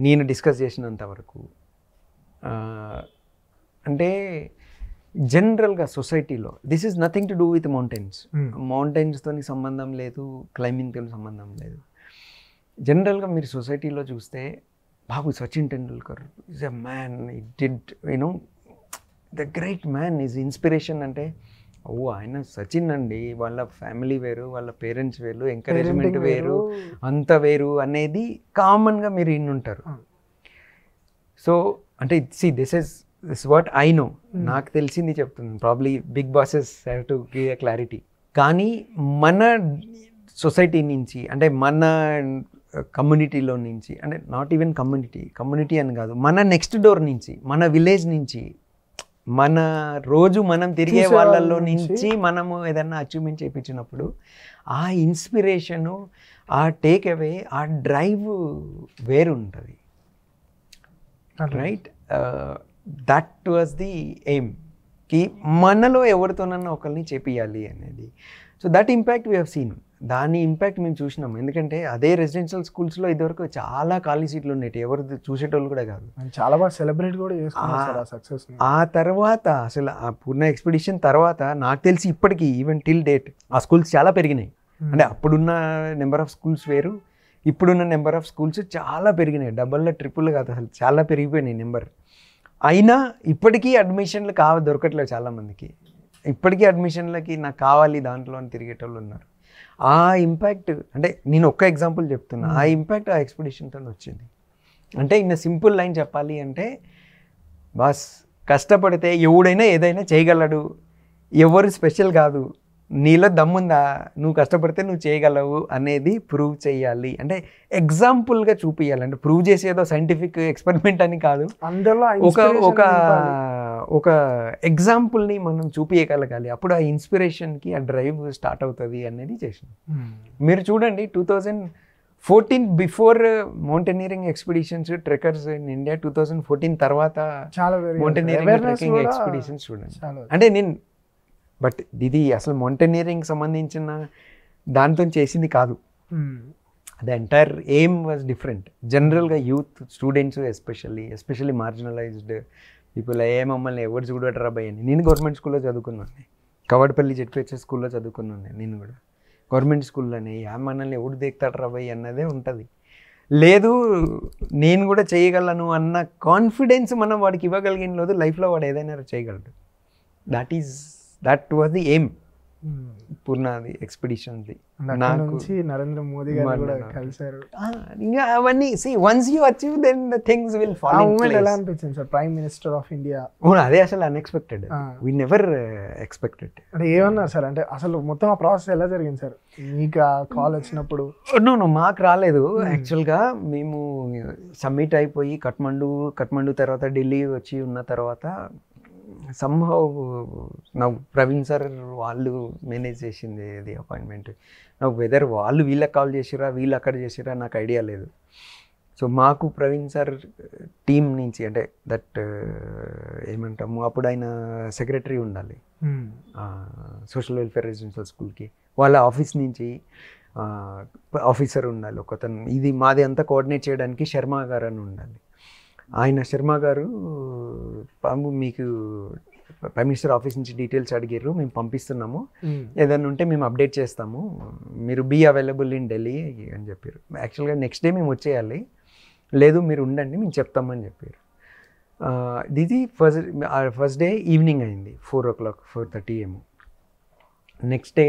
నేను డిస్కస్ చేసినంత వరకు, అంటే జనరల్గా సొసైటీలో this is nothing to do with mountains. మౌంటైన్స్తో సంబంధం లేదు, క్లైంబింగ్తో సంబంధం లేదు. జనరల్గా మీరు సొసైటీలో చూస్తే బాబు Sachin Tendulkar is a man, it did you know the great man, is inspiration అంటే ఓ ఆయన సచిన్ అండి, వాళ్ళ ఫ్యామిలీ వేరు, వాళ్ళ పేరెంట్స్ వేరు, ఎంకరేజ్మెంట్ వేరు, అంత వేరు అనేది కామన్గా మీరు ఇన్నుంటారు. సో అంటే దిస్ వాట్ ఐ నో, నాకు తెలిసింది చెప్తున్నాను. Probably big bosses have to give a clarity. కానీ మన సొసైటీ నుంచి, అంటే మన కమ్యూనిటీలో నుంచి, అంటే నాట్ ఈవెన్ కమ్యూనిటీ అని కాదు, మన నెక్స్ట్ డోర్ నుంచి, మన విలేజ్ నుంచి, మన రోజు మనం తిరిగే వాళ్ళల్లో నుంచి మనము ఏదన్నా అచీవ్మెంట్ చేయించినప్పుడు ఆ ఇన్స్పిరేషను, ఆ టేక్ అవే, ఆ డ్రైవ్ వేరు ఉంటుంది. Right, that was the aim, కి మనలో ఎవరితోనన్నా ఒకరిని చేపియాలి అనేది. So that impact we have scene. దాని ఇంపాక్ట్ మేము చూసినాము. ఎందుకంటే అదే రెసిడెన్షియల్ స్కూల్స్లో ఇదివరకు చాలా ఖాళీ సీట్లు ఉండేవి, ఎవరు చూసేటోళ్ళు కూడా కాదు. చాలా బాగా సెలబ్రేట్ కూడా చేసుకున్నారు ఆ సక్సెస్. ఆ తర్వాత అసలు ఆ పూర్ణ ఎక్స్పెడిషన్ తర్వాత నాకు తెలిసి ఇప్పటికీ ఈవెన్ టిల్ డేట్ ఆ స్కూల్స్ చాలా పెరిగినాయి. అంటే అప్పుడున్న నెంబర్ ఆఫ్ స్కూల్స్ వేరు, ఇప్పుడున్న నెంబర్ ఆఫ్ స్కూల్స్ చాలా పెరిగినాయి. డబల్లో ట్రిపుల్ కాదు, అసలు చాలా పెరిగిపోయినాయి నెంబర్. అయినా ఇప్పటికీ అడ్మిషన్లు దొరకట్లేవు చాలామందికి. ఇప్పటికీ అడ్మిషన్లకి నాకు కావాలి దాంట్లో అని తిరిగేటోళ్ళు ఉన్నారు. ఆ ఇంపాక్ట్, అంటే నేను ఒక్క ఎగ్జాంపుల్ చెప్తున్నా, ఆ ఇంపాక్ట్ ఆ ఎక్స్పెడిషన్తో వచ్చింది. అంటే ఇన్న సింపుల్ లైన్ చెప్పాలి అంటే, బాస్ కష్టపడితే ఎవడైనా ఏదైనా చేయగలడు, ఎవరు స్పెషల్ కాదు, నీలో దమ్ముందా, నువ్వు కష్టపడితే నువ్వు చేయగలవు అనేది ప్రూవ్ చేయాలి. అంటే ఎగ్జాంపుల్గా చూపించాలి. అంటే ప్రూవ్ చేసేదో సైంటిఫిక్ ఎక్స్పెరిమెంట్ అని కాదు, ఒక ఎగ్జాంపుల్ని మనం చూపించగలగాలి. అప్పుడు ఆ ఇన్స్పిరేషన్కి ఆ డ్రైవ్ స్టార్ట్ అవుతుంది అనేది చేసినాం. మీరు చూడండి 2014 before mountaineering expeditions, trekkers in India, 2014 తర్వాత మౌంటైనీరింగ్ ట్రెక్కింగ్ ఎక్స్పెడిషన్స్ చూడండి. అంటే నేను బట్ ఇది అసలు మౌంటైనీరింగ్ సంబంధించిన దాంతో చేసింది కాదు. The entire aim was different. జనరల్గా youth students especially marginalized people, మమ్మల్ని ఎవరు చూడటరా భయ్ అని. నేను గవర్నమెంట్ స్కూల్లో చదువుకున్నాను, కవడపల్లి జెడ్పిహెచ్ఎస్ స్కూల్లో చదువుకున్నాను. నేను కూడా గవర్నమెంట్ స్కూల్లోనే మనల్ని ఎవడు దేక్తాడరా భయ్ అన్నదే ఉంటుంది. లేదు నేను కూడా చేయగలను అన్న కాన్ఫిడెన్స్ మనం వాడికి ఇవ్వగలిగిన లేదు, లైఫ్లో వాడు ఏదైనా చేయగలడు. దట్ వాజ్ ది ఎయిమ్ పూర్ణాది ఎక్స్పెడిషన్ది. నాకు నరేంద్ర మోదీ గారు కూడా కలిశారు. ఇంకా అవన్నీ once you achieve then the things will fall in place. ఎలా అనిపించింది sir prime minister of India? అదే అసలు అన్ఎక్స్పెక్టెడ్, వి నెవర్ ఎక్స్పెక్టెడ్. అంటే ఏమన్నారు సార్, అంటే అసలు మొత్తం ఆ ప్రాసెస్ ఎలా జరిగింది సార్? మీకు కాల్ వచ్చినప్పుడు? నో మాకు రాలేదు. యాక్చువల్గా మేము సబ్మిట్ అయిపోయి కఠ్మండు తర్వాత ఢిల్లీ వచ్చి ఉన్న తర్వాత somehow నాకు ప్రవీణ్ సార్ వాళ్ళు మేనేజ్ చేసింది ఇది అపాయింట్మెంట్. నాకు వెదర్ వాళ్ళు వీళ్ళకి కాల్ చేసిరా వీళ్ళు అక్కడ చేసిరా నాకు ఐడియా లేదు. సో మాకు ప్రవీణ్ సార్ టీం నుంచి, అంటే దట్ ఏమంటాము, అప్పుడు ఆయన సెక్రటరీ ఉండాలి సోషల్ వెల్ఫేర్ రెసిడెన్షియల్ స్కూల్కి, వాళ్ళ ఆఫీస్ నుంచి ఆఫీసర్ ఉండాలి ఒకతను. ఇది మాది అంతా కోఆర్డినేట్ చేయడానికి శర్మ గారు అని ఉండాలి. ఆయన శర్మ గారు మీకు ప్రైమ్ మినిస్టర్ ఆఫీస్ నుంచి డీటెయిల్స్ అడిగారు, మేము పంపిస్తున్నాము, ఏదైనా ఉంటే మేము అప్డేట్ చేస్తాము, మీరు బీ అవైలబుల్ ఇన్ ఢిల్లీ అని చెప్పారు. యాక్చువల్గా నెక్స్ట్ డే మేము వచ్చేయాలి, లేదు మీరు ఉండండి మేము చెప్తామని చెప్పారు. ఇది ఫస్ట్ డే ఈవినింగ్ అయింది, 4 o'clock 4:30 ఏమో. నెక్స్ట్ డే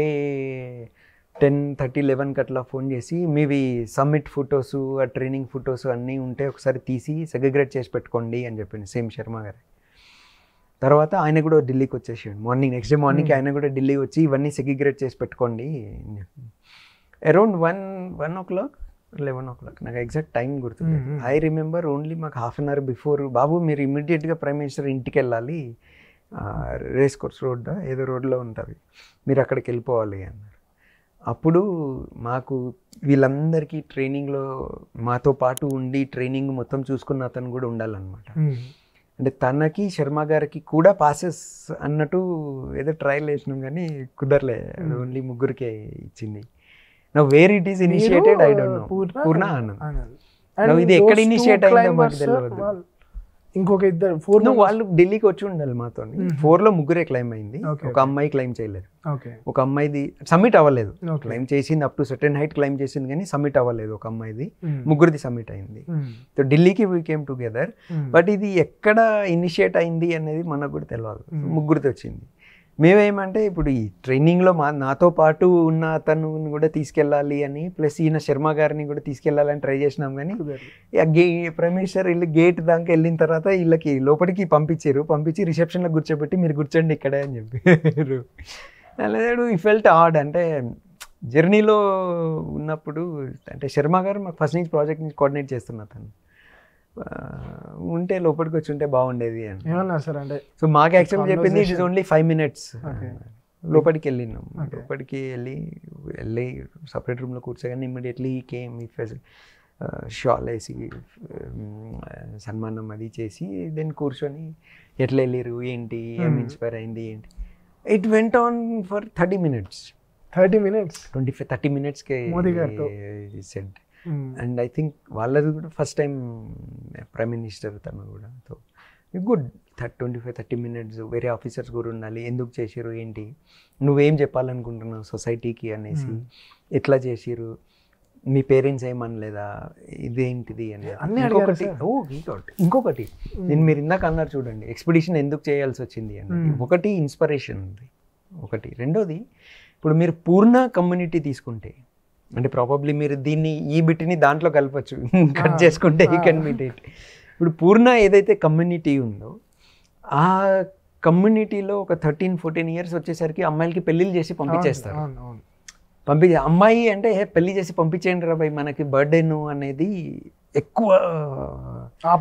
10:30, 11కి అట్లా ఫోన్ చేసి మీవి సబ్మిట్ ఫొటోస్ ఆ ట్రైనింగ్ ఫొటోస్ అన్నీ ఉంటే ఒకసారి తీసి సెగ్రిగేట్ చేసి పెట్టుకోండి అని చెప్పింది సేమ్ శర్మ గారు. తర్వాత ఆయన కూడా ఢిల్లీకి వచ్చేసాడు నెక్స్ట్ డే మార్నింగ్ ఆయన కూడా ఢిల్లీ వచ్చి ఇవన్నీ సెగ్రిగేట్ చేసి పెట్టుకోండి. అరౌండ్ 1 o'clock నాకు ఎగ్జాక్ట్ టైం గుర్తుంది. ఐ రిమెంబర్ ఓన్లీ మాకు హాఫ్ అన్ అవర్ బిఫోర్ బాబు మీరు ఇమ్మీడియట్గా ప్రైమ్ మినిస్టర్ ఇంటికి వెళ్ళాలి, రేస్ కోర్స్ రోడ్ ఏదో రోడ్లో ఉంటుంది, మీరు అక్కడికి వెళ్ళిపోవాలి అన్నారు. అప్పుడు మాకు వీళ్ళందరికీ ట్రైనింగ్లో మాతో పాటు ఉండి ట్రైనింగ్ మొత్తం చూసుకున్న అతను కూడా ఉండాలన్నమాట. అంటే తనకి శర్మ గారికి కూడా పాసెస్ అన్నట్టు ఏదో ట్రయల్ వేసినాం కానీ కుదరలే, ఓన్లీ ముగ్గురికే ఇచ్చింది. Now where it is initiated, I don't know. Purna Anand. ఇది ఎక్కడ ఇనిషియేట్ అయిందో మాకు తెలియదు. ఇంకొక ఇద్దరు 4 వాళ్ళు ఢిల్లీకి వచ్చి ఉండాలి మాతో. 4లో ముగ్గురే క్లైమ్ అయింది, ఒక అమ్మాయి క్లైమ్ చేయలేదు. ఒక అమ్మాయిది సబ్మిట్ అవ్వలేదు, క్లైమ్ చేసింది up to certain height claim చేసింది కానీ సబ్మిట్ అవ్వలేదు ఒక అమ్మాయిది. ముగ్గురిది సబ్మిట్ అయింది. సో ఢిల్లీకి వీ కేమ్ టుగెదర్. బట్ ఇది ఎక్కడ ఇనిషియేట్ అయింది అనేది మనకు కూడా తెలియదు. ముగ్గురితో వచ్చింది. మేమేమంటే ఇప్పుడు ఈ ట్రైనింగ్లో నాతో పాటు ఉన్న అతను కూడా తీసుకెళ్ళాలి అని, ప్లస్ ఈయన శర్మ గారిని కూడా తీసుకెళ్ళాలని ట్రై చేసినాం కానీ ప్రైమ్ మినిస్టర్ వీళ్ళు గేట్ దాకా వెళ్ళిన తర్వాత వీళ్ళకి లోపలికి పంపించి రిసెప్షన్లో కూర్చోబెట్టి మీరు కూర్చోండి ఇక్కడే అని చెప్పారు. అలాగే ఈ ఫెల్ట్ ఆడ్. అంటే జర్నీలో ఉన్నప్పుడు అంటే శర్మ గారు మాకు ఫస్ట్ నుంచి ప్రాజెక్ట్ నుంచి కోఆర్డినేట్ చేస్తున్న అతను ఉంటే లోపలికి వచ్చి ఉంటే బాగుండేది అని ఏమన్నా సార్. అంటే సో మాకు యాక్చువల్గా చెప్పింది ఇట్ ఇస్ ఓన్లీ 5 minutes. లోపలికి వెళ్ళినాం. లోపలికి వెళ్ళి సపరేట్ రూమ్లో కూర్చోగానే ఇమ్మీడియట్లీ కేమ్ షాల్ వేసి సన్మానం అది చేసి దెన్ కూర్చొని ఎట్లా వెళ్ళారు ఏంటి, ఏం ఇన్స్పైర్ అయింది ఏంటి. It went on for 30 minutes. 30 minutesకే మోదీ గారితో సెడ్. అండ్ ఐ థింక్ వాళ్ళది కూడా ఫస్ట్ టైం ప్రైమ్ మినిస్టర్ తను కూడా. So good 25-30 minutes. వేరే ఆఫీసర్స్ కూడా ఉండాలి, ఎందుకు చేసిరు ఏంటి, నువ్వేం చెప్పాలనుకుంటున్నావు సొసైటీకి అనేసి, ఎట్లా చేసిరు, మీ పేరెంట్స్ ఏమనలేదా, ఇదేంటిది అని. ఇంకొకటి నేను మీరు ఇందాక అన్నారు చూడండి, ఎక్స్పెడిషన్ ఎందుకు చేయాల్సి వచ్చింది అని. ఒకటి ఇన్స్పిరేషన్ ఉంది, ఒకటి. రెండోది ఇప్పుడు మీరు పూర్ణ కమ్యూనిటీ తీసుకుంటే, అంటే ప్రాబబ్లీ మీరు దీన్ని ఈ బిట్ని దాంట్లో కలపచ్చు, కట్ చేసుకుంటే ఈ కెన్ మీట్ ఇట్. ఇప్పుడు పూర్ణ ఏదైతే కమ్యూనిటీ ఉందో ఆ కమ్యూనిటీలో ఒక 13-14 years వచ్చేసరికి అమ్మాయిలకి పెళ్ళిళ్ళు చేసి పంపించేస్తారు. అమ్మాయి అంటే పెళ్లి చేసి పంపించేయండి రా భయ్ మనకి బర్త్డేను అనేది ఎక్కువ ఆ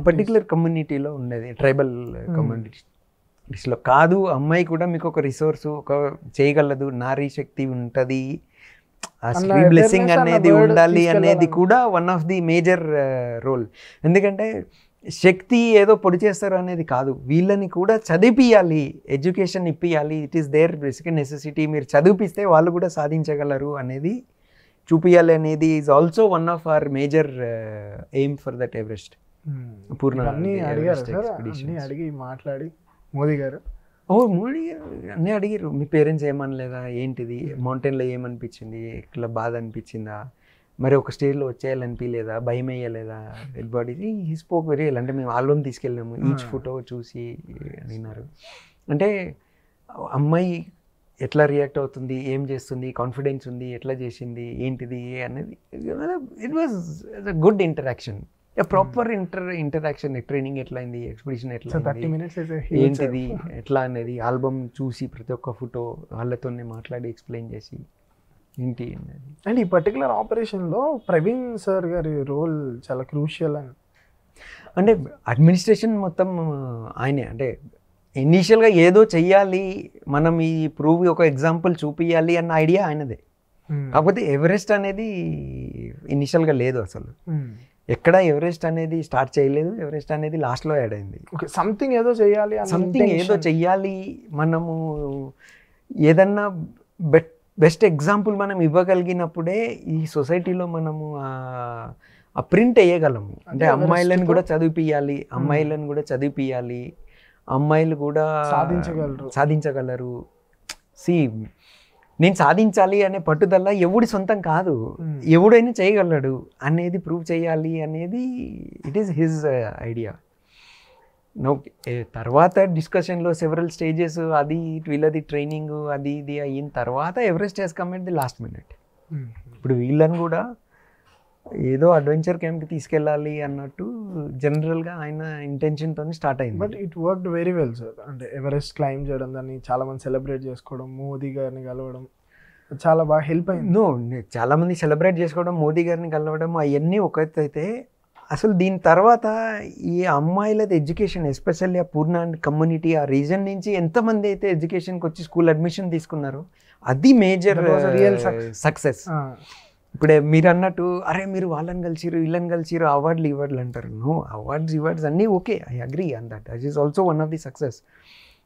పర్టికులర్ కమ్యూనిటీలో ఉండేది. ట్రైబల్ కమ్యూనిటీస్లో కాదు, అమ్మాయి కూడా మీకు ఒక రిసోర్స్ ఒక చేయగలదు, నారీ శక్తి ఉంటుంది, ఆ స్త్రీ బ్లెస్సింగ్ అనేది ఉండాలి అనేది కూడా one of the major role. ఎందుకంటే శక్తి ఏదో పొడి చేస్తారు అనేది కాదు, వీళ్ళని కూడా చదివిపియాలి, ఎడ్యుకేషన్ ఇప్పియాలి. It is their basic necessity. మీరు చదివిపిస్తే వాళ్ళు కూడా సాధించగలరు అనేది చూపియాలి అనేది is also one of our major aim for that Everest. Purna అడిగి మాట్లాడి మోదీ గారు మోడీ అన్నీ అడిగారు, మీ పేరెంట్స్ ఏమనలేదా ఏంటిది, మౌంటైన్లో ఏమనిపించింది, ఇట్లా బాధ అనిపించిందా, మరి ఒక స్టేజ్లో వచ్చేయాలనిపించలేదా, భయం వేయలేదా, dead body. He spoke very well. అంటే మేము ఆల్బమ్ తీసుకెళ్ళాము, ఈచ్ ఫోటో చూసి అడిగినారు. అంటే అమ్మాయి ఎట్లా రియాక్ట్ అవుతుంది, ఏం చేస్తుంది, కాన్ఫిడెన్స్ ఉంది, ఎట్లా చేసింది ఏంటిది అనేది. It was good interaction, proper interaction. Training ఎట్లా అయింది, ఎక్స్పెడిషన్ ఎట్లా ఏంటిది ఎట్లా అనేది ఆల్బమ్ చూసి ప్రతి ఒక్క ఫోటో వాళ్ళతోనే మాట్లాడి ఎక్స్ప్లెయిన్ చేసి ఏంటి అనేది. అండ్ ఈ పర్టికులర్ ఆపరేషన్లో ప్రవీణ్ సార్ గారి రోల్ చాలా క్రూషియల్. అంటే అడ్మినిస్ట్రేషన్ మొత్తం ఆయనే. అంటే ఇనీషియల్గా ఏదో చెయ్యాలి మనం, ఈ ప్రూవ్ ఒక ఎగ్జాంపుల్ చూపించాలి అన్న ఐడియా ఆయనదే. కాకపోతే ఎవరెస్ట్ అనేది ఇనీషియల్గా లేదు అసలు, ఎక్కడ ఎవరెస్ట్ అనేది స్టార్ట్ చేయలేదు, ఎవరెస్ట్ అనేది లాస్ట్లో యాడ్ అయింది. సంథింగ్ ఏదో చెయ్యాలి మనము ఏదన్నా బెస్ట్ ఎగ్జాంపుల్ మనం ఇవ్వగలిగినప్పుడే ఈ సొసైటీలో మనము ఆ ప్రింట్ వేయగలము. అంటే అమ్మాయిలను కూడా చదివిపియాలి, అమ్మాయిలు కూడా సాధించగలరు. నేను సాధించాలి అనే పట్టుదల ఎవడి సొంతం కాదు, ఎవడైనా చేయగలడు అనేది ప్రూవ్ చేయాలి అనేది it is his idea. No తర్వాత డిస్కషన్లో సెవరల్ స్టేజెస్ అది వీళ్ళది ట్రైనింగ్ అది ఇది అయిన తర్వాత Everest he's come at the last minute. ఇప్పుడు వీళ్ళని కూడా ఏదో అడ్వెంచర్ క్యాంప్కి తీసుకెళ్ళాలి అన్నట్టు జనరల్గా ఆయన ఇంటెన్షన్తో స్టార్ట్ అయింది. But it worked very well sir. అంటే ఎవరెస్ట్ క్లైమ్ చేయడం, దాన్ని చాలా మంది సెలబ్రేట్ చేసుకోవడం, మోదీ గారిని కలవడం చాలా బాగా హెల్ప్ అయింది. చాలామంది సెలబ్రేట్ చేసుకోవడం, మోదీ గారిని కలవడం అవన్నీ ఒక ఎత్తు అయితే, అసలు దీని తర్వాత ఈ అమ్మాయిలది ఎడ్యుకేషన్ ఎస్పెషల్లీ ఆ పూర్ణ కమ్యూనిటీ ఆ రీజన్ నుంచి ఎంతమంది అయితే ఎడ్యుకేషన్కి వచ్చి స్కూల్ అడ్మిషన్ తీసుకున్నారో అది మేజర్ రియల్ సక్సెస్. ఇప్పుడే మీరు అన్నట్టు అరే మీరు వాళ్ళని కలిసిరు వీళ్ళని కలిసిరు ఇవార్డులు అంటారు. నో, అవార్డ్స్ అన్నీ okay, I agree on that. That is also one of the success.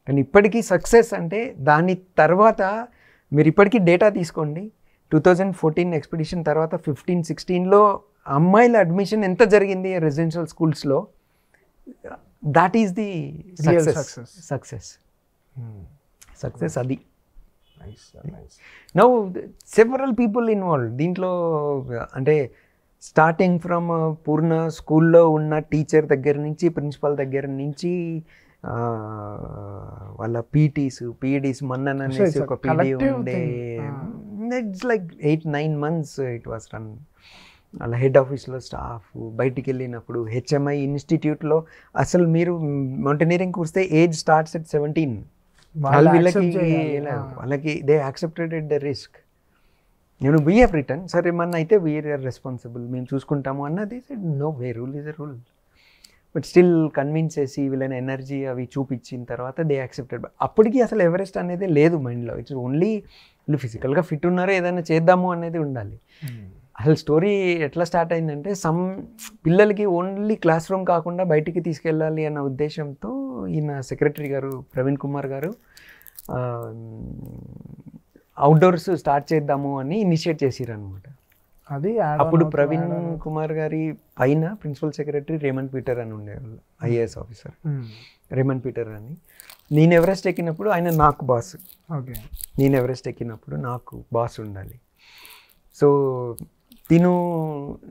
కానీ ఇప్పటికీ సక్సెస్ అంటే దాని తర్వాత మీరు ఇప్పటికీ డేటా తీసుకోండి. 2014 ఎక్స్పెడిషన్ తర్వాత 15-16లో అమ్మాయిల అడ్మిషన్ ఎంత జరిగింది రెసిడెన్షియల్ స్కూల్స్లో, దాట్ ఈస్ ది సక్సెస్ అది. నౌ సెవరల్ పీపుల్ ఇన్వాల్వ్ దీంట్లో. అంటే స్టార్టింగ్ ఫ్రమ్ పూర్ణ స్కూల్లో ఉన్న టీచర్ దగ్గర నుంచి, ప్రిన్సిపల్ దగ్గర నుంచి, వాళ్ళ పీఈడీస్ మన్నన్ అనేసి ఒక పీడీ ఉండే. It's like 8-9 months it was run. వాళ్ళ హెడ్ ఆఫీస్లో స్టాఫ్ బయటికి వెళ్ళినప్పుడు హెచ్ఎంఐ ఇన్స్టిట్యూట్లో అసలు మీరు మౌంటైనీరింగ్కి వస్తే ఏజ్ స్టార్ట్స్ at 17. వాళ్ళకి దే యాక్సెప్టెడ్ ద రిస్క్. నేను వీ హ్యావ్ రిటర్న్ సరే మన అయితే వీఆర్ రెస్పాన్సిబుల్, మేము చూసుకుంటాము అన్నది. No way, rule is a rule. But still convince చేసి వీళ్ళని ఎనర్జీ అవి చూపించిన తర్వాత దే యాక్సెప్టెడ్. అప్పటికి అసలు ఎవరెస్ట్ అనేది లేదు మైండ్లో. ఇట్స్ ఓన్లీ వీళ్ళు ఫిజికల్గా ఫిట్ ఉన్నారో ఏదైనా చేద్దాము అనేది ఉండాలి. అసలు స్టోరీ ఎట్లా స్టార్ట్ అయిందంటే, పిల్లలకి ఓన్లీ క్లాస్ రూమ్ కాకుండా బయటికి తీసుకెళ్ళాలి అన్న ఉద్దేశంతో ఈయన సెక్రటరీ గారు ప్రవీణ్ కుమార్ గారు అవుట్డోర్స్ స్టార్ట్ చేద్దాము అని ఇనిషియేట్ చేసిరు అనమాట. అది అప్పుడు ప్రవీణ్ కుమార్ గారి పైన ప్రిన్సిపల్ సెక్రటరీ రేమండ్ పీటర్ అని ఉండేవాళ్ళు, ఐఏఎస్ ఆఫీసర్ రేమండ్ పీటర్ అని. నేను ఎవరెస్ట్ ఎక్కినప్పుడు ఆయన నాకు బాస్. ఓకే, నేను ఎవరెస్ట్ ఎక్కినప్పుడు నాకు బాస్ ఉండాలి. సో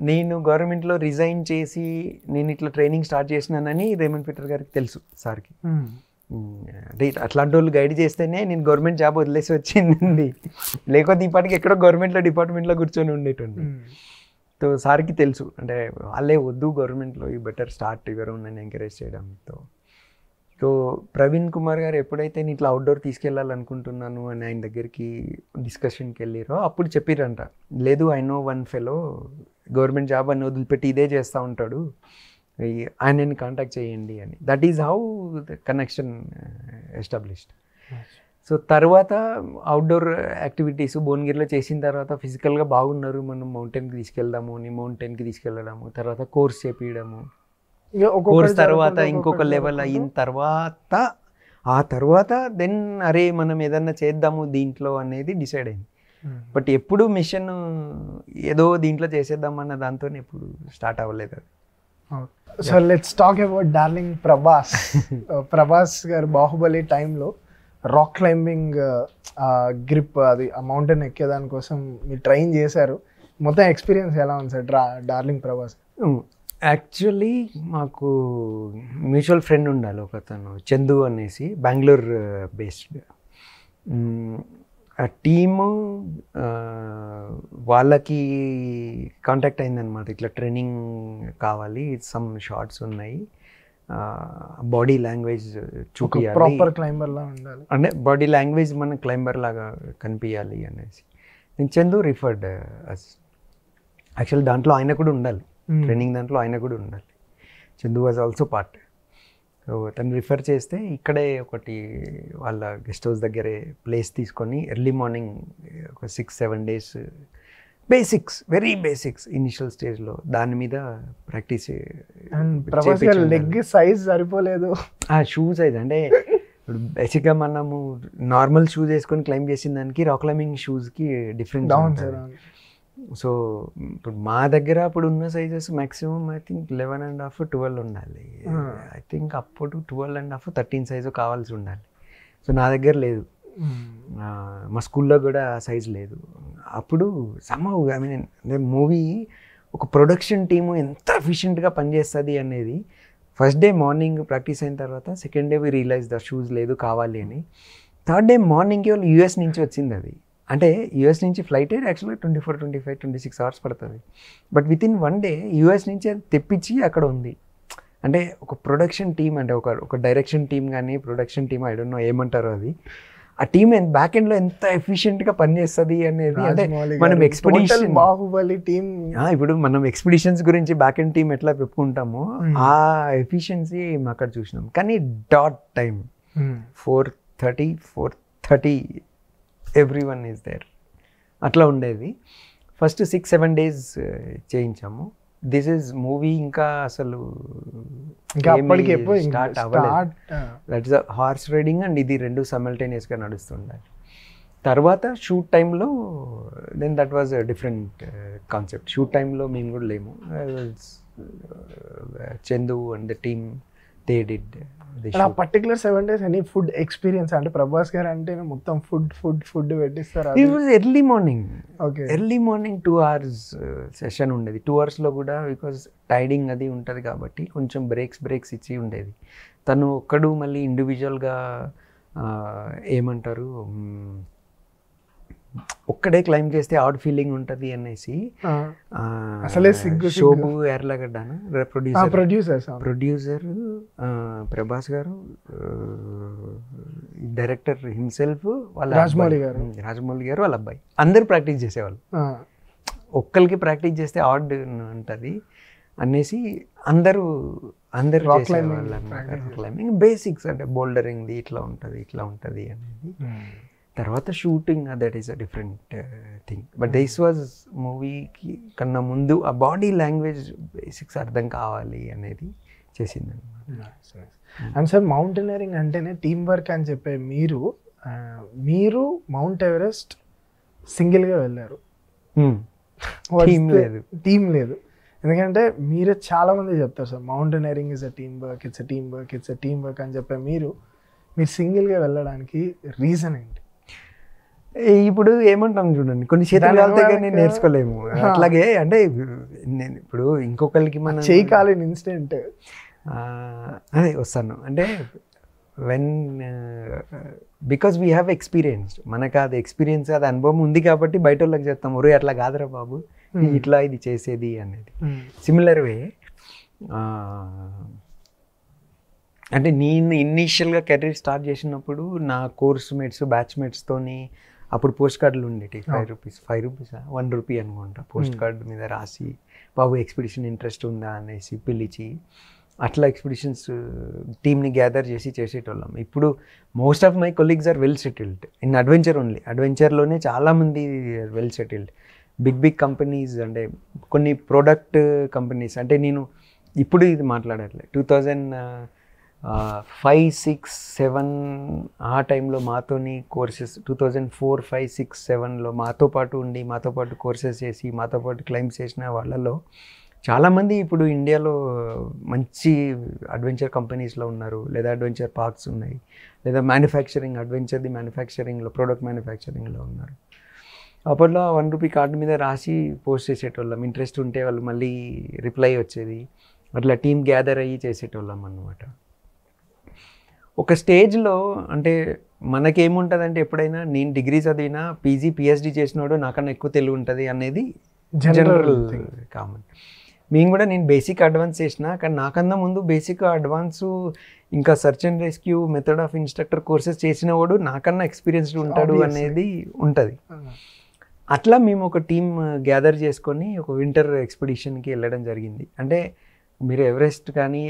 నేను గవర్నమెంట్లో రిజైన్ చేసి నేను ఇట్లా ట్రైనింగ్ స్టార్ట్ చేసినానని రేమండ్ పీటర్ గారికి తెలుసు, సార్కి. అంటే అట్లాంటి వాళ్ళు గైడ్ చేస్తేనే నేను గవర్నమెంట్ జాబ్ వదిలేసి వచ్చింది, లేకపోతే ఇప్పటికి ఎక్కడో గవర్నమెంట్లో డిపార్ట్మెంట్లో కూర్చొని ఉండేటండి. సో సార్కి తెలుసు, అంటే వాళ్ళే వద్దు గవర్నమెంట్లో, ఈ బెటర్ స్టార్ట్ ఎవరు నన్ను ఎంకరేజ్ చేయడంతో. సో ప్రవీణ్ కుమార్ గారు ఎప్పుడైతే నేను ఇట్లా అవుట్డోర్ తీసుకెళ్ళాలనుకుంటున్నాను అని ఆయన దగ్గరికి డిస్కషన్కి వెళ్ళారో అప్పుడు చెప్పిరంట, లేదు I know one fellow government job అని వదిలిపెట్టి ఇదే చేస్తూ ఉంటాడు, ఆయనని కాంటాక్ట్ చేయండి అని. That is how the connection established. So తర్వాత అవుట్డోర్ యాక్టివిటీస్ భువనగిరిలో చేసిన తర్వాత ఫిజికల్గా బాగున్నారు, మనం మౌంటైన్కి తీసుకెళ్దాము అని మౌంటైన్కి తీసుకెళ్ళడము, తర్వాత కోర్స్ చేపించడము, కోర్స్ తర్వాత ఇంకొక లెవెల్ అయిన తర్వాత ఆ తర్వాత దెన్ అరే మనం ఏదన్నా చేద్దాము దీంట్లో అనేది డిసైడ్ అయింది. బట్ ఎప్పుడు మిషన్ ఏదో దీంట్లో చేసేద్దామన్న దాంతో ఎప్పుడు స్టార్ట్ అవ్వలేదు అది. So let's talk about darling Prabhas. Prabhas గారు బాహుబలి టైంలో రాక్ క్లైంబింగ్ గ్రిప్ అది ఆ మౌంటైన్ ఎక్కేదానికోసం మీరు ట్రైన్ చేశారు. మొత్తం ఎక్స్పీరియన్స్ ఎలా ఉంది సార్ డార్లింగ్ ప్రభాస్? యాక్చువల్లీ మాకు మ్యూచువల్ ఫ్రెండ్ ఉండాలి ఒకతను, చందు అనేసి, బెంగళూరు బేస్డ్. ఆ టీము వాళ్ళకి కాంటాక్ట్ అయిందనమాట, ఇట్లా ట్రైనింగ్ కావాలి, సమ్ షార్ట్స్ ఉన్నాయి, బాడీ లాంగ్వేజ్ చూపించాలి, ప్రాపర్ క్లైంబర్ లా ఉండాలి, అంటే బాడీ లాంగ్వేజ్ మన క్లైంబర్ లాగా కనిపించాలి అనేసి. నేను చందు రిఫర్డ్ అస్. యాక్చువల్లీ దాంట్లో ఆయన కూడా ఉండాలి, ట్రైనింగ్ దాంట్లో ఆయన కూడా ఉండాలి. Chandu was also part. So తను రిఫర్ చేస్తే ఇక్కడే ఒకటి వాళ్ళ గెస్ట్ హౌస్ దగ్గరే ప్లేస్ తీసుకొని ఎర్లీ మార్నింగ్ ఒక 6-7 days basics, very basics initial స్టేజ్లో దాని మీద ప్రాక్టీస్. లెగ్ సైజ్ సరిపోలేదు, షూ సైజ్ అంటే ఇప్పుడు బేసిక్గా మనము నార్మల్ షూస్ వేసుకొని క్లైంబ్ చేసిన దానికి రాక్ క్లైంబింగ్ షూస్కి డిఫరెన్స్. సో ఇప్పుడు మా దగ్గర అప్పుడు ఉన్న సైజెస్ మ్యాక్సిమం ఐ థింక్ 11.5, 12 ఉండాలి. ఐ థింక్ అప్పుడు 12.5, 13 సైజు కావాల్సి ఉండాలి. సో నా దగ్గర లేదు, మా స్కూల్లో కూడా ఆ సైజ్ లేదు. అప్పుడు సమ్హౌ ఐ మీన్ మూవీ ఒక ప్రొడక్షన్ టీము ఎంత ఎఫిషియెంట్గా పనిచేస్తుంది అనేది ఫస్ట్ డే మార్నింగ్ ప్రాక్టీస్ అయిన తర్వాత second day we realise the shoes లేదు కావాలి అని. థర్డ్ డే మార్నింగ్కి వాళ్ళు యూఎస్ నుంచి వచ్చింది అది. అంటే యూఎస్ నుంచి ఫ్లైట్ యాక్చువల్గా 24, 25, 26 అవర్స్ పడుతుంది. But with in 1 day US నుంచి అది తెప్పించి అక్కడ ఉంది. అంటే ఒక ప్రొడక్షన్ టీమ్, అంటే ఒక డైరెక్షన్ టీమ్ కానీ production team I don't no ఏమంటారో అది, ఆ టీమ్ బ్యాక్ ఎండ్లో ఎంత ఎఫిషియెంట్గా పనిచేస్తుంది అనేది. అంటే మనం ఎక్స్పెడిషన్ బాహుబలి టీమ్, ఇప్పుడు మనం ఎక్స్పెడిషన్స్ గురించి బ్యాక్ ఎండ్ టీమ్ ఎట్లా పెట్టుకుంటామో ఆ ఎఫిషియన్సీ అక్కడ చూసినాం. కానీ that time 4:30 everyone is there అట్లా ఉండేది. ఫస్ట్ 6-7 డేస్ చేయించాము. దిస్ ఈజ్ మూవీ ఇంకా అసలు స్టార్ట్ అవ్వలేదు. That is horse riding and ఇది 2 సైమల్టేనియస్గా నడుస్తుండాలి. తర్వాత షూట్ టైంలో then that was different concept. Shoot టైంలో మేము కూడా లేము. Chandu and the team they did ఆ particular 7 days any food experience? అంటే ప్రభాస్ గారు అంటే మొత్తం ఫుడ్ పెట్టిస్తారు. It was early morning. Okay, early morning 2 hours session ఉండేది. 2 hours కూడా బికాజ్ టైడింగ్ అది ఉంటుంది కాబట్టి కొంచెం బ్రేక్స్ ఇచ్చి ఉండేది. తను ఒక్కడు మళ్ళీ ఇండివిజువల్గా ఏమంటారు ఒక్కడే క్లైమ్ చేస్తే ఆడ్ ఫీలింగ్ ఉంటుంది అనేసి అసలే శోభు ఎర్లగడ్డను ప్రొడ్యూసర్ ప్రభాస్ గారు, డైరెక్టర్ హిమ్సెల్ఫ్, వాళ్ళ రాజమౌళి గారు వాళ్ళ అబ్బాయి అందరు ప్రాక్టీస్ చేసేవాళ్ళు. ఒక్కరికి ప్రాక్టీస్ చేస్తే ఆడ్ ఉంటుంది అనేసి అందరూ చేసేవాళ్ళు అన్నమాట. క్లైంబింగ్ బేసిక్స్ అంటే బోల్డరింగ్ది ఇట్లా ఉంటుంది అనేది. తర్వాత shooting that is a different thing. But this was మూవీకి కన్నా ముందు ఆ బాడీ లాంగ్వేజ్ బేసిక్స్ అర్థం కావాలి అనేది చేసింది అనమాట. అండ్ సార్ మౌంటైనరింగ్ అంటేనే టీమ్ వర్క్ అని చెప్పే మీరు మౌంట్ ఎవరెస్ట్ సింగిల్గా వెళ్ళారు, టీమ్ లేదు. ఎందుకంటే మీరే చాలా మంది చెప్తారు sir mountaineering is a team work, it's a team work అని చెప్పే మీరు సింగిల్గా వెళ్ళడానికి రీజన్ ఏంటి? ఇప్పుడు ఏమంటాం చూడండి, కొన్ని చేతులు కాలితే నేను నేర్చుకోలేము. అట్లాగే అంటే నేను ఇప్పుడు ఇంకొకరికి మనం చేయకాలని ఇన్స్టెంట్ అదే వస్తాను అంటే బికాస్ వీ హ్యావ్ ఎక్స్పీరియన్స్డ్, మనకు అది ఎక్స్పీరియన్స్ అది అనుభవం ఉంది కాబట్టి బయట వాళ్ళకి చెప్తాం ఒరే అట్లా కాదురా బాబు ఇట్లా ఇది చేసేది అనేది. సిమిలర్ వే అంటే నేను ఇనీషియల్గా కెరీర్ స్టార్ట్ చేసినప్పుడు నా కోర్స్ మేట్స్ బ్యాచ్మేట్స్తోని అప్పుడు పోస్ట్ కార్డులు ఉండేవి. 5 రూపీస్ 1 రూపీ అనుకుంటా పోస్ట్ కార్డు మీద రాసి బాబు ఎక్స్పిడిషన్ ఇంట్రెస్ట్ ఉందా అనేసి పిలిచి అట్లా ఎక్స్పిడిషన్స్ టీమ్ని గ్యాదర్ చేసి చేసేటోళ్ళం. ఇప్పుడు most of my colleagues are well settled in adventure only. అడ్వెంచర్లోనే చాలామంది వెల్ సెటిల్డ్. బిగ్ కంపెనీస్ అంటే కొన్ని ప్రోడక్ట్ కంపెనీస్ అంటే నేను ఇప్పుడు ఇది మాట్లాడట్లే 2005, 6, 7 ఆ టైంలో మాతోని కోర్సెస్ 2004, 5, 6, 7లో మాతో పాటు ఉండి మాతో పాటు కోర్సెస్ చేసి మాతో పాటు క్లైమ్స్ చేసిన వాళ్ళలో చాలామంది ఇప్పుడు ఇండియాలో మంచి అడ్వెంచర్ కంపెనీస్లో ఉన్నారు, లేదా అడ్వెంచర్ పార్క్స్ ఉన్నాయి, లేదా మ్యానుఫ్యాక్చరింగ్లో ప్రోడక్ట్ మ్యానుఫ్యాక్చరింగ్లో ఉన్నారు. అప్పట్లో 1 రూపీ కార్డు మీద రాసి పోస్ట్ చేసేటోళ్ళం. ఇంట్రెస్ట్ ఉంటే వాళ్ళు మళ్ళీ రిప్లై వచ్చేది. అట్లా టీమ్ గ్యాదర్ అయ్యి చేసేటోళ్ళం అన్నమాట. ఒక స్టేజ్లో అంటే మనకేముంటుంది ఎప్పుడైనా నేను డిగ్రీ చదివినా పీజీ పిహెచ్డి చేసినోడు నాకన్నా ఎక్కువ తెలివి ఉంటుంది అనేది జనరల్ కామన్. నేను బేసిక్ అడ్వాన్స్ చేసిన, కానీ నాకన్నా ముందు బేసిక్ అడ్వాన్స్ ఇంకా search and rescue method of instructor courses చేసిన వాడు నాకన్నా ఎక్స్పీరియన్స్డ్ ఉంటాడు అనేది ఉంటుంది. అట్లా మేము ఒక టీమ్ గ్యాదర్ చేసుకొని ఒక వింటర్ ఎక్స్పిడిషన్కి వెళ్ళడం జరిగింది. అంటే మీరు ఎవరెస్ట్ కానీ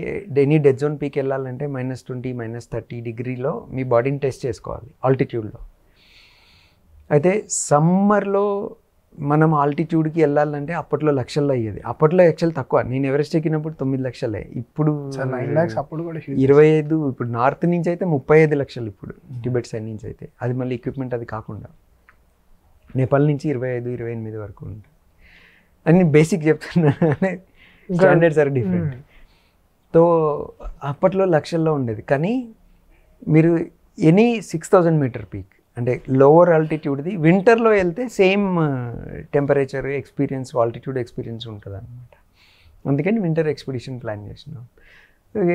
ఎనీ డెడ్ జోన్ పీక్ వెళ్ళాలంటే -20, -30 డిగ్రీలో మీ బాడీని టెస్ట్ చేసుకోవాలి ఆల్టిట్యూడ్లో. అయితే సమ్మర్లో మనం ఆల్టిట్యూడ్కి వెళ్ళాలంటే అప్పట్లో లక్షల్లో అయ్యేది. అప్పట్లో యాక్చువల్ తక్కువ. నేను ఎవరెస్ట్ ఎక్కినప్పుడు 9 లక్షలే. ఇప్పుడు 9 lakhs అప్పుడు కూడా 25. ఇప్పుడు నార్త్ నుంచి అయితే 35 లక్షలు ఇప్పుడు టిబెట్ సైడ్ నుంచి అయితే. అది మళ్ళీ ఎక్విప్మెంట్ అది కాకుండా నేపాల్ నుంచి 25, 28 వరకు ఉంటుంది. అని బేసిక్ చెప్తున్నా, స్టాండర్డ్స్ ఆర్ డిఫరెంట్. సో అప్పట్లో లక్షల్లో ఉండేది. కానీ మీరు ఎనీ 6000 మీటర్ పీక్ అంటే లోవర్ ఆల్టిట్యూడ్ది వింటర్లో వెళ్తే same temperature experience altitude experience ఉంటుంది అనమాట. అందుకని వింటర్ ఎక్స్పిడిషన్ ప్లాన్ చేసినాం.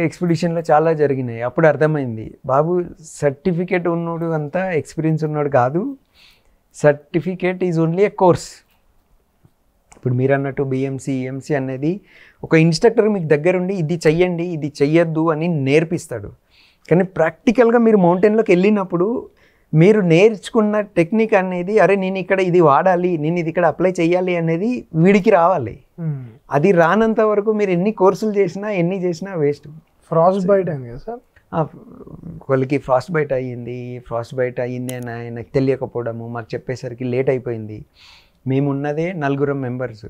ఎక్స్పిడిషన్లో చాలా జరిగినాయి. అప్పుడు అర్థమైంది బాబు సర్టిఫికేట్ ఉన్నోడు అంతా ఎక్స్పీరియన్స్ ఉన్నాడు కాదు, certificate is only a course. ఇప్పుడు మీరు అన్నట్టు బిఎంసి ఈఎంసి అనేది ఒక ఇన్స్ట్రక్టర్ మీకు దగ్గరుండి ఇది చెయ్యండి ఇది చెయ్యొద్దు అని నేర్పిస్తాడు. కానీ ప్రాక్టికల్గా మీరు మౌంటైన్లోకి వెళ్ళినప్పుడు మీరు నేర్చుకున్న టెక్నిక్ అనేది అరే నేను ఇక్కడ ఇది వాడాలి, నేను ఇది ఇక్కడ అప్లై చేయాలి అనేది వీడికి రావాలి. అది రానంత వరకు మీరు ఎన్ని కోర్సులు చేసినా ఎన్ని చేసినా వేస్ట్. ఫ్రాస్ట్ బైట్ అయింది కదా సార్? వాళ్ళకి ఫ్రాస్ట్ బైట్ అయ్యింది అని ఆయనకు తెలియకపోవడము, మాకు చెప్పేసరికి లేట్ అయిపోయింది. మేమున్నదే 4 మెంబర్స్,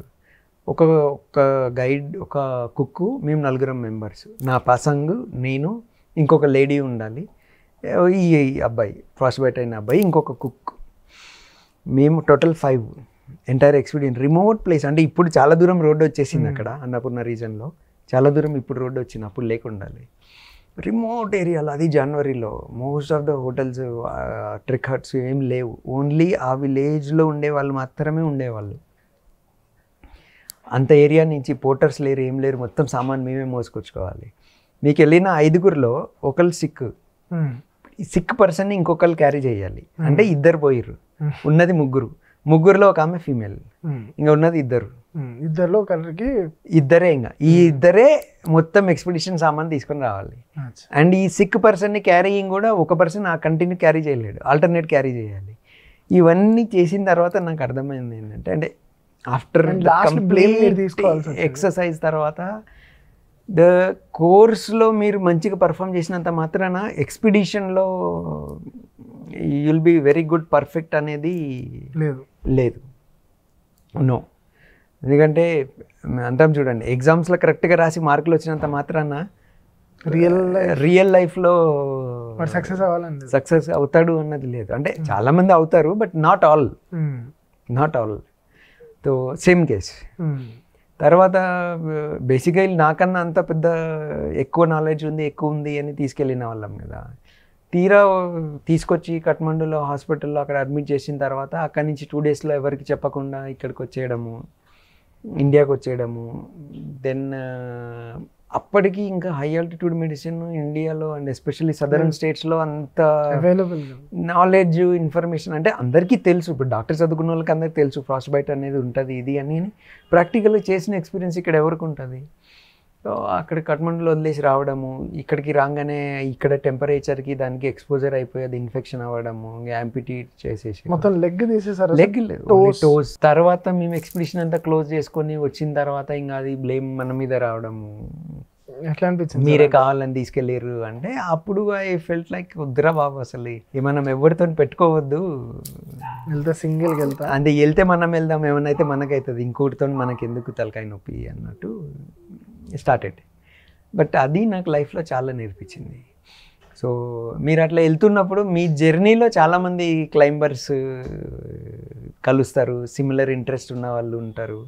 ఒక గైడ్ ఒక కుక్కు, మేము 4 మెంబర్స్, నా పసంగ్ నేను ఇంకొక లేడీ ఉండాలి, ఈ అబ్బాయి ఫ్రాస్ట్ బైట్ అయిన అబ్బాయి ఇంకొక కుక్, మేము total 5 entire experience. Remote place అంటే ఇప్పుడు చాలా దూరం రోడ్డు వచ్చేసింది అక్కడ అన్నపూర్ణ రీజన్లో, చాలా దూరం ఇప్పుడు రోడ్డు వచ్చింది, అప్పుడు లేకుండాలి. రిమోట్ ఏరియాలో, అది జనవరిలో, most of the hotels trek huts ఏం లేవు, ఓన్లీ ఆ విలేజ్లో ఉండే వాళ్ళు మాత్రమే ఉండేవాళ్ళు. అంత ఏరియా నుంచి పోర్టర్స్ లేరు, ఏం లేరు, మొత్తం సామాన్ మేమే మోసుకొచ్చుకోవాలి. మీకు వెళ్ళిన 5గురిలో ఒకళ్ళు సిక్ పర్సన్ని ఇంకొకళ్ళు క్యారీ చేయాలి, అంటే 2 పోయిర్రు, ఉన్నది 3, 3లో ఒక ఆమె ఫీమేల్, ఇంకా ఉన్నది 2. 2లో ఒకరికి 2 ఇంకా ఈ 2 మొత్తం ఎక్స్పెడిషన్ సామాన్ తీసుకొని రావాలి. అండ్ ఈ సిక్ పర్సన్ని క్యారీయింగ్ కూడా ఒక పర్సన్ ఆ కంటిన్యూ క్యారీ చేయలేడు, ఆల్టర్నేట్ క్యారీ చేయాలి. ఇవన్నీ చేసిన తర్వాత నాకు అర్థమైంది ఏంటంటే, అంటే ఆఫ్టర్ కంప్లీట్ ఎక్సర్సైజ్ తర్వాత ద కోర్స్లో మీరు మంచిగా పర్ఫామ్ చేసినంత మాత్రాన ఎక్స్పిడిషన్లో you'll be very good perfect అనేది లేదు. నో, ఎందుకంటే అంటాం చూడండి, ఎగ్జామ్స్లో కరెక్ట్గా రాసి మార్కులు వచ్చినంత మాత్రాన రియల్ లైఫ్లో సక్సెస్ అవుతాడు అన్నది లేదు. అంటే చాలామంది అవుతారు, but not all. So same case. తర్వాత బేసిక్గా నాకన్నా అంత పెద్ద ఎక్కువ నాలెడ్జ్ ఉంది, ఎక్కువ ఉంది అని తీసుకెళ్ళిన వాళ్ళం కదా. తీరా తీసుకొచ్చి కఠ్మండూలో హాస్పిటల్లో అక్కడ అడ్మిట్ చేసిన తర్వాత అక్కడి నుంచి 2 డేస్లో ఎవరికి చెప్పకుండా ఇక్కడికి వచ్చేయడము, ఇండియాకి వచ్చేయడము. దెన్ అప్పటికి ఇంకా హై ఆల్టిట్యూడ్ మెడిసిన్ ఇండియాలో అండ్ ఎస్పెషల్లీ సదరన్ స్టేట్స్లో అంత అవైలబుల్ నాలెడ్జ్ ఇన్ఫర్మేషన్ అంటే అందరికీ తెలుసు. ఇప్పుడు డాక్టర్ చదువుకున్న వాళ్ళకి అందరికీ తెలుసు ఫ్రాస్ట్ బైట్ అనేది ఉంటుంది ఇది అని. ప్రాక్టికల్గా చేసిన ఎక్స్పీరియన్స్ ఇక్కడ ఎవరికి ఉంటుంది? సో అక్కడ కఠ్మండూలో వదిలేసి రావడము, ఇక్కడికి రాగానే ఇక్కడ టెంపరేచర్కి దానికి ఎక్స్పోజర్ అయిపోయి అది ఇన్ఫెక్షన్ అవ్వడము, యాంపిటేట్ చేసేసి మొత్తం లెగ్ తీసేసారు. లెగ్ లేదు, టోస్. తర్వాత మేము ఎక్స్పిడిషన్ అంతా క్లోజ్ చేసుకొని వచ్చిన తర్వాత ఇంకా అది బ్లేమ్ మన మీద రావడము, ఎట్లా అనిపించింది? మీరే కావాలని తీసుకెళ్ళారు అంటే అప్పుడు ఐ ఫెల్ట్ లైక్ వద్దురా బాబు, అసలు మనం ఎవరితో పెట్టుకోవద్దు, వెళ్తే సింగిల్గా వెళ్తా, అంటే వెళ్తే మనం వెళ్దాం, ఏమన్నా అయితే మనకైతుంది, ఇంకోటితో మనకి ఎందుకు తలకాయ నొప్పి అన్నట్టు స్టార్టెడ్. బట్ అది నాకు లైఫ్లో చాలా నేర్పించింది. సో మీరు అట్లా వెళ్తున్నప్పుడు మీ జర్నీలో చాలామంది క్లైంబర్స్ కలుస్తారు, సిమిలర్ ఇంట్రెస్ట్ ఉన్న వాళ్ళు ఉంటారు,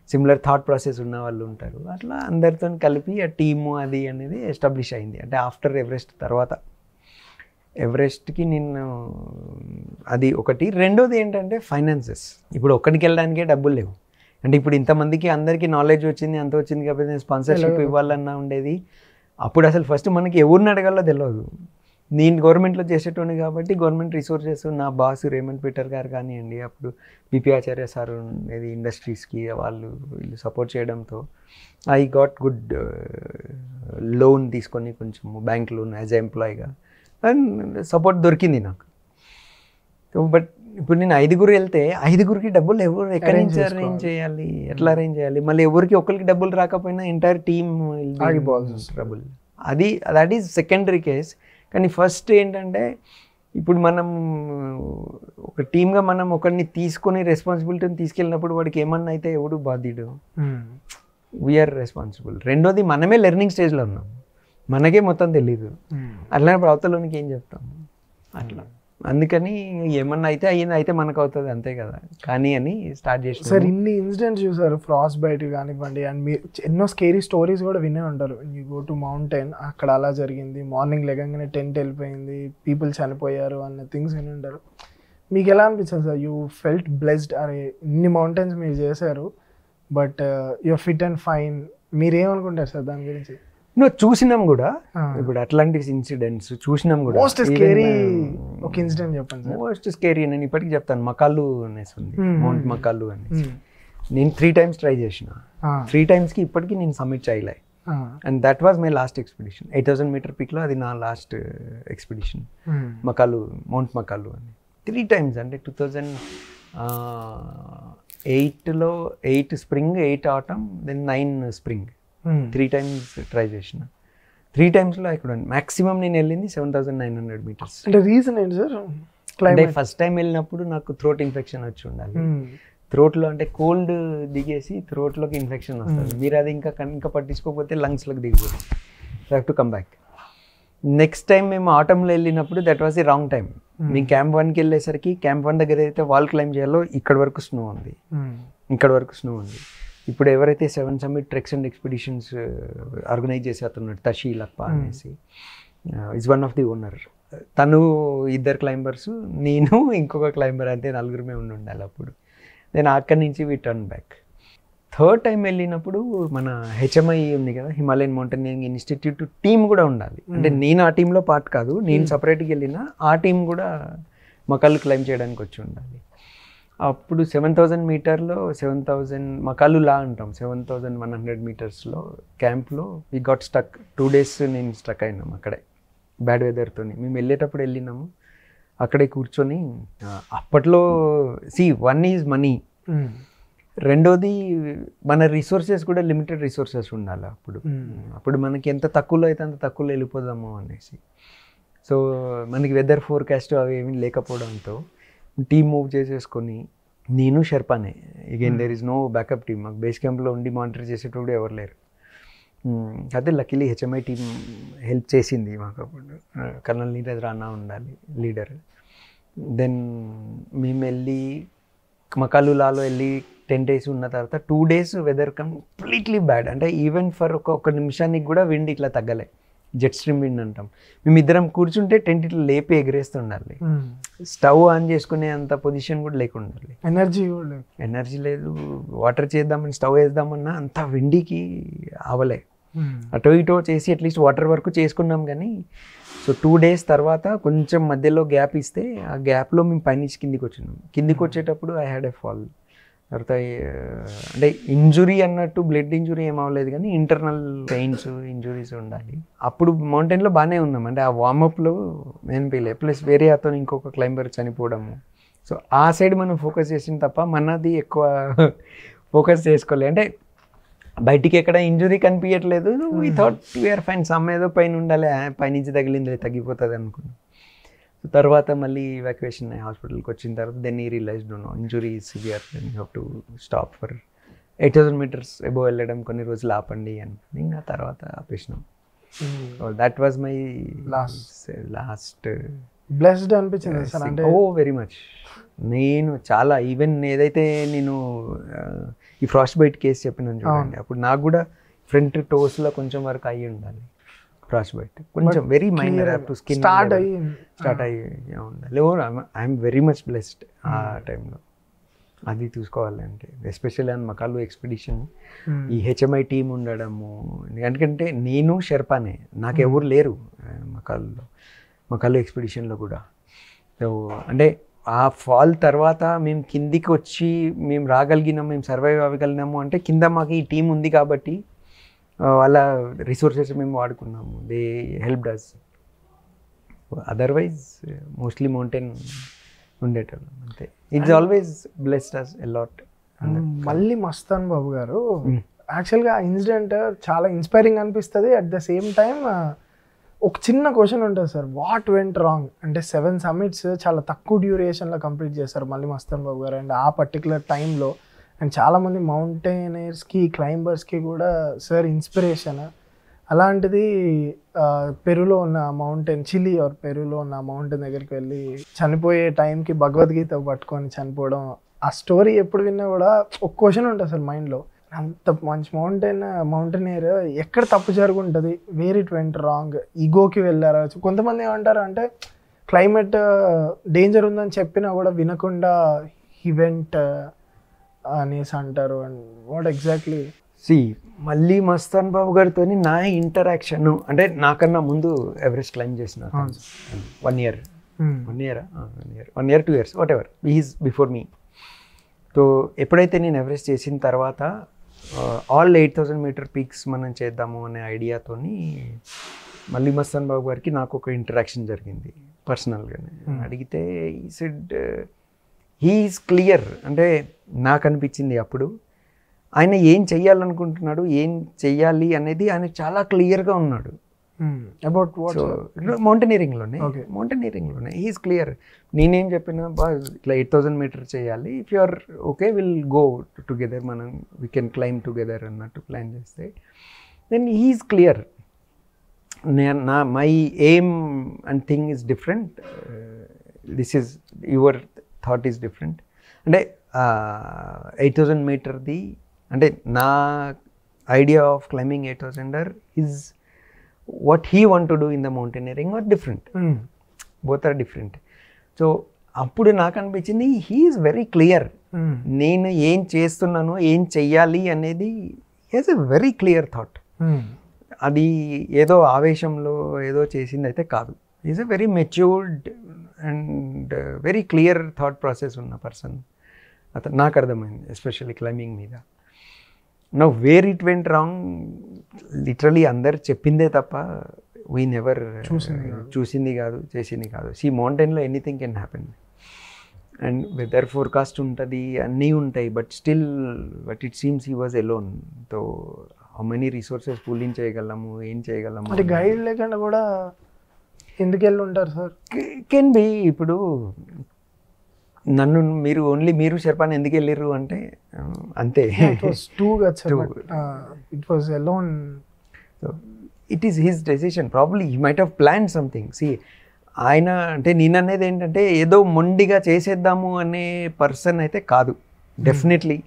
సిమిలర్ థాట్ ప్రాసెస్ ఉన్న వాళ్ళు ఉంటారు. అట్లా అందరితో కలిపి ఆ టీము అది అనేది ఎస్టాబ్లిష్ అయింది. అంటే ఆఫ్టర్ ఎవరెస్ట్ తర్వాత, ఎవరెస్ట్కి నేను అది ఒకటి. రెండోది ఏంటంటే ఫైనాన్సెస్. ఇప్పుడు ఒక్కడికి వెళ్ళడానికే డబ్బులు లేవు. అంటే ఇప్పుడు ఇంతమందికి అందరికీ నాలెడ్జ్ వచ్చింది, అంత వచ్చింది కాబట్టి నేను స్పాన్సర్షిప్ ఇవ్వాలన్నా ఉండేది. అప్పుడు అసలు ఫస్ట్ మనకి ఎవరిని అడగాలో తెలియదు. నేను గవర్నమెంట్లో చేసేటోని కాబట్టి గవర్నమెంట్ రిసోర్సెస్, నా బాస్ రేమంత్ పీటర్ గారు కానివ్వండి, అప్పుడు బిపి ఆచార్య సార్ ఉండేది ఇండస్ట్రీస్కి, వీళ్ళు సపోర్ట్ చేయడంతో ఐ గాట్ గుడ్ లోన్ తీసుకొని, కొంచెం బ్యాంక్ లోన్ యాజ్ ఎ ఎంప్లాయీగా, అండ్ సపోర్ట్ దొరికింది నాకు. బట్ ఇప్పుడు నేను 5గురు వెళ్తే 5గురికి డబ్బులు ఎవరు ఎక్కడి నుంచి అరేంజ్ చేయాలి, ఎట్లా అరేంజ్ చేయాలి? మళ్ళీ ఎవరికి ఒకరికి డబ్బులు రాకపోయినా entire team trouble. That is secondary case. కానీ ఫస్ట్ ఏంటంటే, ఇప్పుడు మనం ఒక టీమ్గా మనం ఒకరిని తీసుకొని రెస్పాన్సిబిలిటీని తీసుకెళ్ళినప్పుడు వాడికి ఏమన్నా అయితే ఎవడు బాధ్యుడు? We are responsible. రెండోది మనమే లెర్నింగ్ స్టేజ్లో ఉన్నాం, మనకే మొత్తం తెలీదు. అట్లాంటప్పుడు అవతలలోనికి ఏం చెప్తాము? అట్లా అందుకని ఏమన్నా అయితే అయ్యింది, అయితే మనకు అవుతుంది అంతే కదా కానీ అని స్టార్ట్ చేసి. సార్ ఇన్ని ఇన్సిడెంట్స్ చూసారు, ఫ్రాస్ట్ బైట్ కానివ్వండి, అండ్ మీరు ఎన్నో స్కేరీ స్టోరీస్ కూడా వినే ఉంటారు. యూ గో టు మౌంటైన్, అక్కడ అలా జరిగింది, మార్నింగ్ లెగంగానే టెంట్ వెళ్ళిపోయింది, పీపుల్ చనిపోయారు అన్న థింగ్స్ విని ఉంటారు. మీకు ఎలా అనిపించింది సార్? యూ ఫెల్ట్ బ్లెస్డ్, అరే ఇన్ని మౌంటైన్స్ మీరు చేశారు, but you're fit and fine. మీరేమనుకుంటారు సార్ దాని గురించి? నువ్వు చూసినాం కూడా, ఇప్పుడు అట్లాంటి ఇన్సిడెంట్స్ చూసినాం కూడా. మోస్ట్ స్కేరీ ఒక ఇన్సిడెంట్ చెప్పండి సార్. మోస్ట్ స్కేరీ నేను ఇప్పటికీ చెప్తాను, మకాలు అనేసి ఉంది, మౌంట్ మకాలు అనేసి. నేను 3 times ట్రై చేసిన, 3 timesకి ఇప్పటికీ నేను సబ్మిట్ చేయలే. And that was my last expedition. 8,000 meter పీక్లో అది నా last expedition, Makalu, mount Makalu అని. 3 times అంటే 2008లో 8 spring, 8 autumn, then 9 spring. 3 times try చేసిన. 3 timesలో ఇక్కడ మ్యాక్సిమం నేను వెళ్ళింది 7,900 meters. అంటే రీజన్ ఏంటి సార్? అంటే ఫస్ట్ టైం వెళ్ళినప్పుడు నాకు థ్రోట్ ఇన్ఫెక్షన్ వచ్చి ఉండాలి. థ్రోట్లో అంటే కోల్డ్ దిగేసి థ్రోట్లోకి ఇన్ఫెక్షన్ వస్తుంది. మీరు అది ఇంకా పట్టించుకోకపోతే లంగ్స్లోకి దిగిపోతుంది. Have to come back. Next time మేము ఆటంలో వెళ్ళినప్పుడు that was the wrong time. మేము క్యాంప్ 1కి వెళ్ళేసరికి క్యాంప్ 1 దగ్గర అయితే వాల్ క్లైంబ్ చేయాలో ఇక్కడ వరకు స్నో ఉంది, ఇక్కడ వరకు స్నో ఉంది. ఇప్పుడు ఎవరైతే 7 Summit treks and expeditions organise చేసి అతన్నాడు, తషీ లప్ప అనేసి, is one of the owner. తను 2 climbers, నేను ఇంకొక క్లైంబర్, అంతే 4 ఉండాలి అప్పుడు. నేను అక్కడి నుంచి వి టర్న్ బ్యాక్. 3rd time వెళ్ళినప్పుడు మన HMI ఉంది కదా, హిమాలయన్ మౌంటైనరింగ్ ఇన్స్టిట్యూట్ టీం కూడా ఉండాలి. అంటే నేను ఆ టీంలో పార్ట్ కాదు, నేను సపరేట్గా వెళ్ళిన ఆ టీం కూడా మకాలు క్లైంబ్ చేయడానికి వచ్చి ఉండాలి. అప్పుడు 7,000 meterలో 7,000 మకాలు లా అంటాం, 7,100 metersలో క్యాంప్లో వి గాట్ స్టక్. 2 days నేను స్టక్ అయినాం అక్కడే బ్యాడ్ వెదర్తో. మేము వెళ్ళేటప్పుడు వెళ్ళినాము, అక్కడే కూర్చొని. అప్పట్లో వన్ ఈజ్ మనీ, రెండోది మన రిసోర్సెస్ కూడా లిమిటెడ్ రిసోర్సెస్ ఉండాలి. అప్పుడు మనకి ఎంత తక్కువలో అయితే అంత తక్కువలో వెళ్ళిపోదాము అనేసి. సో మనకి వెదర్ ఫోర్కాస్ట్ అవి ఏమీ లేకపోవడంతో టీమ్ మూవ్ చేసేసుకొని, నేను షెర్పానే, again there is no backup team. మాకు బేస్ క్యాంప్లో ఉండి మానిటర్ చేసేటప్పుడు ఎవరు లేరు. అదే లక్కీలీ HMI టీమ్ హెల్ప్ చేసింది మాకు. అప్పుడు కర్నల్ నీరజ్ రాణా ఉండాలి లీడర్. దెన్ మేము వెళ్ళి మకాలులాలో వెళ్ళి 10 days ఉన్న తర్వాత 2 days వెదర్ కంప్లీట్లీ బ్యాడ్. అంటే ఈవెన్ ఫర్ ఒక నిమిషానికి కూడా విండ్ ఇట్లా తగ్గలే, జెట్ స్ట్రీమ్ విండ్ అంటాం. మేమిద్దరం కూర్చుంటే టెంట్ ఇట్లా లేపి ఎగరేస్తుండాలి. స్టవ్ ఆన్ చేసుకునే అంత పొజిషన్ కూడా లేకుండాలి, ఎనర్జీ లేదు. వాటర్ చేద్దామని స్టవ్ వేద్దామన్నా అంత విండికి ఆవలే. అటో ఇటో చేసి అట్లీస్ట్ వాటర్ వరకు చేసుకున్నాం కానీ. సో 2 days తర్వాత కొంచెం మధ్యలో గ్యాప్ ఇస్తే ఆ గ్యాప్లో మేము పైనుంచి కిందికి వచ్చినాం. కిందికి వచ్చేటప్పుడు ఐ హ్యాడ్ ఎ ఫాల్. తర్వాత అంటే ఇంజురీ అన్నట్టు బ్లడ్ ఇంజురీ ఏం అవ్వలేదు కానీ ఇంటర్నల్ పెయిన్స్, ఇంజురీస్ ఉండాలి. అప్పుడు మౌంటైన్లో బాగానే ఉన్నాం, అంటే ఆ వార్మప్లో అనిపించలే. ప్లస్ వేరే అతను ఇంకొక క్లైంబర్ చనిపోవడము. సో ఆ సైడ్ మనం ఫోకస్ చేసింది తప్ప మనది ఎక్కువ ఫోకస్ చేసుకోలే. అంటే బయటికి ఎక్కడ ఇంజురీ కనిపించట్లేదు. We thought we're fine, some ఏదో పైన ఉండాలి, పైనుంచి తగిలింది తగ్గిపోతుంది అనుకున్నాం. తర్వాత మళ్ళీ ఎవాక్యుయేషన్ హాస్పిటల్కి వచ్చిన తర్వాత then he realized injury severe, then you have to stop for 8,000 meters above వెళ్ళడం, కొన్ని రోజులు ఆపండి అని. ఇంకా తర్వాత ఆపేసినాం. That was my last. Blessed అనిపించింది సార్. అంటే వెరీ మచ్. నేను చాలా ఈవెన్ ఏదైతే నేను ఈ ఫ్రాస్ట్ బైట్ కేసు చెప్పినాను చూడండి, అప్పుడు నాకు కూడా ఫ్రంట్ టోస్లో కొంచెం వరకు అయ్యి ఉండాలి ఫ్రాస్ట్ బైట్, కొంచెం very minor to skin start అయ్యి ఉండాలి. ఐఎమ్ వెరీ మచ్ బ్లెస్డ్ ఆ టైంలో. అది చూసుకోవాలి అంటే ఎస్పెషల్లీ అని మకాలు ఎక్స్పెడిషన్, ఈ HMI టీం ఉండడము. ఎందుకంటే నేను షెర్పానే, నాకు ఎవరు లేరు మకాలు ఎక్స్పెడిషన్లో కూడా. సో అంటే ఆ ఫాల్ తర్వాత మేము కిందికి వచ్చి మేము రాగలిగినాం, మేము సర్వైవ్ అవ్వగలిగినాము అంటే కింద మాకు ఈ టీం ఉంది కాబట్టి వాళ్ళ రిసోర్సెస్ మేము వాడుకున్నాము. They help does. Otherwise mostly mountain ఉండేటోళ్ళం అంతే. It's always blessed us a lot. మళ్ళీ మస్తాన్ బాబు గారు, యాక్చువల్గా ఆ ఇన్సిడెంట్ చాలా ఇన్స్పైరింగ్ అనిపిస్తుంది. అట్ ద సేమ్ టైం ఒక చిన్న క్వశ్చన్ ఉంటుంది సార్, వాట్ వెంట్ రాంగ్? అంటే 7 summits చాలా తక్కువ డ్యూరేషన్లో కంప్లీట్ చేస్తారు మళ్ళీ మస్తాన్ బాబు గారు. అండ్ ఆ పర్టికులర్ టైంలో అండ్ చాలామంది మౌంటైనర్స్కి, క్లైంబర్స్కి కూడా సార్ ఇన్స్పిరేషన్. అలాంటిది పెరులో ఉన్న మౌంటైన్, చిలీ ఆర్ పెరులో ఉన్న మౌంటైన్ దగ్గరికి వెళ్ళి చనిపోయే టైంకి భగవద్గీత పట్టుకొని చనిపోవడం, ఆ స్టోరీ ఎప్పుడు విన్నా కూడా ఒక క్వశ్చన్ ఉంటుంది సార్ మైండ్లో. అంత మంచి మౌంటైనర్ ఎక్కడ తప్పు జరుగుంటుంది, వేర్ ఇట్ వెంట్ రాంగ్? ఈగోకి వెళ్ళారా? కొంతమంది ఏమంటారు అంటే క్లైమేట్ డేంజర్ ఉందని చెప్పినా కూడా వినకుండా హీ వెంట్ అనేసి అంటారు. And what exactly? మళ్ళీ మస్తాన్ బాబు గారితో నా ఇంటరాక్షన్ అంటే నాకన్నా ముందు ఎవరెస్ట్ క్లైమ్ చేసిన 1 year 1 year 2 years whatever he's before me. So ఎప్పుడైతే నేను ఎవరెస్ట్ చేసిన తర్వాత ఆల్ 8,000 meter పీక్స్ మనం చేద్దాము అనే ఐడియాతోని మళ్ళీ మస్తాన్ బాబు గారికి నాకు ఒక ఇంటరాక్షన్ జరిగింది పర్సనల్గానే. అడిగితే ఈ సెడ్ హీఈస్ క్లియర్, అంటే నాకు అనిపించింది అప్పుడు ఆయన ఏం చెయ్యాలనుకుంటున్నాడు, ఏం చెయ్యాలి అనేది ఆయన చాలా క్లియర్గా ఉన్నాడు. అబౌట్ మౌంటైనీరింగ్లోనే హీఈస్ క్లియర్. నేనేం చెప్పినా ఇట్లా 8,000 meter చేయాలి, if you are okay will go together, మనం వీ కెన్ క్లైమ్ టుగెదర్ అన్నట్టు ప్లాన్ చేస్తే then he's clear. My aim and thing is different, this is your thought is different. అంటే 8,000 meterది అంటే నా idea of climbing 8,000 is what he want to do in the mountaineering are different. Both are different. So అప్పుడు నాకు అనిపించింది he is very clear. నేను ఏం చేస్తున్నాను, ఏం చెయ్యాలి అనేది he has a very clear thought. అది ఏదో ఆవేశంలో ఏదో చేసింది అయితే కాదు. he is a very matured and very clear thought process ఉన్న పర్సన్. అతను నాకు అర్థమైంది ఎస్పెషల్లీ క్లైంబింగ్ మీద. Now where it went wrong literally అందరు చెప్పిందే తప్ప వీ నెవర్ చూసింది కాదు, చేసింది కాదు. మౌంటైన్లో anything can happen and weather forecast ఉంటుంది, అన్నీ ఉంటాయి, but it seems he was alone. So how many resources pooling చేయగలము, ఏం చేయగలము. అంటే గైడ్ లేకుండా కూడా ఎందుకు వెళ్ళి ఉంటారు సార్? Can be. ఇప్పుడు నన్ను మీరు షెర్పాని ఎందుకు వెళ్ళిర్రు అంటే అంతే, it is his decision. Probably he might have plan something. ఆయన అంటే నేను అనేది ఏంటంటే ఏదో మొండిగా చేసేద్దాము అనే పర్సన్ అయితే కాదు. డెఫినెట్లీ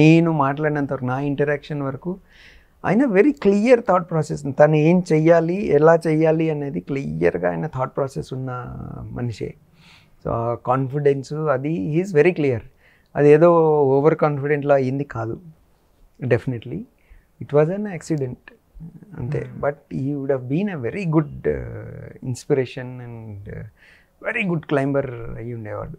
నేను మాట్లాడినంత వరకు, నా ఇంటరాక్షన్ వరకు ఆయన వెరీ క్లియర్ థాట్ ప్రాసెస్. తను ఏం చెయ్యాలి, ఎలా చెయ్యాలి అనేది క్లియర్గా ఆయన థాట్ ప్రాసెస్ ఉన్న మనిషే. సో కాన్ఫిడెన్స్ అది హీఈస్ వెరీ క్లియర్. అది ఏదో ఓవర్ కాన్ఫిడెంట్లో అయ్యింది కాదు. Definitely it was an accident అంతే. But he would have been a very good inspiration and very good climber అయ్యి ఉండేవాడు.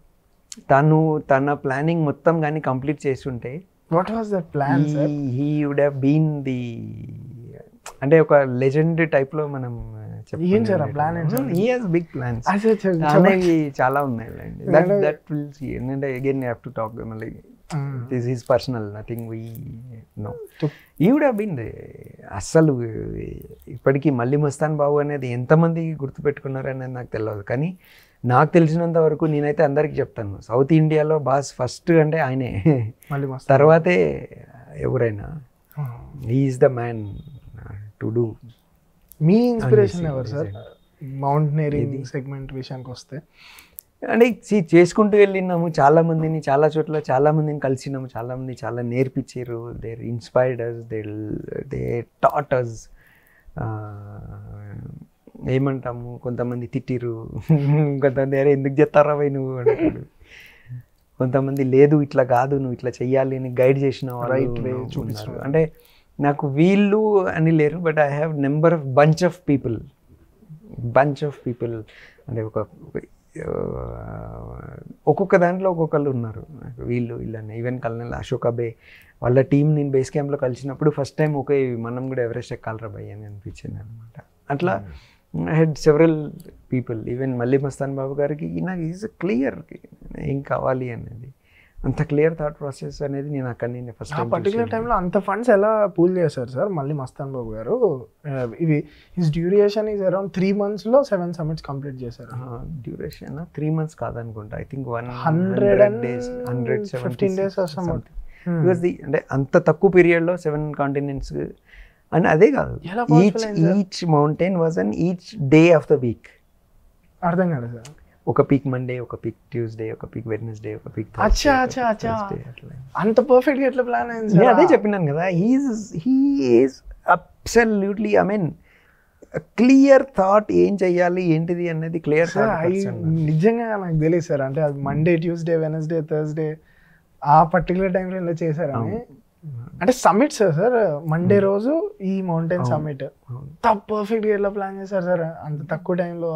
తన ప్లానింగ్ మొత్తం కానీ కంప్లీట్ చేస్తుంటే what was that plan sir? He would have been the అంటే ఒక లెజెండ్ టైప్లో మనం ఏం సార్ ఆ plan? He has big plans, చాలా ఉన్నాయి. That will see. అంటే again you have to talk మళ్ళీ. This is personal, nothing we know. He would have been అస్సలు ఇప్పటికీ మళ్ళీ మస్తాన్ బాబు అనేది ఎంతమంది గుర్తుపెట్టుకున్నారు అనేది నాకు తెలియదు, కానీ నాకు తెలిసినంత వరకు నేనైతే అందరికీ చెప్తాను, సౌత్ ఇండియాలో బాస్ ఫస్ట్ అంటే ఆయనే, తర్వాతే ఎవరైనా. He is the man to do. Me inspiration ఎవరు సార్ మౌంటైనరింగ్ సెగ్మెంట్ విషయానికి వస్తే? అంటే చేసుకుంటూ వెళ్ళినాము చాలామందిని, చాలా చోట్ల చాలామందిని కలిసినాము, చాలామంది చాలా నేర్పించారు. They inspired us, they taught us. ఏమంటాము, కొంతమంది తిట్టిరు, కొంతమంది అరే ఎందుకు చెప్తారా పోయి నువ్వు అంటాడు, కొంతమంది లేదు ఇట్లా కాదు నువ్వు ఇట్లా చెయ్యాలి అని గైడ్ చేసిన వాళ్ళు చూపించారు. అంటే నాకు వీళ్ళు అని లేరు, but I have number of bunch of people అంటే ఒక్కొక్క దాంట్లో ఒక్కొక్కళ్ళు ఉన్నారు. వీళ్ళు వీళ్ళని ఈవెన్ కల్నల్ అశోక్ అబే వాళ్ళ టీం నేను బేస్ క్యాంప్లో కలిసినప్పుడు ఫస్ట్ టైం ఓకే మనం కూడా ఎవరెస్ట్ ఎక్కాలరా భయ్ అని అనిపించింది అనమాట. అట్లా I had several people. Even మళ్ళీ మస్తాన్ బాబు గారికి నాకు ఈజ్ క్లియర్ ఏం కావాలి అనేది, అంత క్లియర్ థాట్ ప్రాసెస్ అనేది నేను అక్కడ నేను ఫస్ట్ టైం పర్టికులర్ టైంలో అంత ఫండ్స్ ఎలా పూల్ చేశారు సార్ మళ్ళీ మస్తాన్ బాబు గారు? ఇవి his duration is around 3 months 7 summits complete చేశారు. డ్యూరేషన్ 3 months కాదనుకుంటా, ఐ థింక్ 115 days అంటే అంత తక్కువ పీరియడ్లో 7 continents. అండ్ అదే కాదు, each mountain was an each day of the week. అర్థం కాదు సార్. ఒక పీక్ మండే, ఒక పీక్ ట్యూస్డే, ఒక పీక్ వెడ్నెస్డే, ఒక పీక్ అంత పర్ఫెక్ట్ గా ఎట్లా ప్లాన్ అయింది? అదే చెప్పినాను కదా, he is absolutely I mean clear thought ఏం చెయ్యాలి ఏంటిది అనేది క్లియర్ థాట్. నిజంగా నాకు తెలియదు సార్, అంటే అది మండే ట్యూస్డే వెనస్డే థర్స్డే ఆ పర్టికులర్ టైంలో ఇలా చేశారని అంటే సమ్మిట్ సార్ మండే రోజు ఈ మౌంటైన్ సమ్మిట్ పర్ఫెక్ట్ గా ఎలా ప్లాన్ చేశారు సార్ అంత తక్కువ టైంలో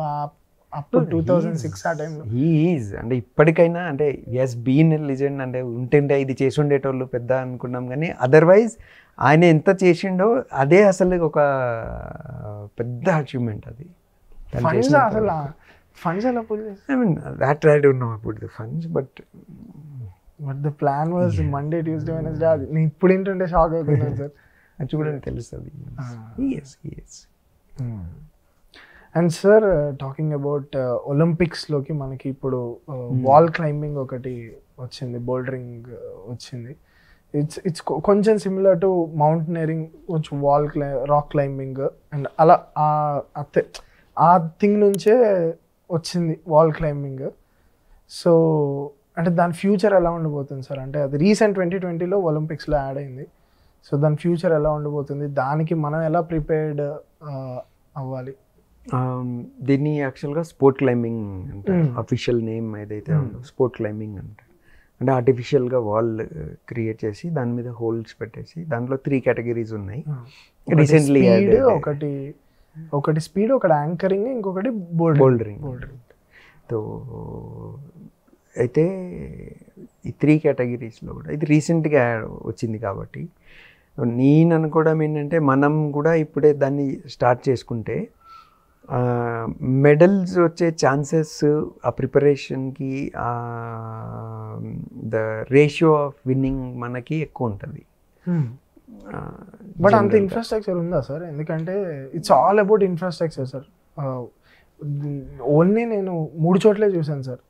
అప్పుడు 2006 ఆ టైంలో? ఈజ్ అంటే ఇప్పటికైనా అంటే ఎస్ బీన్ లిజెండ్ అంటే ఉంటుండే ఇది చేసి ఉండేటోళ్ళు పెద్ద అనుకున్నాం, కానీ అదర్వైజ్ ఆయన ఎంత చేసిండో అదే అసలు ఒక పెద్ద అచీవ్మెంట్ అది. ఫండ్స్ అసలు ఫండ్స్ ఎలా పుల్ చేస్తారు? I mean that I don't know about the funds, but the plan was Monday Tuesday Wednesday. అది నేను ఇప్పుడు ఏంటంటే షాక్ అవుతున్నాను సార్. అది చూడండి తెలుస్తుంది. అండ్ సార్ టాకింగ్ అబౌట్ ఒలింపిక్స్లోకి మనకి ఇప్పుడు వాల్ క్లైంబింగ్ ఒకటి వచ్చింది, బోల్డరింగ్ వచ్చింది. ఇట్స్ కొంచెం సిమిలర్ టు మౌంటైనరింగ్, కొంచెం రాక్ క్లైంబింగ్ అండ్ అలా ఆ థింగ్ నుంచే వచ్చింది వాల్ క్లైంబింగ్. సో అంటే దాని ఫ్యూచర్ ఎలా ఉండబోతుంది సార్? అంటే అది రీసెంట్ 2020లో ఒలింపిక్స్లో యాడ్ అయింది. సో దాని ఫ్యూచర్ ఎలా ఉండబోతుంది, దానికి మనం ఎలా ప్రిపేర్డ్ అవ్వాలి? దీన్ని యాక్చువల్గా స్పోర్ట్ క్లైంబింగ్ అంటారు, అఫీషియల్ నేమ్ ఏదైతే ఉందో స్పోర్ట్ క్లైంబింగ్ అంటారు. అంటే ఆర్టిఫిషియల్గా వాల్ క్రియేట్ చేసి దాని మీద హోల్స్ పెట్టేసి దాంట్లో 3 కేటగిరీస్ ఉన్నాయి. రీసెంట్లీ ఒకటి స్పీడ్, ఒకటి యాంకరింగ్, ఇంకొకటి బోల్డరింగ్. సో అయితే ఈ 3 కేటగిరీస్లో కూడా ఇది రీసెంట్గా వచ్చింది కాబట్టి నేను అనుకోవడం ఏంటంటే మనం కూడా ఇప్పుడే దాన్ని స్టార్ట్ చేసుకుంటే మెడల్స్ వచ్చే ఛాన్సెస్ ఆ ప్రిపరేషన్కి ద రేషియో ఆఫ్ విన్నింగ్ మనకి ఎక్కువ ఉంటుంది. బట్ అంత ఇన్ఫ్రాస్ట్రక్చర్ ఉందా సార్? ఎందుకంటే it's all about infrastructure sir. Only నేను 3 చోట్లే చూసాను sir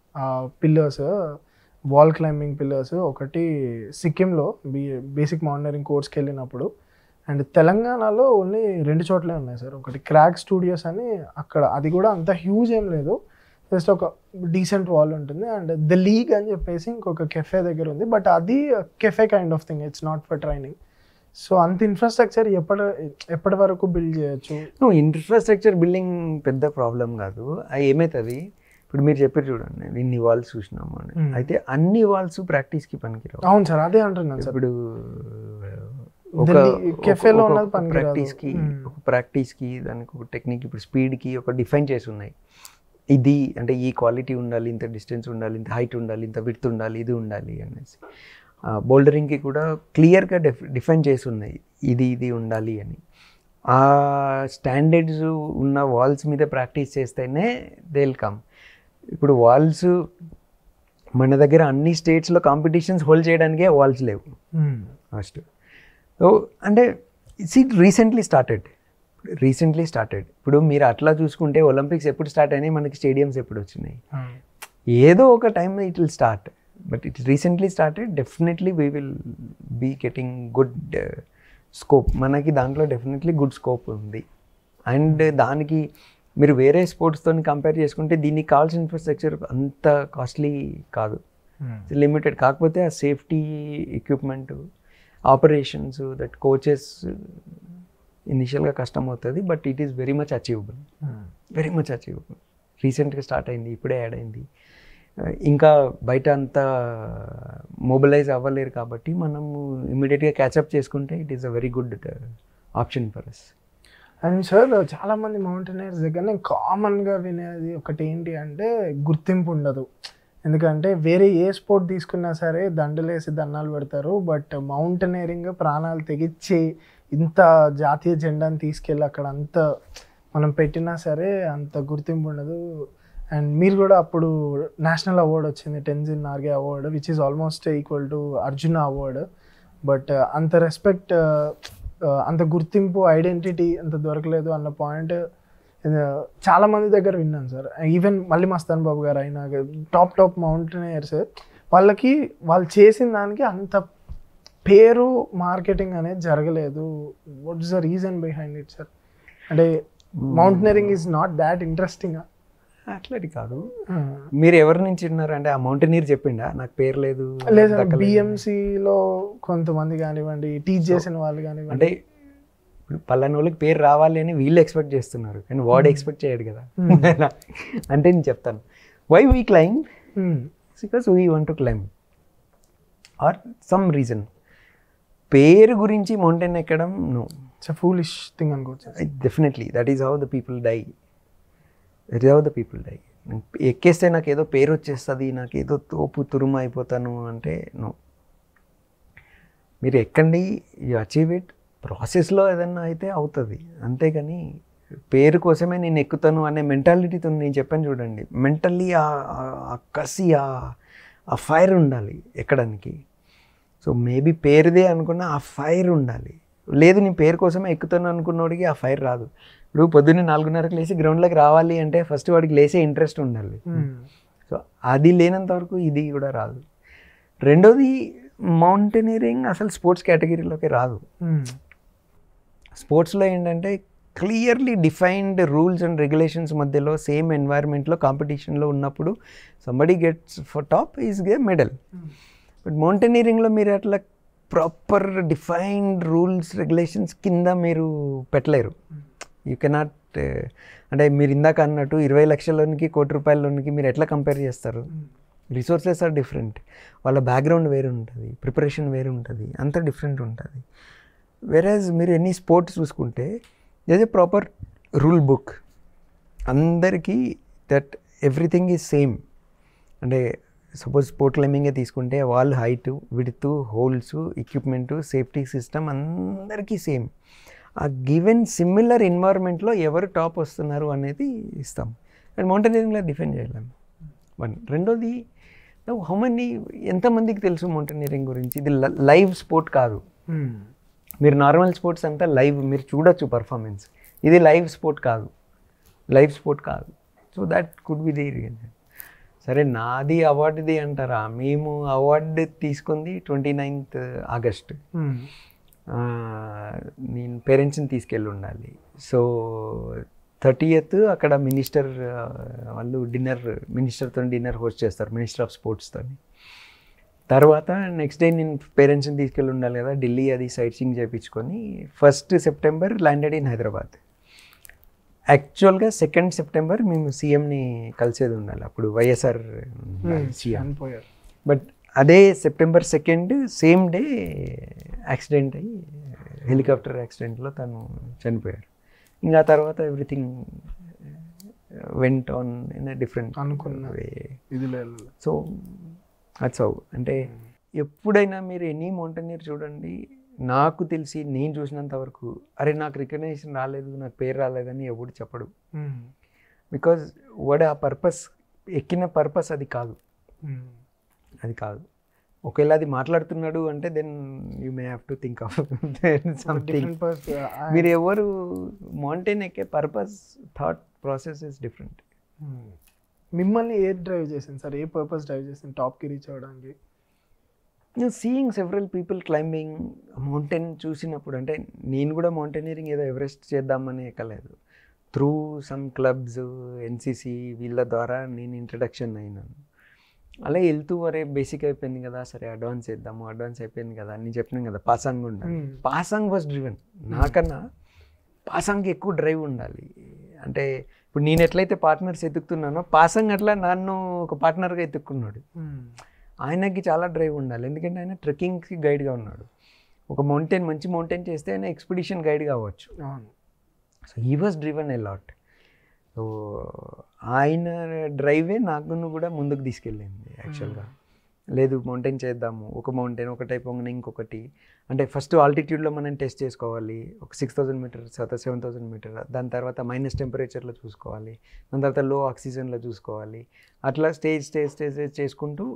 pillars, wall climbing pillars. ఒకటి సిక్కింలో బేసిక్ మౌంటైనరింగ్ కోర్స్కి వెళ్ళినప్పుడు, అండ్ తెలంగాణలో ఓన్లీ 2 చోట్లే ఉన్నాయి సార్. ఒకటి క్రాక్ స్టూడియోస్ అని అక్కడ, అది కూడా అంత హ్యూజ్ ఏం లేదు, జస్ట్ ఒక డీసెంట్ వాల్ ఉంటుంది. అండ్ ద లీగ్ అని చెప్పేసి ఇంకొక కెఫే దగ్గర ఉంది, బట్ అది cafe kind of thing, it's not for training. So అంత ఇన్ఫ్రాస్ట్రక్చర్ ఎప్పటి వరకు బిల్డ్ చేయొచ్చు? ఇన్ఫ్రాస్ట్రక్చర్ బిల్డింగ్ పెద్ద ప్రాబ్లం కాదు. అది ఏమవుతుంది, ఇప్పుడు మీరు చెప్పారు చూడండి ఇన్ని వాల్స్ చూసినాము అని, అయితే అన్ని వాల్స్ ప్రాక్టీస్కి పనికిరావు. అవును సార్, అదే అంటున్నాను సార్. ఇప్పుడు ప్రాక్టీస్కి దానికి ఒక టెక్నిక్, ఇప్పుడు స్పీడ్కి ఒక డిఫైన్ చేసి ఉన్నాయి. ఇది అంటే ఈ క్వాలిటీ ఉండాలి, ఇంత డిస్టెన్స్ ఉండాలి, ఇంత హైట్ ఉండాలి, ఇంత విడ్త్ ఉండాలి, ఇది ఉండాలి అనేసి. బోల్డరింగ్కి కూడా క్లియర్గా డిఫైన్ చేసి ఉన్నాయి, ఇది ఉండాలి అని. ఆ స్టాండర్డ్స్ ఉన్న వాల్స్ మీద ప్రాక్టీస్ చేస్తేనే దే విల్ కమ్. ఇప్పుడు వాల్స్ మన దగ్గర అన్ని స్టేట్స్లో కాంపిటీషన్స్ హోల్డ్ చేయడానికే వాల్స్ లేవు ఫస్ట్. సో అంటే రీసెంట్లీ స్టార్టెడ్. ఇప్పుడు మీరు అట్లా చూసుకుంటే ఒలింపిక్స్ ఎప్పుడు స్టార్ట్ అయినాయి, మనకి స్టేడియంస్ ఎప్పుడు వచ్చినాయి, ఏదో ఒక time it will start. But it recently started. Definitely we will be getting good scope. మనకి దాంట్లో డెఫినెట్లీ గుడ్ స్కోప్ ఉంది. అండ్ దానికి మీరు వేరే స్పోర్ట్స్తో కంపేర్ చేసుకుంటే దీనికి కావాల్సిన ఇన్ఫ్రాస్ట్రక్చర్ అంత కాస్ట్లీ కాదు, లిమిటెడ్. కాకపోతే ఆ safety equipment, operations, that coaches ఇనిషియల్గా కష్టం అవుతుంది, but it is very much achievable. రీసెంట్గా స్టార్ట్ అయింది, ఇప్పుడే యాడ్ అయింది. ఇంకా బయట అంతా మొబిలైజ్ అవ్వలేరు కాబట్టి మనము ఇమీడియట్గా క్యాచప్ చేసుకుంటే it is a very good option for us. And sir చాలామంది మౌంటైనర్స్ దగ్గర నేను కామన్గా వినేది ఒకటి ఏంటి అంటే గుర్తింపు ఉండదు. ఎందుకంటే వేరే ఏ స్పోర్ట్ తీసుకున్నా సరే దండలేసి దండాలు పెడతారు, బట్ మౌంటైనరింగ్ ప్రాణాలు తెగించి ఇంత జాతీయ జెండాని తీసుకెళ్ళి అక్కడ అంత మనం పెట్టినా సరే అంత గుర్తింపు ఉండదు. అండ్ మీరు కూడా అప్పుడు నేషనల్ అవార్డ్ వచ్చింది, Tenzing Norgay award, which is almost equal to Arjuna award. But అంత రెస్పెక్ట్, అంత గుర్తింపు, ఐడెంటిటీ అంత దొరకలేదు అన్న పాయింట్ చాలా మంది దగ్గర విన్నాను సార్. ఈవెన్ మళ్ళీ మస్తాన్ బాబు గారు అయినా టాప్ మౌంటైనర్స్, వాళ్ళు చేసిన దానికి అంత పేరు, మార్కెటింగ్ అనేది జరగలేదు. What is the reason behind it sir? అంటే mountaineering is not that interesting? అట్లది కాదు. మీరు ఎవరి నుంచి విన్నారు అంటే ఆ మౌంటైనీర్ చెప్పిండా నాకు పేరు లేదు? లేదు, బిఎంసిలో కొంతమంది కానివ్వండి, టీచ్ చేసిన వాళ్ళు కానివ్వండి. అంటే ఇప్పుడు పలానా వాళ్ళకి పేరు రావాలి అని వీళ్ళు ఎక్స్పెక్ట్ చేస్తున్నారు, కానీ వాడు ఎక్స్పెక్ట్ చేయడు కదా. అంటే నేను చెప్తాను, why we climb, because we want to climb or some reason. పేరు గురించి మౌంటైన్ ఎక్కడం no, it's a foolish thing అనుకోవచ్చు. Definitely that is how the people die. That is how the people die. ఎక్కేస్తే నాకు ఏదో పేరు వచ్చేస్తుంది, నాకు ఏదో తోపు తురుము అయిపోతాను అంటే నో. మీరు ఎక్కండి, యూ అచీవ్ ఇట్. ప్రాసెస్లో ఏదన్నా అయితే అవుతుంది, అంతేగాని పేరు కోసమే నేను ఎక్కుతాను అనే మెంటాలిటీతో నేను చెప్పాను చూడండి. మెంటల్లీ ఆ కసి, ఆ ఫైర్ ఉండాలి ఎక్కడానికి. సో మేబీ పేరుదే అనుకున్న ఆ ఫైర్ ఉండాలి. లేదు నేను పేరు కోసమే ఎక్కుతాను అనుకున్నోడికి ఆ ఫైర్ రాదు. ఇప్పుడు పొద్దున్నే 4:30కి లేచి గ్రౌండ్లోకి రావాలి అంటే ఫస్ట్ వాడికి లేసే ఇంట్రెస్ట్ ఉండాలి. సో అది లేనంత వరకు ఇది కూడా రాదు. రెండోది, మౌంటైనీరింగ్ అసలు స్పోర్ట్స్ కేటగిరీలోకి రాదు. స్పోర్ట్స్లో ఏంటంటే clearly defined rules and regulations మధ్యలో సేమ్ ఎన్వైర్న్మెంట్లో కాంపిటీషన్లో ఉన్నప్పుడు somebody gets for top is గే మెడల్. బట్ మౌంటైనీరింగ్లో మీరు అట్లా ప్రాపర్ డిఫైన్డ్ రూల్స్ రెగ్యులేషన్స్ కింద మీరు పెట్టలేరు. యూ కెనాట్, అంటే మీరు ఇందాక అన్నట్టు 20 లక్షలలోనికి ₹1,00,00,000 లోనికి మీరు ఎట్లా కంపేర్ చేస్తారు? రిసోర్సెస్ ఆర్ డిఫరెంట్, వాళ్ళ బ్యాక్గ్రౌండ్ వేరు ఉంటుంది, ప్రిపరేషన్ వేరు ఉంటుంది, అంతా డిఫరెంట్ ఉంటుంది. వెరాజ్ మీరు ఎనీ స్పోర్ట్స్ చూసుకుంటే there is a proper rule book అందరికీ, దట్ ఎవ్రీథింగ్ ఈజ్ సేమ్. అంటే సపోజ్ స్పోర్ట్ క్లైంబింగే తీసుకుంటే వాళ్ళు height, width, holds, equipment, safety system అందరికీ సేమ్. ఆ గివెన్ సిమిలర్ ఎన్వైర్న్మెంట్లో ఎవరు టాప్ వస్తున్నారు అనేది ఇస్తాం. అండ్ మౌంటైనీరింగ్లో డిఫైన్ చేయలేము. వన్. రెండోది, హౌ మెనీ, ఎంతమందికి తెలుసు మౌంటైనీరింగ్ గురించి? ఇది లైవ్ స్పోర్ట్ కాదు. మీరు నార్మల్ స్పోర్ట్స్ అంతా లైవ్ మీరు చూడొచ్చు పర్ఫార్మెన్స్, ఇది లైవ్ స్పోర్ట్ కాదు. లైవ్ స్పోర్ట్ కాదు. So that could be the reason. సరే నాది అవార్డుది అంటారా? మేము అవార్డు తీసుకుంది 29th ఆగస్ట్. నేను పేరెంట్స్ని తీసుకెళ్ళి ఉండాలి. సో 30th అక్కడ మినిస్టర్ వాళ్ళు మినిస్టర్తో డిన్నర్ హోస్ట్ చేస్తారు, మినిస్టర్ ఆఫ్ స్పోర్ట్స్తో. తర్వాత నెక్స్ట్ డే నేను పేరెంట్స్ని తీసుకెళ్ళి ఉండాలి కదా, ఢిల్లీ అది సైట్ సీయింగ్ చేయించుకొని 1st September landed in Hyderabad. యాక్చువల్గా 2nd September మేము సీఎంని కలిసేది ఉండాలి, అప్పుడు వైఎస్ఆర్ సీఎం. బట్ అదే September 2nd same day accident అయ్యి, హెలికాప్టర్ యాక్సిడెంట్లో తను చనిపోయారు. ఇంకా తర్వాత everything went on in a different అనుకున్న వే. So అట్స్ how. అంటే ఎప్పుడైనా మీరు ఎనీ మౌంటైనీర్ చూడండి, నాకు తెలిసి నేను చూసినంత వరకు అరే నాకు రికగ్నైజేషన్ రాలేదు, నాకు పేరు రాలేదని ఎవడు చెప్పడు. బికాజ్ వాడు ఆ పర్పస్, ఎక్కిన పర్పస్ అది కాదు. అది కాదు. ఒకవేళ అది మాట్లాడుతున్నాడు అంటే then you may have to think of something. మీరు ఎవరు మౌంటైన్ ఎక్కే purpose, thought process is different. మిమ్మల్ని ఏ డ్రైవ్ చేసింది సార్? ఏ పర్పస్ డ్రైవ్ చేసింది టాప్కి రీచ్ అవ్వడానికి? Seeing several people climbing mountain చూసినప్పుడు, అంటే నేను కూడా మౌంటైనీరింగ్ ఏదో ఎవరెస్ట్ చేద్దామని ఎక్కలేదు. త్రూ సమ్ క్లబ్స్, ఎన్సీసీ వీళ్ళ ద్వారా నేను ఇంట్రడక్షన్ అయినాను. అలా వెళ్తూ వరే బేసిక్ అయిపోయింది కదా, సరే అడ్వాన్స్ చేద్దాము, అడ్వాన్స్ అయిపోయింది కదా అని చెప్పినాను కదా. పాసాంగ్ ఉండాలి. పాసాంగ్ వాజ్ డ్రివెన్. నాకన్నా పాసాంగ్కి ఎక్కువ డ్రైవ్ ఉండాలి. అంటే ఇప్పుడు నేను ఎట్లయితే పార్ట్నర్స్ ఎత్తుకుతున్నానో పాసాంగ్ అట్లా నన్ను ఒక పార్ట్నర్గా ఎత్తుక్కున్నాడు. ఆయనకి చాలా డ్రైవ్ ఉండాలి, ఎందుకంటే ఆయన ట్రెక్కింగ్కి గైడ్గా ఉన్నాడు. ఒక మంచి మౌంటైన్ చేస్తే ఆయన ఎక్స్పిడిషన్ గైడ్ కావచ్చు. So he was driven a lot. So ఆయన డ్రైవే నాకు కూడా ముందుకు తీసుకెళ్ళింది యాక్చువల్గా. లేదు మౌంటైన్ చేద్దాము, ఒక మౌంటైన్ ఒకటి అయిపోగానే ఇంకొకటి. అంటే ఫస్ట్ ఆల్టిట్యూడ్లో మనం టెస్ట్ చేసుకోవాలి, ఒక 6000 meters, తర్వాత 7000 meters. దాని తర్వాత మైనస్ టెంపరేచర్లో చూసుకోవాలి, దాని తర్వాత లో ఆక్సిజన్లో చూసుకోవాలి. అట్లా స్టేజ్ చేసుకుంటూ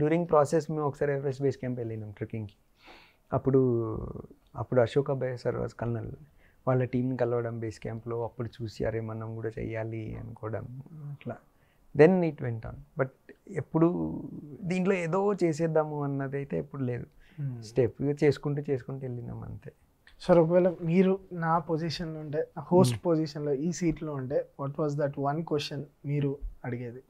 డ్యూరింగ్ ప్రాసెస్ మేము ఒకసారి ఎవరెస్ట్ బేస్ క్యాంప్ వెళ్ళినాం ట్రెక్కింగ్కి. అప్పుడు Ashok Abhay sir was colonel, వాళ్ళ టీంని కలవడం బేస్ క్యాంప్లో. అప్పుడు చూసి అరే మనం కూడా చెయ్యాలి అనుకోవడం, అట్లా then it went on. But ఎప్పుడు దీంట్లో ఏదో చేసేద్దాము అన్నది అయితే ఎప్పుడు లేదు. స్టెప్ చేసుకుంటూ వెళ్ళినాం అంతే. సార్ ఒకవేళ మీరు నా పొజిషన్లో ఉంటే, హోస్ట్ పొజిషన్లో ఈ సీట్లో ఉంటే, what was that one question మీరు అడిగేది?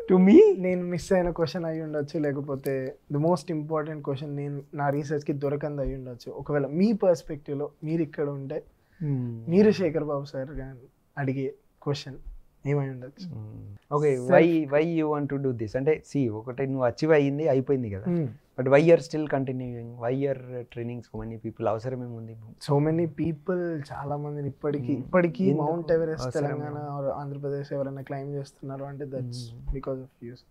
టు మీ నేను మిస్ అయిన క్వశ్చన్ అయి ఉండొచ్చు, లేకపోతే ది మోస్ట్ ఇంపార్టెంట్ క్వశ్చన్ నేను నా రీసెర్చ్కి దొరకంది అయి ఉండొచ్చు. ఒకవేళ మీ పర్స్పెక్టివ్లో మీరు ఇక్కడ ఉంటే మీరు శేఖర్ బాబు సార్ గారు అడిగే క్వశ్చన్ ఏమై ఉండొచ్చు. Okay, why you want to do this అంటే ఒకటి నువ్వు అచీవ్ అయ్యింది అయిపోయింది కదా, but why are still continuing, why are training so many people, అవసరమేముంది? సో మెనీ పీపుల్, చాలా మందిని ఇప్పటికీ మౌంట్ ఎవరెస్ట్ తెలంగాణ ఆంధ్రప్రదేశ్ ఎవరైనా క్లైమ్ చేస్తున్నారు అంటే that's because of us.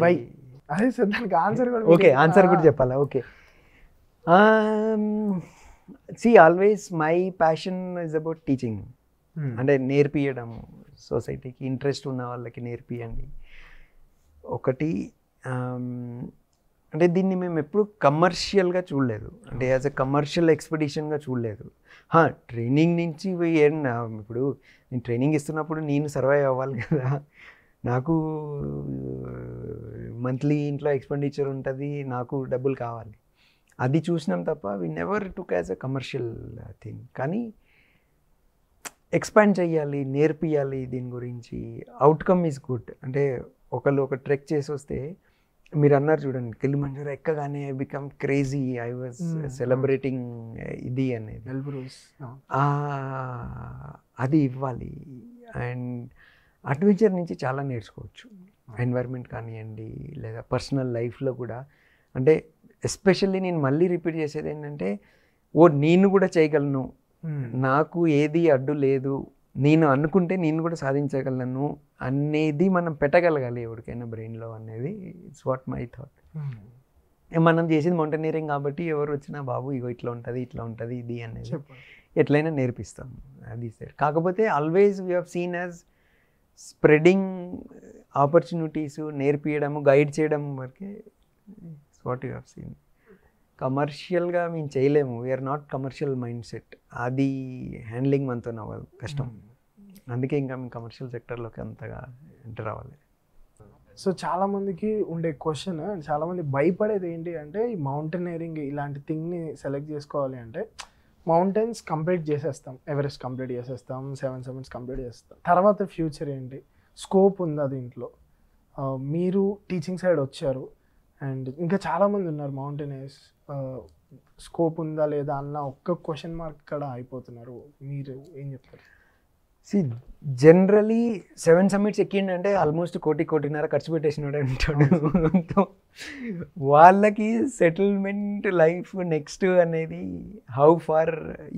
Why? అదే సార్ దానికి ఆన్సర్ కూడా. ఓకే, ఆన్సర్ కూడా చెప్పాలా? Okay, always my passion is about teaching. అంటే నేర్పియడం, సొసైటీకి ఇంట్రెస్ట్ ఉన్న వాళ్ళకి నేర్పియండి ఒకటి. అంటే దీన్ని మేము ఎప్పుడు కమర్షియల్గా చూడలేదు, అంటే యాజ్ ఎ కమర్షియల్ ఎక్స్పెడిషన్గా చూడలేదు. ట్రైనింగ్ నుంచి ఇప్పుడు నేను ట్రైనింగ్ ఇస్తున్నప్పుడు నేను సర్వైవ్ అవ్వాలి కదా, నాకు మంత్లీ ఇంట్లో ఎక్స్పెండిచర్ ఉంటుంది, నాకు డబ్బులు కావాలి, అది చూసినాం తప్ప we never took as a commercial thing. కానీ ఎక్స్పాండ్ చేయాలి, నేర్పియాలి దీని గురించి, అవుట్కమ్ ఈజ్ గుడ్. అంటే ఒక ట్రెక్ చేసి వస్తే మీరు అన్నారు చూడండి, కిలిమంజారో ఎక్కగానే I become crazy, I was celebrating ఇది అనేది, అది ఇవ్వాలి. అండ్ అడ్వెంచర్ నుంచి చాలా నేర్చుకోవచ్చు, ఎన్వైర్న్మెంట్ కానివ్వండి లేదా పర్సనల్ లైఫ్లో కూడా. అంటే ఎస్పెషల్లీ నేను మళ్ళీ రిపీట్ చేసేది ఏంటంటే, నేను కూడా చేయగలను, నాకు ఏది అడ్డు లేదు, నేను అనుకుంటే నేను కూడా సాధించగలను అనేది మనం పెట్టగలగాలి ఎవరికైనా బ్రెయిన్లో అనేది. It's what my thought. మనం చేసేది మౌంటైనీరింగ్ కాబట్టి ఎవరు వచ్చినా బాబు ఇగో ఇట్లా ఉంటుంది, ఇట్లా ఉంటుంది ఇది అనేది ఎట్లయినా నేర్పిస్తాం, అది సార్. కాకపోతే always we have seen as spreading opportunities, నేర్పియడము, గైడ్ చేయడం వరకే. It's what you have seen. కమర్షియల్గా మేము చేయలేము, we're not commercial mindset, అది హ్యాండ్లింగ్ మనతో అవ్వదు, కష్టం. అందుకే ఇంకా మేము కమర్షియల్ సెక్టర్లోకి అంతగా ఎంటర్ అవ్వాలి. సో చాలామందికి ఉండే క్వశ్చన్, చాలామంది భయపడేది ఏంటి అంటే, ఈ మౌంటైనరింగ్ ఇలాంటి థింగ్ని సెలెక్ట్ చేసుకోవాలి అంటే, మౌంటైన్స్ కంప్లీట్ చేసేస్తాం, ఎవరెస్ట్ కంప్లీట్ చేసేస్తాం, 7 సమిట్స్ కంప్లీట్ చేస్తాం, తర్వాత ఫ్యూచర్ ఏంటి, స్కోప్ ఉందా దీంట్లో? మీరు టీచింగ్ సైడ్ వచ్చారు అండ్ ఇంకా చాలామంది ఉన్నారు మౌంటైనర్స్, స్కోప్ ఉందా లేదా అన్న ఒక్క క్వశ్చన్ మార్క్ ఇక్కడ అయిపోతున్నారు. మీరు ఏం చెప్తారు? జనరలీ 7 సమిట్స్ ఎక్కిండంటే ఆల్మోస్ట్ కోటిన్నర ఖర్చు పెట్టేసినాడు అంటాడు. వాళ్ళకి సెటిల్మెంట్ లైఫ్ నెక్స్ట్ అనేది హౌ ఫార్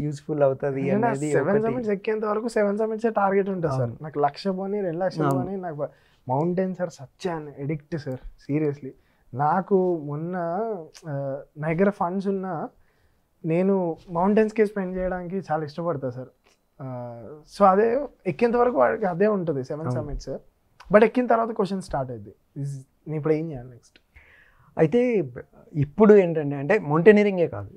యూస్ఫుల్ అవుతుంది అనేది. 7 సమిట్స్ ఎక్కేంత వరకు 7 సమిట్స్ టార్గెట్ ఉంటుంది సార్. నాకు 1,00,000 పోనీ 2,00,000 పోనీ, నాకు mountains are such an addict sir, seriously. నాకు మొన్న నా దగ్గర ఫండ్స్ ఉన్నా నేను మౌంటైన్స్కి స్పెండ్ చేయడానికి చాలా ఇష్టపడతా సార్. సో అదే ఎక్కేంత వరకు వాడికి అదే ఉంటుంది 7 సమిట్స్. బట్ ఎక్కిన తర్వాత క్వశ్చన్ స్టార్ట్ అయింది, నేను ఇప్పుడు ఏం చేయాలి నెక్స్ట్? అయితే ఇప్పుడు ఏంటంటే, అంటే మౌంటైనరింగే కాదు,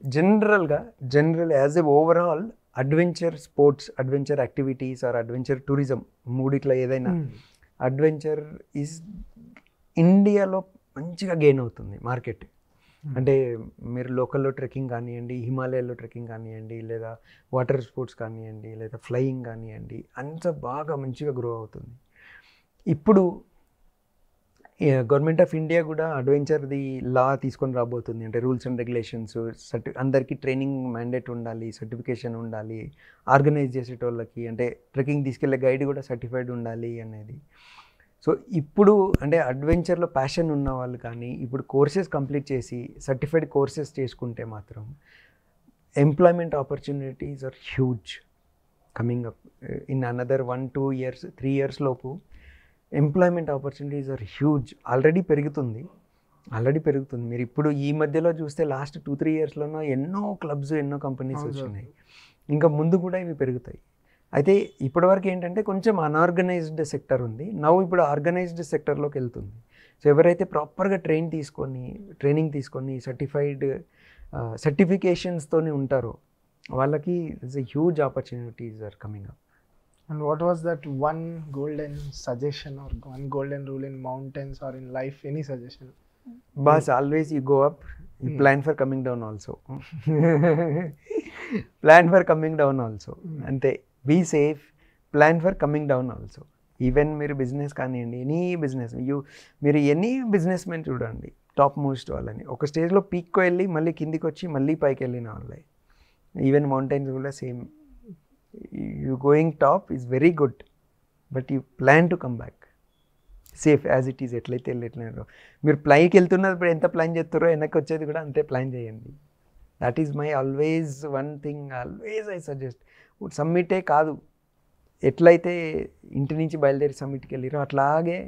general as a overall adventure sports, adventure activities or adventure tourism, మూడిట్లో ఏదైనా అడ్వెంచర్ ఈజ్ ఇండియాలో మంచిగా గెయిన్ అవుతుంది మార్కెట్. అంటే మీరు లోకల్లో ట్రెక్కింగ్ కానివ్వండి, హిమాలయాల్లో ట్రెక్కింగ్ కానివ్వండి, లేదా వాటర్ స్పోర్ట్స్ కానివ్వండి, లేదా ఫ్లయింగ్ కానివ్వండి, అంత బాగా మంచిగా గ్రో అవుతుంది. ఇప్పుడు గవర్నమెంట్ ఆఫ్ ఇండియా కూడా అడ్వెంచర్ది లా తీసుకొని రాబోతుంది. అంటే రూల్స్ అండ్ రెగ్యులేషన్స్, అందరికీ ట్రైనింగ్ మ్యాండేట్ ఉండాలి, సర్టిఫికేషన్ ఉండాలి, ఆర్గనైజ్ చేసేటోళ్ళకి అంటే ట్రెక్కింగ్ తీసుకెళ్లే గైడ్ కూడా సర్టిఫైడ్ ఉండాలి అనేది. సో ఇప్పుడు అంటే అడ్వెంచర్లో ప్యాషన్ ఉన్న వాళ్ళు కానీ ఇప్పుడు కోర్సెస్ కంప్లీట్ చేసి సర్టిఫైడ్ కోర్సెస్ చేసుకుంటే మాత్రం employment opportunities are huge coming up in another 1-2 years 3 years లోపు. Employment opportunities are huge. Already పెరుగుతుంది. మీరు ఇప్పుడు ఈ మధ్యలో చూస్తే లాస్ట్ 2-3 yearsలోనో ఎన్నో క్లబ్స్, ఎన్నో కంపెనీస్ వచ్చినాయి. ఇంకా ముందు కూడా ఇవి పెరుగుతాయి. అయితే ఇప్పటివరకు ఏంటంటే కొంచెం అన్ఆర్గనైజ్డ్ సెక్టర్ ఉంది, ఇప్పుడు ఆర్గనైజ్డ్ సెక్టర్లోకి వెళ్తుంది. సో ఎవరైతే ప్రాపర్గా ట్రైనింగ్ తీసుకొని సర్టిఫికేషన్స్తో ఉంటారో వాళ్ళకి it's a huge opportunities are coming up. And what was that one golden suggestion or one golden rule in mountains or in life? Any suggestion? Boss, always you go up, you plan for coming down also. Plan for coming down also. Ante be safe, plan for coming down also. Even మీరు business కానివ్వండి, మీరు any business men చూడండి, top most వాళ్ళని ఒక స్టేజ్లో పీక్కి వెళ్ళి మళ్ళీ కిందికి వచ్చి మళ్ళీ పైకి వెళ్ళిన వాళ్ళే. ఈవెన్ మౌంటైన్స్ కూడా same. You going top is very good, but you plan to come back safe as it is. ఎట్లయితే వెళ్ళినారో మీరు ప్లైకి వెళ్తున్నప్పుడు ఎంత ప్లాన్ చేస్తారో వెనక్కి వచ్చేది కూడా అంతే ప్లాన్ చేయండి. That is my always one thing, always I suggest. సమ్మిటే కాదు, ఎట్లయితే ఇంటి నుంచి బయలుదేరి సమ్మిట్కి వెళ్ళిరో అట్లాగే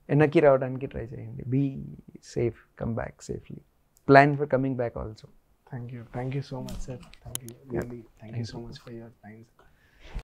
వెనక్కి రావడానికి ట్రై చేయండి. Be safe, come back safely, plan for coming back also. Thank you so much, sir. Thank you so much for your time.